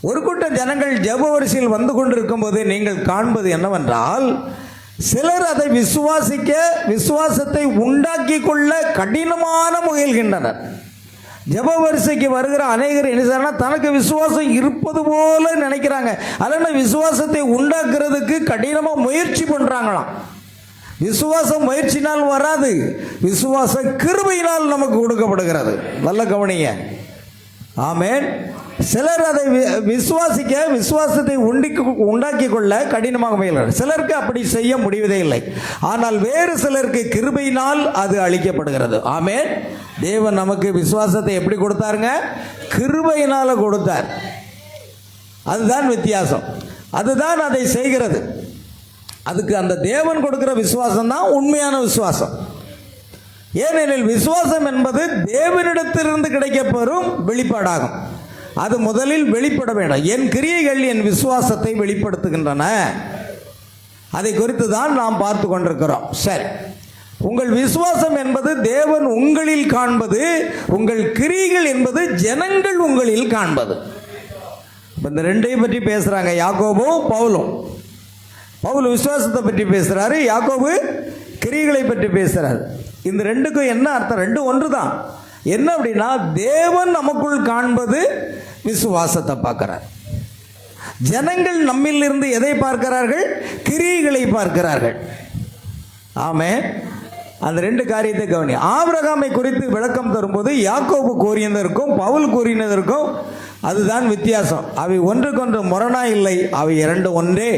ஒரு கூட்ட ஜனங்கள் ஜெப வரிசையில் வந்து கொண்டிருக்கும் போது நீங்கள் காண்பது என்னவென்றால், சிலர் அதை விசுவாசத்தை உண்டாக்கி கொள்ள கடினமான முயல்கின்றனர். ஜெப வரிசைக்கு வருகிற அநேகர் என்ன செய்யறாங்கன்னா, தனக்கு விசுவாசம் இருப்பது போல நினைக்கிறாங்க. அதனால் விசுவாசத்தை உண்டாக்குறதுக்கு கடினமாக முயற்சி பண்ணுறாங்களாம். விசுவாசம் முயற்சினால் வராது, விசுவாச கிருபையினால் நமக்கு கொடுக்கப்படுகிறது. நல்ல கவனிங்க. ஆமென். சிலர் அதை விசுவாசத்தை உண்டாக்கி கொள்ள கடினமாக முயல்கிறார். சிலருக்கு அப்படி செய்ய முடிவதே இல்லை. ஆனால் வேறு சிலருக்கு கிருபையினால் அது அளிக்கப்படுகிறது. ஆமென். தேவன் நமக்கு விசுவாசத்தை எப்படி கொடுத்தாருங்க? கிருபையினால் கொடுத்தார். அதுதான் வித்தியாசம். அதுதான் அதை செய்கிறது. அதுக்கு அந்த தேவன் கொடுக்கிற விசுவாசம் தான் உண்மையான விசுவாசம். ஏனெனில் விசுவாசம் என்பது தேவனிடத்திலிருந்து கிடைக்கப்பெறும் வெளிப்பாடாகும். அது முதலில் வெளிப்பட வேண்டும். என் கிரியைகள் என் விசுவாசத்தை வெளிப்படுத்துகின்றன. அதை குறித்து தான் நாம் பார்த்து கொண்டிருக்கிறோம். சரி, உங்கள் விசுவாசம் என்பது தேவன் உங்களில் காண்பது, உங்கள் கிரியைகள் என்பது ஜனங்கள் உங்களில் காண்பது. இந்த ரெண்டையும் பற்றி பேசுறாங்க யாக்கோபும் பவுலும். பவுல் விசுவாசத்தை பற்றி பேசுறாரு, யாக்கோபு கிரியைகளை பற்றி பேசுறாரு. இந்த ரெண்டுக்கும் என்ன அர்த்தம்? ரெண்டும் ஒன்று தான். என்ன அப்படின்னா, தேவன் நமக்குள் காண்பது விசுவாசத்தை பார்க்கிறார். ஜனங்கள் நம்மில் இருந்து எதை பார்க்கிறார்கள்? கிரியைகளை பார்க்கிறார்கள். ஆமென். அந்த ரெண்டு காரியத்தை கவனி. ஆபிரகாமை குறித்து விளக்கம் தரும்போது யாக்கோபு கூறியதற்கும் பவுல் கூறினதற்கும் அதுதான் வித்தியாசம். அவை ஒன்றுக்கொன்று முரணா இல்லை, அவை இரண்டு ஒன்றே.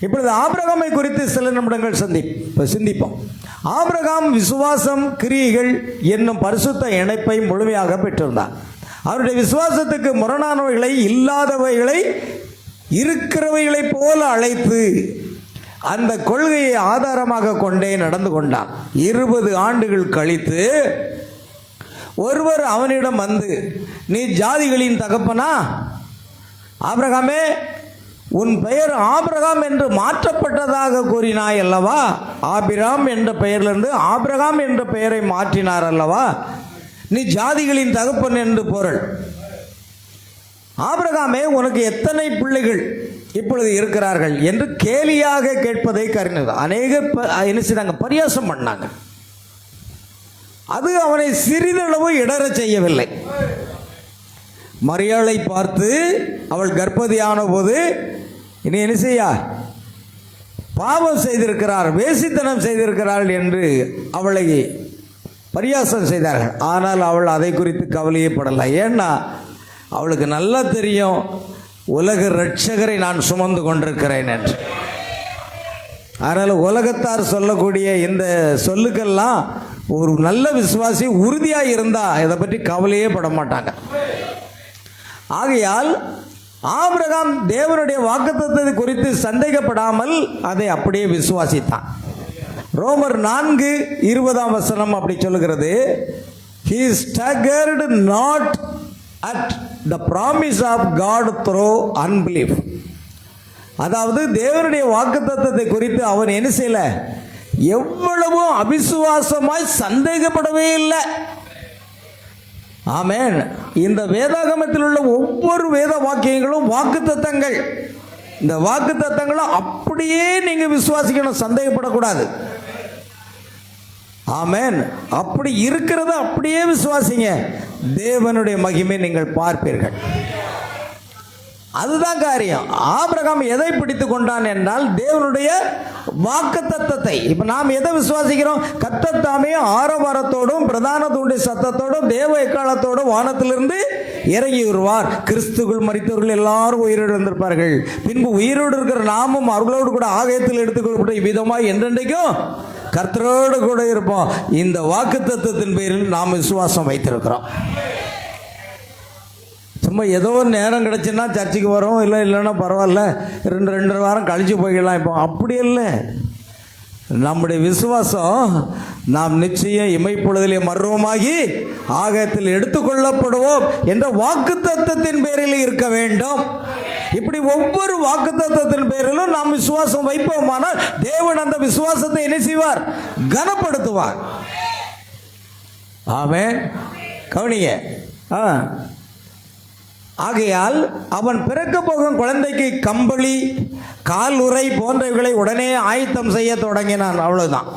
இப்பொழுது ஆபிரகாமை குறித்து சில நிமிடங்கள் சிந்திப்போம். ஆபிரகாம் விசுவாசம் கிரியைகள் என்னும் பரிசுத்த இணைப்பை முழுமையாக பெற்றிருந்தார். அவருடைய விசுவாசத்துக்கு முரணானவைகளை, இல்லாதவைகளை இருக்கிறவைகளைப் போல அழைத்து அந்த கொள்கையை ஆதாரமாக கொண்டே நடந்து கொண்டான். 20 ஆண்டுகள் கழித்து ஒருவர் அவனிடம் வந்து, நீ ஜாதிகளின் தகப்பனா? ஆபிரகாமே, உன் பெயர் ஆபிரகாம் என்று மாற்றப்பட்டதாக கூறினாய் அல்லவா? ஆபிராம் என்ற பெயரிலிருந்து ஆபிரகாம் என்ற பெயரை மாற்றினார் அல்லவா? நீ ஜாதிகளின் தகப்பன் என்று பொருள். ஆபிரகாமே, உனக்கு எத்தனை பிள்ளைகள் இப்பொழுது இருக்கிறார்கள் என்று கேலியாக கேட்பதை கருணது. அநேக என்ன செய்தாங்க? பரியாசம் பண்ணாங்க. அது அவனை சிறிதளவு இடற செய்யவில்லை. மரியாளை பார்த்து அவள் கர்ப்பவதியான போது, இனி என்ன செய்யா, பாவம் செய்திருக்கிறார், வேசித்தனம் செய்திருக்கிறாள் என்று அவளை பரியாசம் செய்தார்கள். ஆனால் அவள் அதை குறித்து கவலையே படலை. ஏன்னா அவளுக்கு நல்லா தெரியும், உலக இரட்சகரை நான் சுமந்து கொண்டிருக்கிறேன் என்று. அதனால் உலகத்தார் சொல்லக்கூடிய இந்த சொல்லுக்கெல்லாம் ஒரு நல்ல விசுவாசி உறுதியாக இருந்தால் இதை பற்றி கவலையே பட மாட்டாங்க. ஆகையால் ஆபிரகாம் தேவனுடைய வாக்குத்தத்தத்தை குறித்து சந்தேகப்படாமல் அதை அப்படியே விசுவாசித்தான். ரோமர் 4:20 அப்படி சொல்லுகிறது, he staggered not at the promise of God through unbelief. அதாவது தேவனுடைய வாக்குத்தத்தத்தை குறித்து அவன் என்ன செய்யல, எவ்வளவோ அவிசுவாசமாய் சந்தேகப்படவே இல்லை. ஆமென். இந்த வேதாகமத்தில் உள்ள ஒவ்வொரு வேத வாக்கியங்களும் வாக்குத்தத்தங்கள். இந்த வாக்குத்தத்தங்களும் அப்படியே நீங்க விசுவாசிக்கணும், சந்தேகப்படக்கூடாது. ஆமென். அப்படி இருக்கிறத அப்படியே விசுவாசிங்க, தேவனுடைய மகிமை நீங்கள் பார்ப்பீர்கள். அதுதான் காரியம். ஆபிரகாம் எதை பிடித்து கொண்டான் என்றால் தேவனுடைய வாக்குத்தத்தத்தை. இப்ப நாம் எதை விசுவாசிக்கிறோம்? கர்த்தர் தாமே ஆரவாரத்தோடும் பிரதான தூண்டிய சத்தத்தோடும் தேவ எக்காலத்தோடும் வானத்திலிருந்து இறங்கி வருவார். கிறிஸ்துக்குள் மரித்தவர்கள் எல்லாரும் உயிரோடு இருந்திருப்பார்கள். பின்பு உயிரோடு இருக்கிற நாமும் அவர்களோடு கூட ஆகாயத்தில் எடுத்துக்கொள்ளப்பட்ட விதமாய் என்றென்றைக்கும் கர்த்தரோடு கூட இருப்போம். இந்த வாக்குத்தத்தத்தின் பேரில் நாம் விசுவாசம் வைத்திருக்கிறோம். சும்மா ஏதோ ஒரு நேரம் கிடச்சுன்னா சர்ச்சுக்கு வரோம், இல்லைன்னா பரவாயில்ல, 2 வாரம் கழிச்சு போய்க்கலாம். இப்போ அப்படி இல்லை. நம்முடைய விசுவாசம் நாம் நிச்சயம் இமைப்பொழுதிலே மர்வமாகி ஆகாயத்தில் எடுத்துக்கொள்ளப்படுவோம் என்ற வாக்குத்தத்தத்தின் பேரில் இருக்க வேண்டும். இப்படி ஒவ்வொரு வாக்குத்தத்தத்தின் பேரிலும் நாம் விசுவாசம் வைப்போமானால் தேவன் அந்த விசுவாசத்தை என்ன செய்வார்? கனப்படுத்துவார். ஆமென். கவனிங்க. ஆகையால் அவன் பிறக்க போகும் குழந்தைக்கு கம்பளி, கால் உறை போன்றவைகளை உடனே ஆயத்தம் செய்ய தொடங்கினான். அவ்வளவுதான்.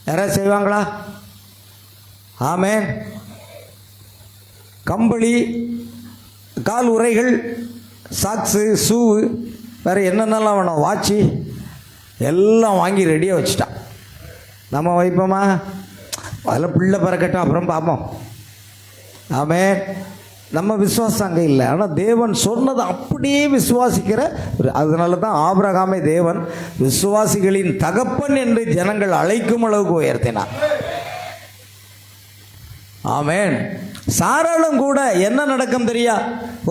யாராவது செய்வாங்களா? ஆமென். கம்பளி, கால் உறைகள், சாக்ஸு, ஷூ, வேறு என்னென்னலாம் வேணும், வாட்சி எல்லாம் வாங்கி ரெடியாக வச்சுட்டான். நம்ம வைப்போமா? அதில் பிள்ளை பிறக்கட்டும், அப்புறம் பார்ப்போம். ஆமென். நம்ம விசுவாசம் அங்கே இல்லை. ஆனால் தேவன் சொன்னதை அப்படியே விசுவாசிக்கிற, அதனால தான் ஆபிரகாமை தேவன் விசுவாசிகளின் தகப்பன் என்று ஜனங்கள் அழைக்கும் அளவுக்கு உயர்த்தினார். ஆமென். சாராளும் கூட என்ன நடக்கும் தெரியா?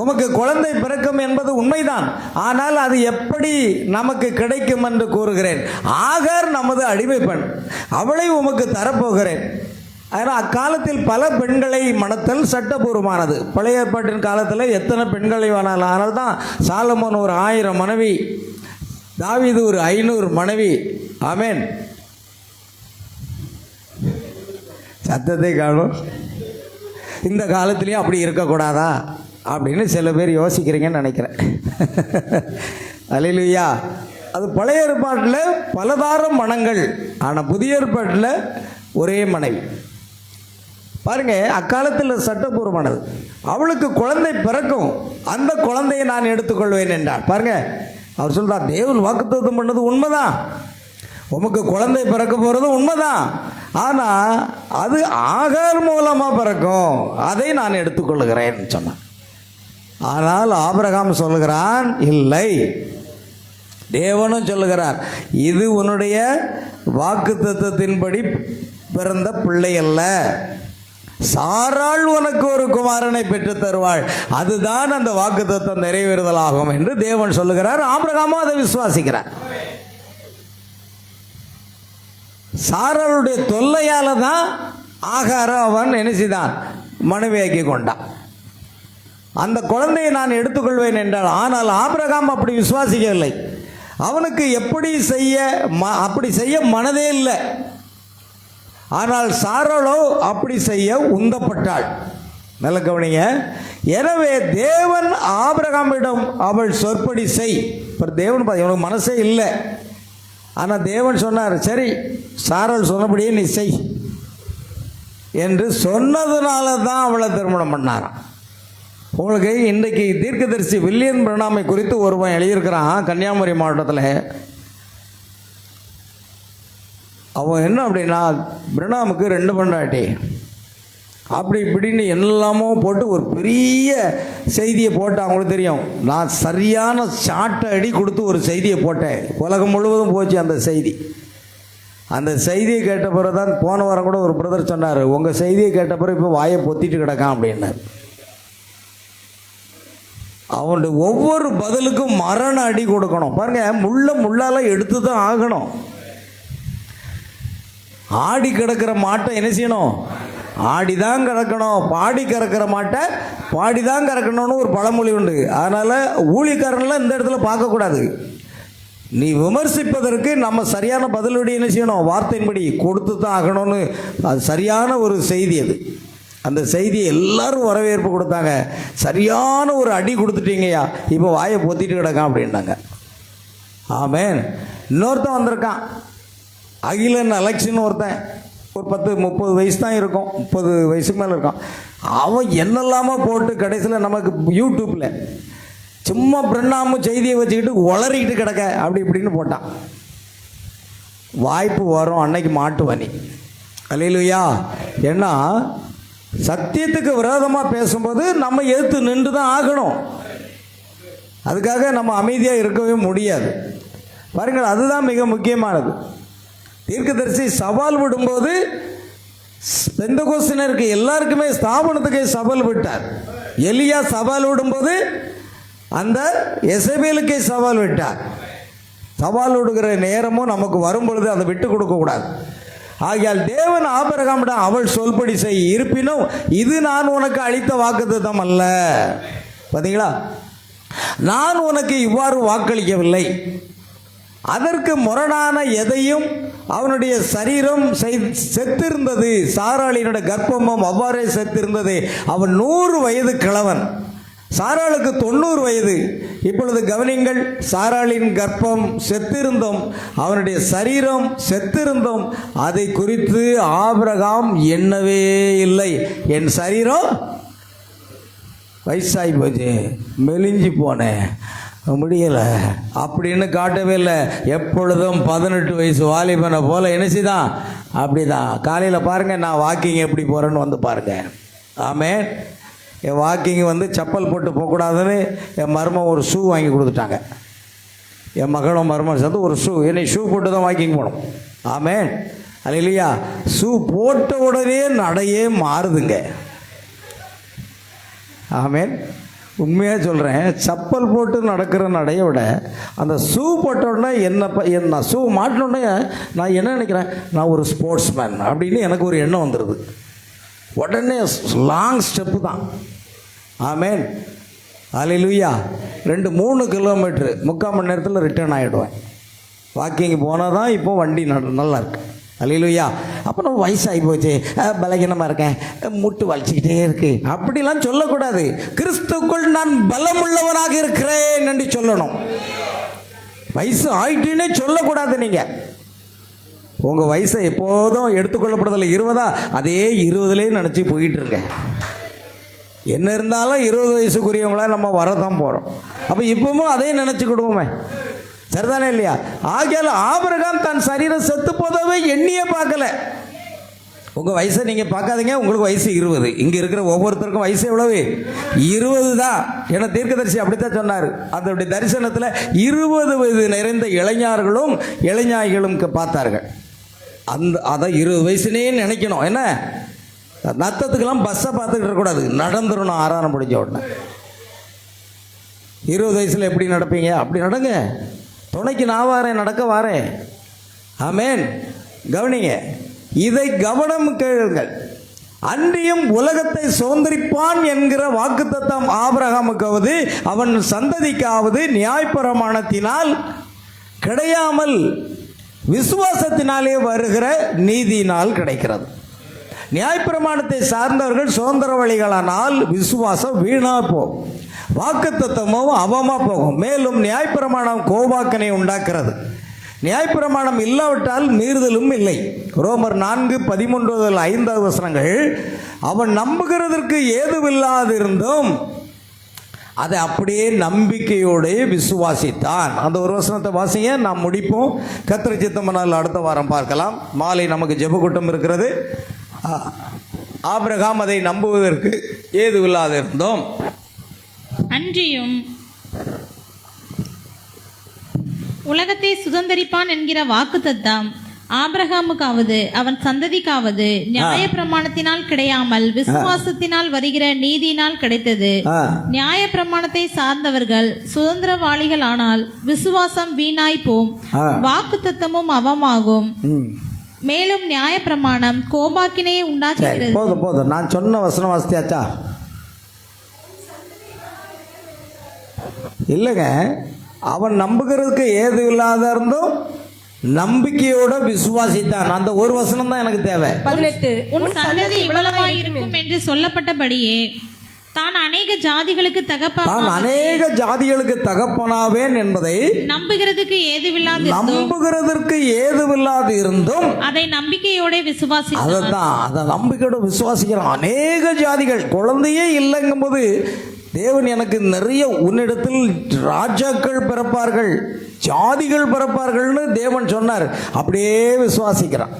உமக்கு குழந்தை பிறக்கும் என்பது உண்மைதான், ஆனால் அது எப்படி நமக்கு கிடைக்கும் என்று கூறுகிறேன். ஆகார் நமது அடிமை பெண், அவளை உமக்கு தரப்போகிறேன். ஆனால் அக்காலத்தில் பல பெண்களை மணத்தல் சட்டபூர்வமானது. பழைய ஏற்பாட்டின் காலத்தில் எத்தனை பெண்களை வேணாலும். அதனால தான் சாலமோன் ஒரு 1000 மனைவி, தாவீது ஒரு 500 மனைவி. ஆமென். சத்தத்தை காணும். இந்த காலத்துலேயும் அப்படி இருக்கக்கூடாதா அப்படின்னு சில பேர் யோசிக்கிறீங்கன்னு நினைக்கிறேன். அல்லேலூயா. அது பழைய ஏற்பாட்டில் பலதாரம் மனங்கள், ஆனால் புதிய ஏற்பாட்டில் ஒரே மனைவி. பாருங்க, அக்காலத்தில் சட்டபூர்வமானது. அவளுக்கு குழந்தை பிறக்கும், அந்த குழந்தையை நான் எடுத்துக்கொள்வேன் என்றார். பாருங்க, அவர் சொல்றார், தேவன் வாக்குத்தத்தம் பண்ணது உண்மைதான், உமக்கு குழந்தை பிறக்க போகிறது உண்மைதான், ஆனால் அது ஆகார் மூலமாக பிறக்கும், அதை நான் எடுத்துக்கொள்கிறேன் சொன்னான். ஆனால் ஆபிரகாம் சொல்லுகிறான், இல்லை. தேவனும் சொல்லுகிறார், இது உன்னுடைய வாக்குத்தத்தத்தின்படி பிறந்த பிள்ளை அல்ல, சாராள் உனக்கு ஒரு குமாரனை பெற்று தருவாள், அதுதான் அந்த வாக்குத்தத்தம் நிறைவேறுதலாகும் என்று தேவன் சொல்லுகிறார். ஆபிரகாமும் அதை விசுவாசிக்கிறார். சாராளுடைய தொல்லையால தான் ஆகார அவன் என்ன செய்தான்? மனைவியாக்கி கொண்டான். அந்த குழந்தையை நான் எடுத்துக்கொள்வேன் என்றால், ஆனால் ஆபிரகாம் அப்படி விசுவாசிக்கவில்லை. அவனுக்கு அப்படி செய்ய மனதே இல்லை. ஆனால் சாராளோ அப்படி செய்ய உந்தப்பட்டாள். நல்ல கவனிங்க. எனவே தேவன் ஆபிரகாமிடம் அவள் சொற்படி செய். இப்போ தேவன் இவனுக்கு மனசே இல்லை, ஆனால் தேவன் சொன்னார், சரி சாராள் சொன்னபடியே நீ செய் என்று சொன்னதுனால தான் அவளை திருமணம் பண்ணாராம். உங்களுக்கு இன்றைக்கு தீர்க்கதரிசி வில்லியம் பிரணாமை குறித்து ஒருவன் எழுதியிருக்கிறான் கன்னியாகுமரி மாவட்டத்தில். அவன் என்ன அப்படின்னா, பிரணாமுக்கு 2 பொண்டாட்டி அப்படி இப்படின்னு எல்லாமோ போட்டு ஒரு பெரிய செய்தியை போட்டு, அவங்களுக்கு தெரியும் நான் சரியான சாட்டை அடி கொடுத்து ஒரு செய்தியை போட்டேன், உலகம் முழுவதும் போச்சு அந்த செய்தி. அந்த செய்தியை கேட்ட பிறகு தான் போன வாரம் கூட ஒரு பிரதர் சொன்னார், உங்கள் செய்தியை கேட்ட பிறகு இப்போ வாயை பொத்திட்டு கிடக்கான் அப்படின்னார். அவனுடைய ஒவ்வொரு பதிலுக்கும் மரண அடி கொடுக்கணும். பாருங்கள், முள்ளால் எடுத்து தான் ஆகணும். ஆடி கிடக்கிற மாட்டை என்ன செய்யணும்? ஆடி தான் கறக்கணும். பாடி கறக்கிற மாட்டை பாடி தான் கறக்கணும்னு ஒரு பழமொழி உண்டு. அதனால் ஊழியக்காரன்லாம் இந்த இடத்துல பார்க்கக்கூடாது. நீ விமர்சிப்பதற்கு நம்ம சரியான பதிலடி என்ன செய்யணும்? வார்த்தையின்படி கொடுத்து தான் ஆகணும்னு அது சரியான ஒரு செய்தி. அது அந்த செய்தியை எல்லாரும் வரவேற்பு கொடுத்தாங்க. சரியான ஒரு அடி கொடுத்துட்டீங்கய்யா, இப்போ வாயை பொத்திட்டு கிடக்கான் அப்படின்னாங்க. ஆமேன். இன்னொருத்தன் வந்திருக்கான், அகிலன் அலெக்ஷன் ஒருத்தன், ஒரு 10-30 வயசு தான் இருக்கும், 30 வயசுக்கு மேலே இருக்கான். அவன் என்னெல்லாமோ போட்டு கடைசியில் நமக்கு யூடியூப்பில் சும்மா பிரணாம செய்தியை வச்சுக்கிட்டு உளறிக்கிட்டு கிடக்க அப்படி இப்படின்னு போட்டான். வாய்ப்பு வரும் அன்னைக்கு மாட்டுவனி. அல்லேலூயா. ஏன்னா சத்தியத்துக்கு விரோதமாக பேசும்போது நம்ம எதிர்த்து நின்று தான் ஆகணும். அதுக்காக நம்ம அமைதியாக இருக்கவே முடியாது. பாருங்கள், அதுதான் மிக முக்கியமானது. தீர்க்கதரிசி சவால் விடும்போது பெந்தகோஸ்தினருக்கு எல்லாருக்குமே ஸ்தாபனத்துக்கு சவால் விட்டார். எலியா சவால் விடும்போது அந்த எசபேலுக்கே சவால் விட்டார். சவால் விடுகிற நேரமும் நமக்கு வரும் பொழுது அதை விட்டு கொடுக்கக்கூடாது. ஆகையால் தேவன் ஆபிரகாமிடம் அவள் சொல்படி செய், இருப்பினும் இது நான் உனக்கு அளித்த வாக்குத்தத்தம் அல்ல. பார்த்தீங்களா, நான் உனக்கு இவ்வாறு வாக்களிக்கவில்லை. அதற்கு முரணான எதையும் அவனுடைய சரீரம் செத்திருந்தது, சாராளினுடைய கர்ப்பமும் அவ்வாறே செத்திருந்தது. அவன் 100 வயது கிழவன், சாராளுக்கு 90 வயது. இப்பொழுது கவனிங்கள், சாராளின் கர்ப்பம் செத்திருந்தோம், அவனுடைய சரீரம் செத்திருந்தோம், அதை குறித்து ஆபிரகாம் எண்ணவே இல்லை. என் சரீரம் வயசாகி போச்சு, மெலிஞ்சு போனேன், முடியலை அப்படின்னு காட்டவே இல்லை. எப்பொழுதும் 18 வயசு வாலிபனை போல் என்னச்சுதான் அப்படி தான். காலையில் பாருங்கள், நான் வாக்கிங் எப்படி போகிறேன்னு வந்து பாருங்கள். ஆமேன். என் வாக்கிங் வந்து செப்பல் போட்டு போகக்கூடாதுன்னு என் மருமன் ஒரு ஷூ வாங்கி கொடுத்துட்டாங்க. என் மகளும் மருமன் சேர்ந்து ஒரு ஷூ, என்னை ஷூ போட்டு தான் வாக்கிங் போகணும். ஆமேன். அல்லேலூயா. ஷூ போட்ட உடனே நடையே மாறுதுங்க. ஆமேன். உண்மையாக சொல்கிறேன், செப்பல் போட்டு நடக்கிற நடையை விட அந்த ஷூ போட்ட உடனே நான் ஷூ மாட்டினோடனே நான் என்ன நினைக்கிறேன், நான் ஒரு ஸ்போர்ட்ஸ் மேன் அப்படின்னு எனக்கு ஒரு எண்ணம் வந்துடுது. உடனே லாங் ஸ்டெப்பு தான். ஆமேன். அல்லேலூயா. 2-3 கிலோமீட்ரு 3/4 மணி நேரத்தில் ரிட்டர்ன் ஆகிடுவேன். வாக்கிங் போனால் தான் இப்போ வண்டி நல்லா இருக்கு. அல்லேலூயா. அப்புறம் வயசாகி போச்சு, பலகீனமாக இருக்கேன், முட்டு வலிச்சிக்கிட்டே இருக்கு அப்படிலாம் சொல்லக்கூடாது. கிறிஸ்துக்குள் நான் பலமுள்ளவனாக இருக்கிறேன் என்று சொல்லணும். வயசு ஆயிட்டுன்னே சொல்லக்கூடாது. நீங்கள் உங்கள் வயசை எப்போதும் எடுத்துக்கொள்ளப்படுறதில்ல. 20 அதே 20லேயே நினச்சி போயிட்டு இருங்க. என்ன இருந்தாலும் 20 வயசுக்குரியவங்களாம் நம்ம வரதான் போகிறோம். அப்போ இப்பவும் அதே நினச்சிக்கிடுவோமே, சரிதானே இல்லையா? ஆகையால் ஆபிரகாம் தன் சரீரம் செத்து போதவே எண்ணியே பார்க்கல. உங்கள் வயசை நீங்கள் பார்க்காதீங்க, உங்களுக்கு வயசு 20. இங்கே இருக்கிற ஒவ்வொருத்தருக்கும் வயசு எவ்வளவு? 20 தான். ஏன்னா தீர்க்கதரிசி அப்படித்தான் சொன்னார். அதனுடைய தரிசனத்தில் 20 வயது நிறைந்த இளைஞர்களும் இளைஞாய்களும் பார்த்தார்கள். அதான் 20 வயசுனே நினைக்கணும். என்ன நத்தத்துக்கெல்லாம் பஸ்ஸை பார்த்துக்கிட்டு இருக்கக்கூடாது, நடந்துடணும் ஆராதனை முடிஞ்ச உடனே. 20 வயசில் எப்படி நடப்பீங்க? அப்படி நடங்க. துணைக்கு நான் வாரேன், நடக்க வாரேன். ஆமேன். கவனிங்க, இதை கவனம் கேளுங்கள். அன்றியும் உலகத்தை சுதந்திரிப்பான் என்கிற வாக்குத்தத்தம் ஆபிரகாமுக்காவது அவன் சந்ததிக்காவது நியாயப்பிரமாணத்தினால் கிடையாமல் விசுவாசத்தினாலே வருகிற நீதியினால் கிடைக்கிறது. நியாயப்பிரமாணத்தை சார்ந்தவர்கள் சுதந்திரவாளிகளானால் விசுவாசம் வீணா போகும், வாக்குத்தத்தமும் அவமா போகும். மேலும் நியாயப்பிரமாணம் கோபாக்கனை உண்டாக்குறது. நியாயப்பிரமாணம் இல்லாவிட்டால் மீறுதலும் இல்லை. ரோமர் 4:13-5 அவன் நம்புகிறதற்கு ஏதுவில்லாதிருந்தும் அதை அப்படியே நம்பிக்கையோடு விசுவாசித்தான். அந்த ஒரு வசனத்தை வாசிங்க, நாம் முடிப்போம். கர்த்தர் சித்தமானால் அடுத்த வாரம் பார்க்கலாம். மாலை நமக்கு ஜெபக்கூட்டம் இருக்கிறது. ஆபிரகாம் அதை நம்புவதற்கு ஏதுவில்லாதிருந்தோம். அன்றியும் உலகத்தை சுதந்தரிப்பான் என்கிற வாக்குத்தத்தம் ஆபிரகாமுக்காவது அவன் சந்ததிக்காவது நியாய பிரமாணத்தினால் கிடையாமல் விசுவாசத்தினால் வருகிற நீதியினால் கிடைத்தது. நியாய பிரமாணத்தை சார்ந்தவர்கள் சுதந்திரவாளிகள் ஆனால் விசுவாசம் வீணாய் போம், வாக்குத்தத்தமும் அவமாகும். மேலும் நியாய பிரமாணம் கோபாக்கினையை உண்டாக்குகிறது. போதும் நான் சொன்ன வசனம் வாசியாச்சா? இல்லைங்க, அவன் நம்புகிறதுக்கு ஏது இல்லாத இருந்தும் நம்பிக்கையோட விசுவாசித்தான். அந்த ஒரு வசனம் தான் எனக்கு தேவை. 18 உன் சந்ததி இவ்வளவாயிருக்கும் என்று சொல்லப்பட்டபடியே தான் அநேக ஜாதிகளுக்கு தகப்பனாவேன் என்பதை நம்புகிறதுக்கு ஏதுவில்லாது இருந்தும் அதை நம்பிக்கையோட விசுவாசித்தான். அதான் அதை நம்பிக்கையோட விசுவாசிக்கிறான். அநேக ஜாதிகள், குழந்தையே இல்லைங்கும் போது தேவன் எனக்கு நிறைய உன்னிடத்தில் ராஜாக்கள் பிறப்பார்கள், ஜாதிகள் பிறப்பார்கள்னு தேவன் சொன்னார். அப்படியே விசுவாசிக்கிறான்.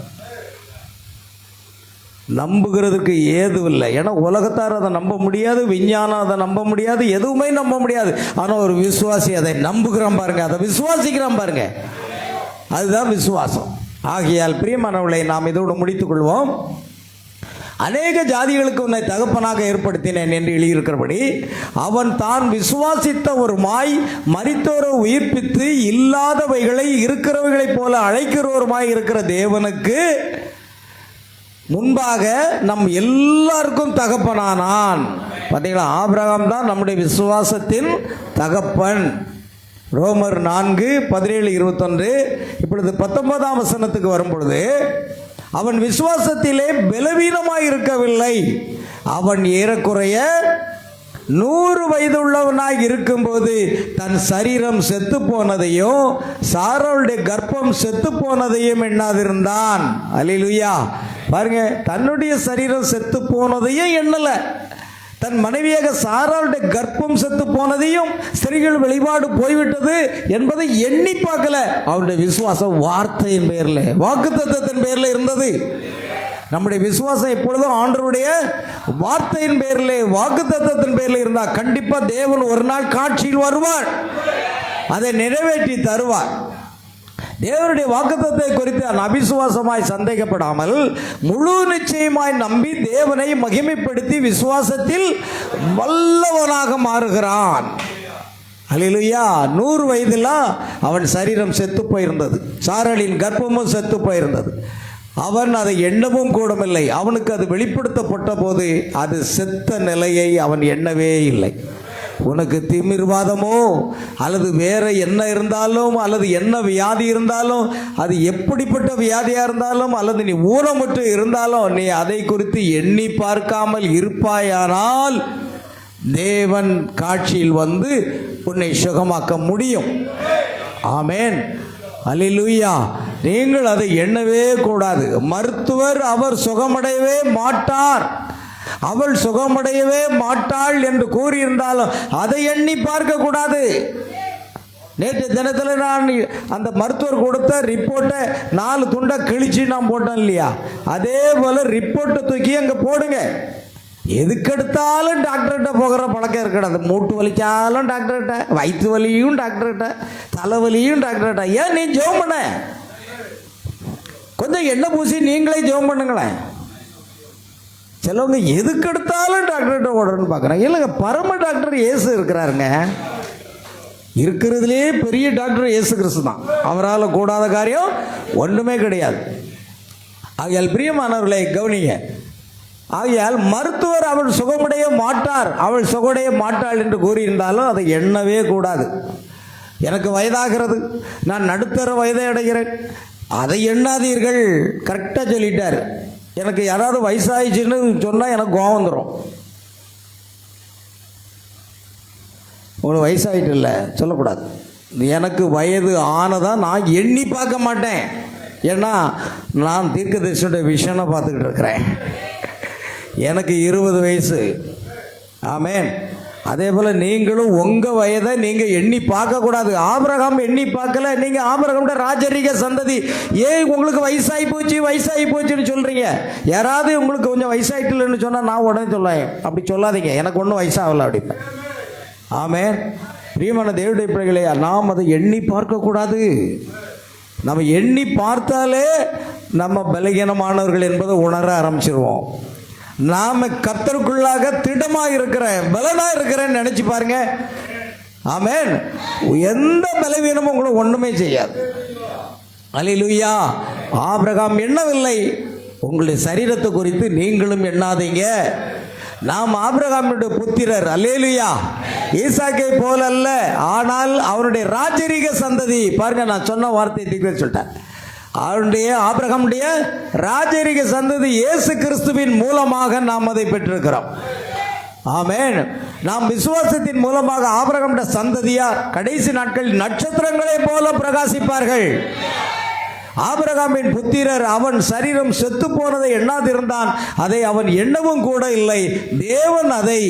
நம்புகிறதுக்கு ஏதுவில்லை. ஏன்னா உலகத்தார் அதை நம்ப முடியாது, விஞ்ஞானம் அதை நம்ப முடியாது, எதுவுமே நம்ப முடியாது. ஆனால் ஒரு விசுவாசி அதை நம்புகிறான் பாருங்க, அதை விசுவாசிக்கிறான் பாருங்க, அதுதான் விசுவாசம். ஆகையால் பிரியமானவர்களை, நாம் இதோடு முடித்துக் கொள்வோம். அநேக ஜாதிகளுக்கு உன்னை தகப்பனாக ஏற்படுத்தினேன் என்று எழுதியிருக்கிறபடி அவன் தான் விசுவாசித்த ஒரு மாய் மரித்தோரை உயிர்ப்பித்து இல்லாதவைகளை இருக்கிறவைகளைப் போல அழைக்கிறவருமாய் இருக்கிற தேவனுக்கு முன்பாக நம் எல்லாருக்கும் தகப்பனானான். பார்த்தீங்களா, ஆபிரகாம் தான் நம்முடைய விசுவாசத்தின் தகப்பன். ரோமர் 4:17-21. இப்பொழுது 19ஆம் வசனத்துக்கு வரும்பொழுது, அவன் விசுவாசத்திலே பலவீனமாய் இருக்கவில்லை. அவன் ஏறக்குறைய 100 வயதுள்ளவனாய் இருக்கும்போது தன் சரீரம் செத்து போனதையும் சாராளுடைய கர்ப்பம் செத்து போனதையும் எண்ணாதிருந்தான். அல்லேலூயா. பாருங்க, தன்னுடைய சரீரம் செத்து போனதையும் எண்ணல, தன் மனைவியாக சாராளுடைய கர்ப்பம் செத்து போனதையும் ஸ்திரீகள் வெளிப்பாடு போய்விட்டது என்பதை எண்ணி பார்க்கல. அவருடைய விசுவாசம் வார்த்தையின் பெயரில், வாக்குத்தத்தத்தின் பெயரில் இருந்தது. நம்முடைய விசுவாசம் எப்பொழுதும் ஆண்டவருடைய வார்த்தையின் பேரிலே, வாக்குத்தத்தத்தின் பேரில் இருந்தால் கண்டிப்பாக தேவன் ஒரு நாள் காட்சியில் வருவார், அதை நிறைவேற்றி தருவார். தேவனுடைய வாக்குத்தத்தத்தை குறித்து அவிசுவாசமாய் சந்தேகப்படாமல் முழு நிச்சயமாய் நம்பி தேவனை மகிமைப்படுத்தி விசுவாசத்தில் வல்லவனாக மாறுகிறான். அல்லேலூயா. 100 வயதில் அவன் சரீரம் செத்து போயிருந்தது, சாராளின் கர்ப்பமும் செத்து போயிருந்தது. அவன் அதை எண்ணவும் கூடமில்லை. அவனுக்கு அது வெளிப்படுத்தப்பட்ட போது அது செத்த நிலையை அவன் எண்ணவே இல்லை. உனக்கு திமிர்வாதமோ அல்லது வேற என்ன இருந்தாலும், அல்லது என்ன வியாதி இருந்தாலும், அது எப்படிப்பட்ட வியாதியாக இருந்தாலும், அல்லது நீ ஊனமுற்று இருந்தாலும், நீ அதை குறித்து எண்ணி பார்க்காமல் இருப்பாயானால் தேவன் காட்சியில் வந்து உன்னை சுகமாக்க முடியும். ஆமேன். அல்லேலூயா. நீங்கள் அதை எண்ணவே கூடாது. மருத்துவர் அவர் சுகமடையவே மாட்டார், அவள் சுகமடையவே மாட்டாள் என்று கூறியிருந்தாலும் அதை எண்ணி பார்க்க கூடாது. நேற்று தினத்தில் நான் அந்த மருத்துவர் கொடுத்த ரிப்போர்ட்டை 4 துண்டை கிழிச்சு நான் போட்டேன் இல்லையா, அதே போல ரிப்போர்ட்டை தூக்கி அங்கே போடுங்க. எதுக்கெடுத்தாலும் டாக்டர்கிட்ட போகிற பழக்கம் இருக்கிறது. மூட்டு வலிச்சாலும் டாக்டர்கிட்ட, வயிற்று வலியும் டாக்டர்கிட்ட, தலைவலியும் டாக்டர்கிட்ட. ஏன் நீ ஜெபம் பண்ண, கொஞ்சம் எண்ணெய் பூசி நீங்களே ஜெபம் பண்ணுங்களேன். சிலவங்க எதுக்கெடுத்தாலும் டாக்டர்கிட்ட ஓடுறன்னு பார்க்குறாங்க. இல்லைங்க, பரம டாக்டர் இயேசு இருக்கிறாருங்க. இருக்கிறதுலே பெரிய டாக்டர் இயேசு கிறிஸ்து தான். அவரால் கூடாத காரியம் ஒன்றுமே கிடையாது. ஆகையால் பிரியமானவர்களை கவனிங்க. ஆகையால் மருத்துவர் அவள் சுகமடைய மாட்டார், அவள் சுகமடைய மாட்டாள் என்று கூறியிருந்தாலும் அதை எண்ணவே கூடாது. எனக்கு வயதாகிறது, நான் நடுத்தர வயதை அடைகிறேன், அதை எண்ணாதீர்கள். கரெக்டாக சொல்லிட்டார். எனக்கு யாராவது வயசாயிடுச்சுன்னு சொன்னால் எனக்கு கோவம் வந்துடும். உங்களுக்கு வயசாகிட்டு இல்லை சொல்லக்கூடாது. எனக்கு வயது ஆனதான் நான் எண்ணி பார்க்க மாட்டேன். ஏன்னா நான் தீர்க்கதரிசியுடைய விஷனை பார்த்துக்கிட்டு இருக்கிறேன். எனக்கு 20 வயசு. ஆமென். அதே போல் நீங்களும் உங்கள் வயதை நீங்கள் எண்ணி பார்க்கக்கூடாது. ஆபிரகாம் எண்ணி பார்க்கல. நீங்கள் ஆபிரகாமோட ராஜரீக சந்ததி. ஏன் உங்களுக்கு வயசாகி போச்சுன்னு சொல்கிறீங்க? யாராவது உங்களுக்கு கொஞ்சம் வயசாகிட்டுலன்னு சொன்னால் நான் உடனே சொல்லேன், அப்படி சொல்லாதீங்க, எனக்கு ஒன்றும் வயசாகலை அப்படிப்பேன். ஆமென். பிரியமான தேவனுடைய பிள்ளைகளே, நாம் அதை எண்ணி பார்க்கக்கூடாது. நம்ம எண்ணி பார்த்தாலே நம்ம பலகீனமானவர்கள் என்பதை உணர ஆரம்பிச்சிருவோம். நாம் கர்த்தருக்குள்ளாக திடமாக இருக்கிறேன், பலனாக இருக்கிறேன்னு நினச்சி பாருங்க. ஆமென். எந்த பலவீனமும் உங்களை ஒன்றுமே செய்யாது. அல்லேலூயா. ஆபிரகாம் எண்ணவில்லை. உங்களுடைய சரீரத்தை குறித்து நீங்களும் எண்ணாதீங்க. நாம் ஆபிரகாமுடைய புத்திரர். அல்லேலூயா. ஈசாக்கை போல அல்ல, ஆனால் அவனுடைய ராஜரீக சந்ததி. பாருங்க, நான் சொன்ன வார்த்தையை தீர்க்க சொல்லிட்டேன். அவருடைய ஆபிரகாமுடைய ராஜரீக சந்ததி இயேசு கிறிஸ்துவின் மூலமாக நாம் அதை பெற்றிருக்கிறோம். ஆமென். நாம் விசுவாசத்தின் மூலமாக ஆபிரகாமுடைய சந்ததியார் கடைசி நாட்களில் நட்சத்திரங்களை போல பிரகாசிப்பார்கள். ஆபிரகாமின் புத்திரர். அவன் சரீரம் செத்து போனதை எண்ணாதிருந்தான், அதை அவன் எண்ணவும் கூட இல்லை. தேவன் அதை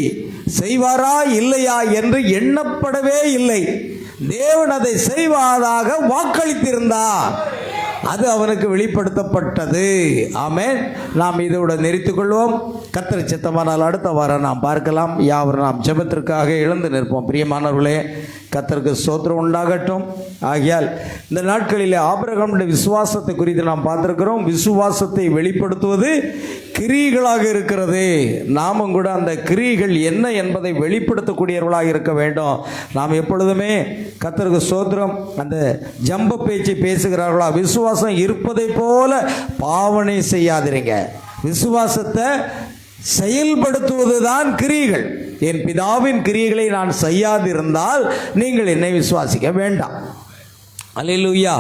செய்வாரா இல்லையா என்று எண்ணப்படவே இல்லை. தேவன் அதை செய்வதாக வாக்களித்திருந்தார். அது அவனுக்கு வெளிப்படுத்தப்பட்டது. ஆமென். நாம் இதோட நிறுத்திக் கொள்வோம். கர்த்தர் சித்தமானால் அடுத்த வாரம் நாம் பார்க்கலாம். யாவரும் நாம் ஜெபத்திற்காக எழுந்து நிற்போம். பிரியமானவர்களே, கர்த்தருக்கு ஸ்தோத்திரம் உண்டாகட்டும். ஆகையால் இந்த நாட்களிலே ஆபிரகாமுடைய விசுவாசத்தை குறித்து நாம் பார்த்திருக்கிறோம். விசுவாசத்தை வெளிப்படுத்துவது கிரியைகளாக இருக்கிறது. நாமும் கூட அந்த கிரியைகள் என்ன என்பதை வெளிப்படுத்தக்கூடியவர்களாக இருக்க வேண்டும். நாம் எப்பொழுதுமே கர்த்தருக்கு ஸ்தோத்திரம் அந்த ஜம்ப பேச்சு பேசுகிறார்களா? விசுவாசம் இருப்பதை போல பாவனை செய்யாதிருங்க. விசுவாசத்தை செயல்படுத்துவது தான் கிரியைகள். என் பிதாவின் கிரியைகளை நான் செய்யாதிருந்தால் நீங்கள் என்னை விசுவாசிக்க வேண்டாம். அல்லேலூயா.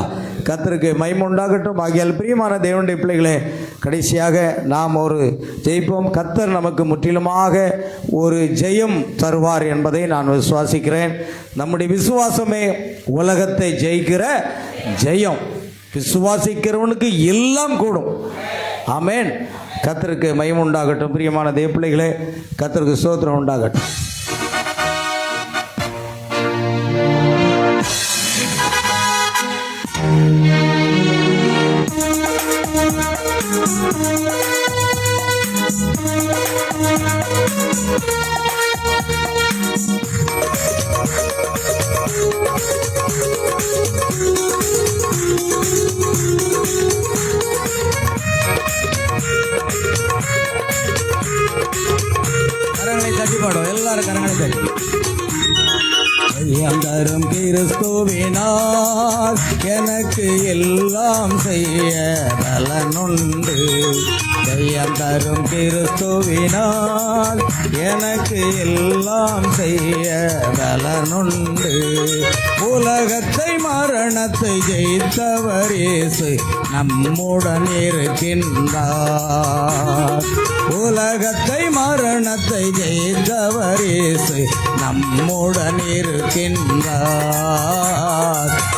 கர்த்தருக்கு மகிமை உண்டாகட்டும். ஆகியால் பிரியமான தேவனுடைய பிள்ளைகளே, கடைசியாக நாம் ஒரு ஜெயிப்போம். கர்த்தர் நமக்கு முற்றிலுமாக ஒரு ஜெயம் தருவார் என்பதை நான் விசுவாசிக்கிறேன். நம்முடைய விசுவாசமே உலகத்தை ஜெயிக்கிற ஜெயம். விசுவாசிக்கிறவனுக்கு எல்லாம் கூடும். ஆமென். கர்த்தருக்கு மகிமை உண்டாகட்டும். பிரியமான தேவ பிள்ளைகளே, கர்த்தருக்கு ஸ்தோத்திரம் உண்டாகட்டும். கரங்களை தட்டி பாடும். எல்லாரும் கரங்களை தட்டி. தரும் கிறிஸ்துவினால் எனக்கு எல்லாம் செய்ய பலனுண்டு. ஜெயம் தரும் கிறிஸ்துவினால் எனக்கு எல்லாம் செய்ய பலனுண்டு. உலகத்தை மரணத்தை ஜெயித்தவர் இயேசு நம்முடன் இருக்கின்றார். உலகத்தை மரணத்தை ஜெயித்தவர் இயேசு நம்முடன் இருக்கின்றார்.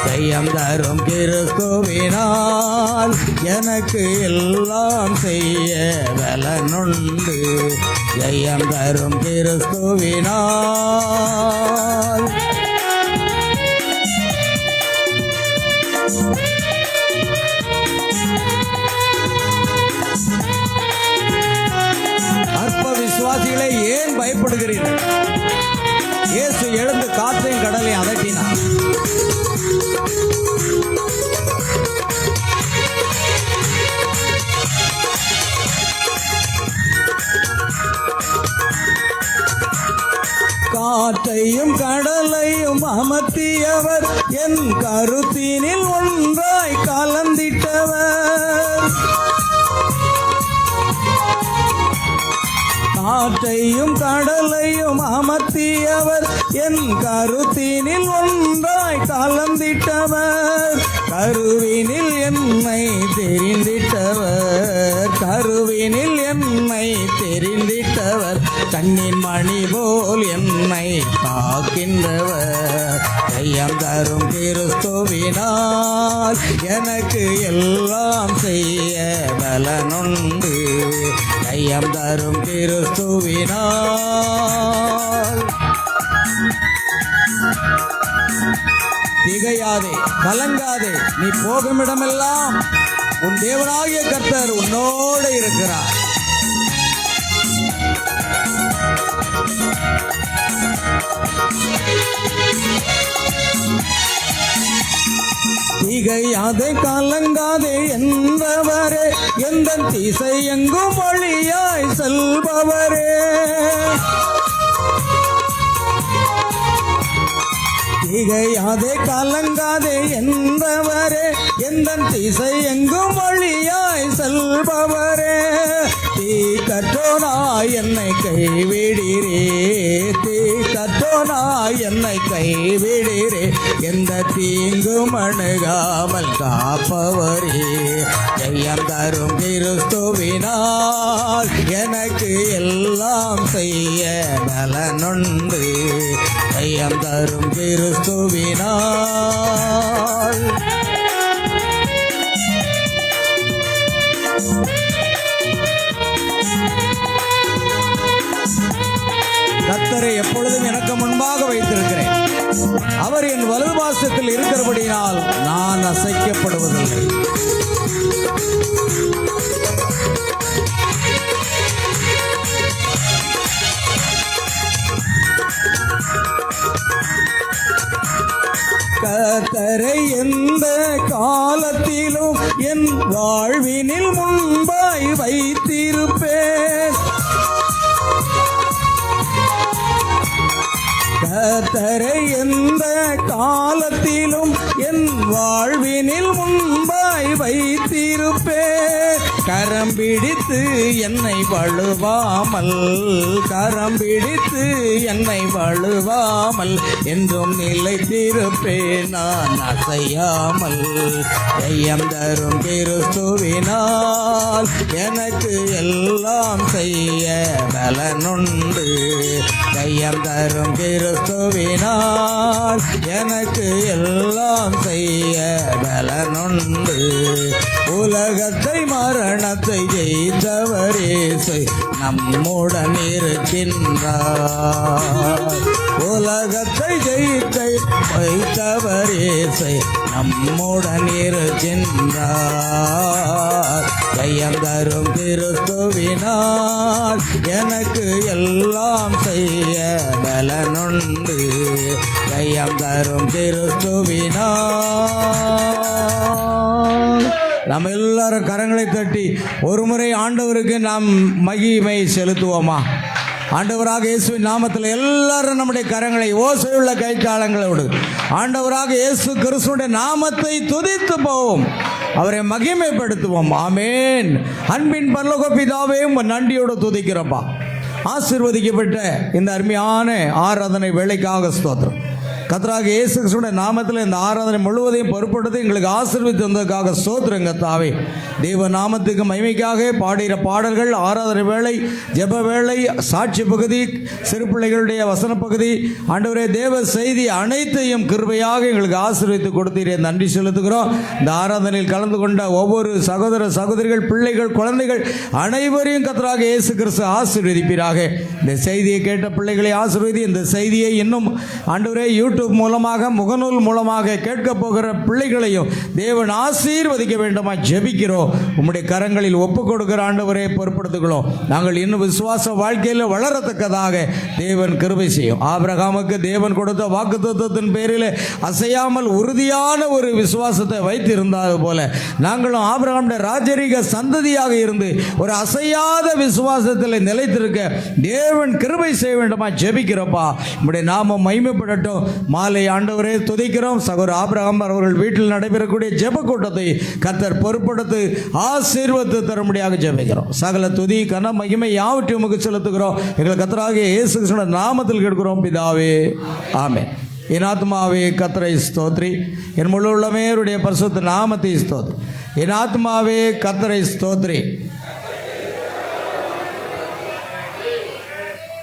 ஜெயம் தரும் கிறிஸ்துவினால் எனக்கு எல்லாம் செய்ய பலனுண்டு. ஜெயம் தரும் கிறிஸ்துவினால். அற்ப விசுவாசிகளை ஏன் பயப்படுகிறீர்கள்? இயேசு எழுந்து காற்றையும் கடலையும் அதட்டினார். காற்றையும் கடலையும் அமர்த்தியவர், என் கருத்தினில் ஒன்றாய் கலந்திட்டவர். காற்றையும் கடலையும் அமர்த்தியவர், என் கருத்தினில் ஒன்றாய் கலந்திட்டவர். கருவினில் என்னை தெரிந்திட்டவர். கருவினில் என்னை தெரிந்திட்டவர், கண்ணின் மணி போல் என்னை காக்கின்றவர். கையம் தரும் கிறிஸ்துவினால் எனக்கு எல்லாம் செய்ய பலனுண்டு. கையம் தரும் கிறிஸ்துவினால். திகையாதே, கலங்காதே, நீ போகும் இடமெல்லாம் உன் தேவனாகிய கர்த்தர் உன்னோடு இருக்கிறார். திகையாதே, கலங்காதே என்றவரே, எந்த திசை எங்கும் வழியாய் செல்பவரே. திகையாதே, கலங்காதே என்றவரே, எந்த திசை எங்கும் வழியாய் செல்பவரே. தீ கற்றோனாய் என்னை கைவிடிரே, தீ கற்றோனாய் என்னை கைவிடிரே, எந்த தீங்கும் அணுகாமல் காப்பவரே. ஜெயம் தரும் கிறிஸ்துவினால் எனக்கு எல்லாம் செய்ய பலனுண்டு. ஜெயம் தரும் கிறிஸ்துவினால். கர்த்தரை எப்பொழுதும் எனக்கு முன்பாக வைத்திருக்கிறேன். அவர் என் வலது பாசத்தில் இருக்கிறபடியால் நான் அசைக்கப்படுவதில்லை. கர்த்தரை எந்த காலத்திலும் என் வாழ்வினில் முன்பாய் வைத்திருப்பேன். கர்த்தரை எந்த காலத்திலும் என் வாழ்வினில் முன்பாய் வைத்திருப்பேன். கரம் பிடித்து என்னை வழுவாமல், கரம் பிடித்து என்னை வழுவாமல் என்றும் நிலைத்திருப்பேன் நான் அசையாமல். ஜெயம் தரும் கிறிஸ்துவினால் எனக்கு எல்லாம் செய்ய பலனுண்டு. ஜெயம் தரும் கிறிஸ்துவினால் எனக்கு எல்லாம் செய்ய பலனுண்டு. உலகத்தை மரணத்தை ஜெயித்தவரே நம்முடன் இருக்கின்றார். உலகத்தை ஜெயித்தை வைத்தவரே நம்முடன் இருக்கின்றார். ஜெயம் தரும் கிறிஸ்துவினால் எனக்கு எல்லாம் செய்ய பலனுண்டு. ஜெயம் தரும் கிறிஸ்துவினால். நம்ம எல்லாரும் கரங்களை தட்டி ஒரு முறை ஆண்டவருக்கு நாம் மகிமை செலுத்துவோமா? ஆண்டவராக இயேசுவின் நாமத்தில் எல்லாரும் நம்முடைய கரங்களை ஓசையுள்ள கைத்தாளங்களோடு ஆண்டவராக இயேசு கிறிஸ்துவினுடைய நாமத்தை துதித்து போவோம், அவரை மகிமைப்படுத்துவோம். ஆமேன். அன்பின் பரலோக பிதாவே நன்றியோடு துதிக்கிறப்பா. ஆசீர்வதிக்கப்பட்ட இந்த அருமையான ஆராதனை வேளைக்காக ஸ்தோத்திரம். கர்த்தராக இயேசு கிறிஸ்துவின் நாமத்தில் இந்த ஆராதனை முழுவதையும் பொறுப்படுத்தி எங்களுக்கு ஆசீர்வதித்து வந்ததுக்காக ஸ்தோத்திரம் கர்த்தாவே. தேவ நாமத்துக்கு மகிமைக்காக பாடுகிற பாடல்கள், ஆராதனை வேளை, ஜெப வேளை, சாட்சி பகுதி, சிறு பிள்ளைகளுடைய வசன பகுதி, ஆண்டவரே தேவ செய்தி அனைத்தையும் கிருபையாக எங்களுக்கு ஆசீர்வதித்து கொடுத்தீரே, நன்றி செலுத்துகிறோம். இந்த ஆராதனையில் கலந்து கொண்ட ஒவ்வொரு சகோதர சகோதரிகள், பிள்ளைகள், குழந்தைகள் அனைவரையும் கர்த்தராக இயேசு கிறிஸ்து ஆசீர்வதிப்பீராக. இந்த செய்தியை கேட்ட பிள்ளைகளை ஆசீர்வதி. இந்த செய்தியை இன்னும் ஆண்டவரே யூடியூப் மூலமாக, முகநூல் மூலமாக கேட்க போகிற பிள்ளைகளையும் தேவன் ஆசீர்வதிக்க வேண்டுமா ஜெபிக்கிறோம். உம்முடைய கரங்களில் ஒப்புக் கொடுக்கிற ஆண்டவரே பொறுப்படுத்துகிறோம். நாங்கள் இன்னும் விசுவாச வாழ்க்கையில் வளரத்தக்கதாக தேவன் கிருபை செய்யும். ஆபிரகாமுக்கு தேவன் கொடுத்த வாக்குத்தத்தத்தின் பேரில் அசையாமல் உறுதியான ஒரு விசுவாசத்தை வைத்திருந்தது போல நாங்களும் ஆபிரகாமுடைய ராஜரீக சந்ததியாக இருந்து ஒரு அசையாத விசுவாசத்தில் நிலைத்திருக்க தேவன் கிருபை செய்ய வேண்டுமா ஜெபிக்கிறப்பா. உம்முடைய நாமம் மகிமைப்படட்டும். மாலை ஆண்டவரே துதிக்கிறோம். சகோதரர் ஆபிரகாம் அவர்கள் வீட்டில் நடைபெறக்கூடிய ஜெப கூட்டத்தை கர்த்தர் பொறுப்படுத்தி ஆசீர்வதித்து தரும்படியாக ஜெபிக்கிறோம். சகல துதி கன மகிமை யாவற்றையும் உமக்கு செலுத்துகிறோம். எங்கள் கர்த்தராகிய இயேசு கிறிஸ்துவின் நாமத்தில் கேட்கிறோம் பிதாவே, ஆமென். என் ஆத்மாவே கர்த்தரை ஸ்தோத்ரி, என் முழு உள்ளமே அவருடைய பரிசுத்த நாமத்தை ஸ்தோத்ரி. என் ஆத்மாவே கர்த்தரை ஸ்தோத்ரி,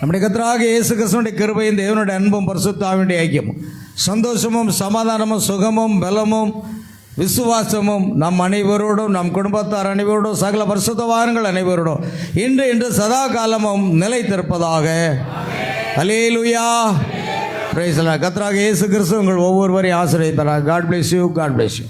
நம்முடைய கர்த்தராகிய இயேசு கிறிஸ்துவினுடைய கிருபையும் தேவனுடைய அன்பும் பரிசுத்த ஆவியுடைய ஐக்கியமும் சந்தோஷமும் சமாதானமும் சுகமும் பலமும் விசுவாசமும் நம் அனைவரோடும் நம் குடும்பத்தார் அனைவரோடும் சகல பரிசுத்தவான்கள் அனைவரோடும் இன்று சதா காலமும் நிலைத்திருப்பதாக. அல்லேலூயா. Praise the Lord. கர்த்தராகிய இயேசு கிறிஸ்து உங்கள் ஒவ்வொருவரையும் ஆசீர்வதிப்பாராக. God bless you. God bless you.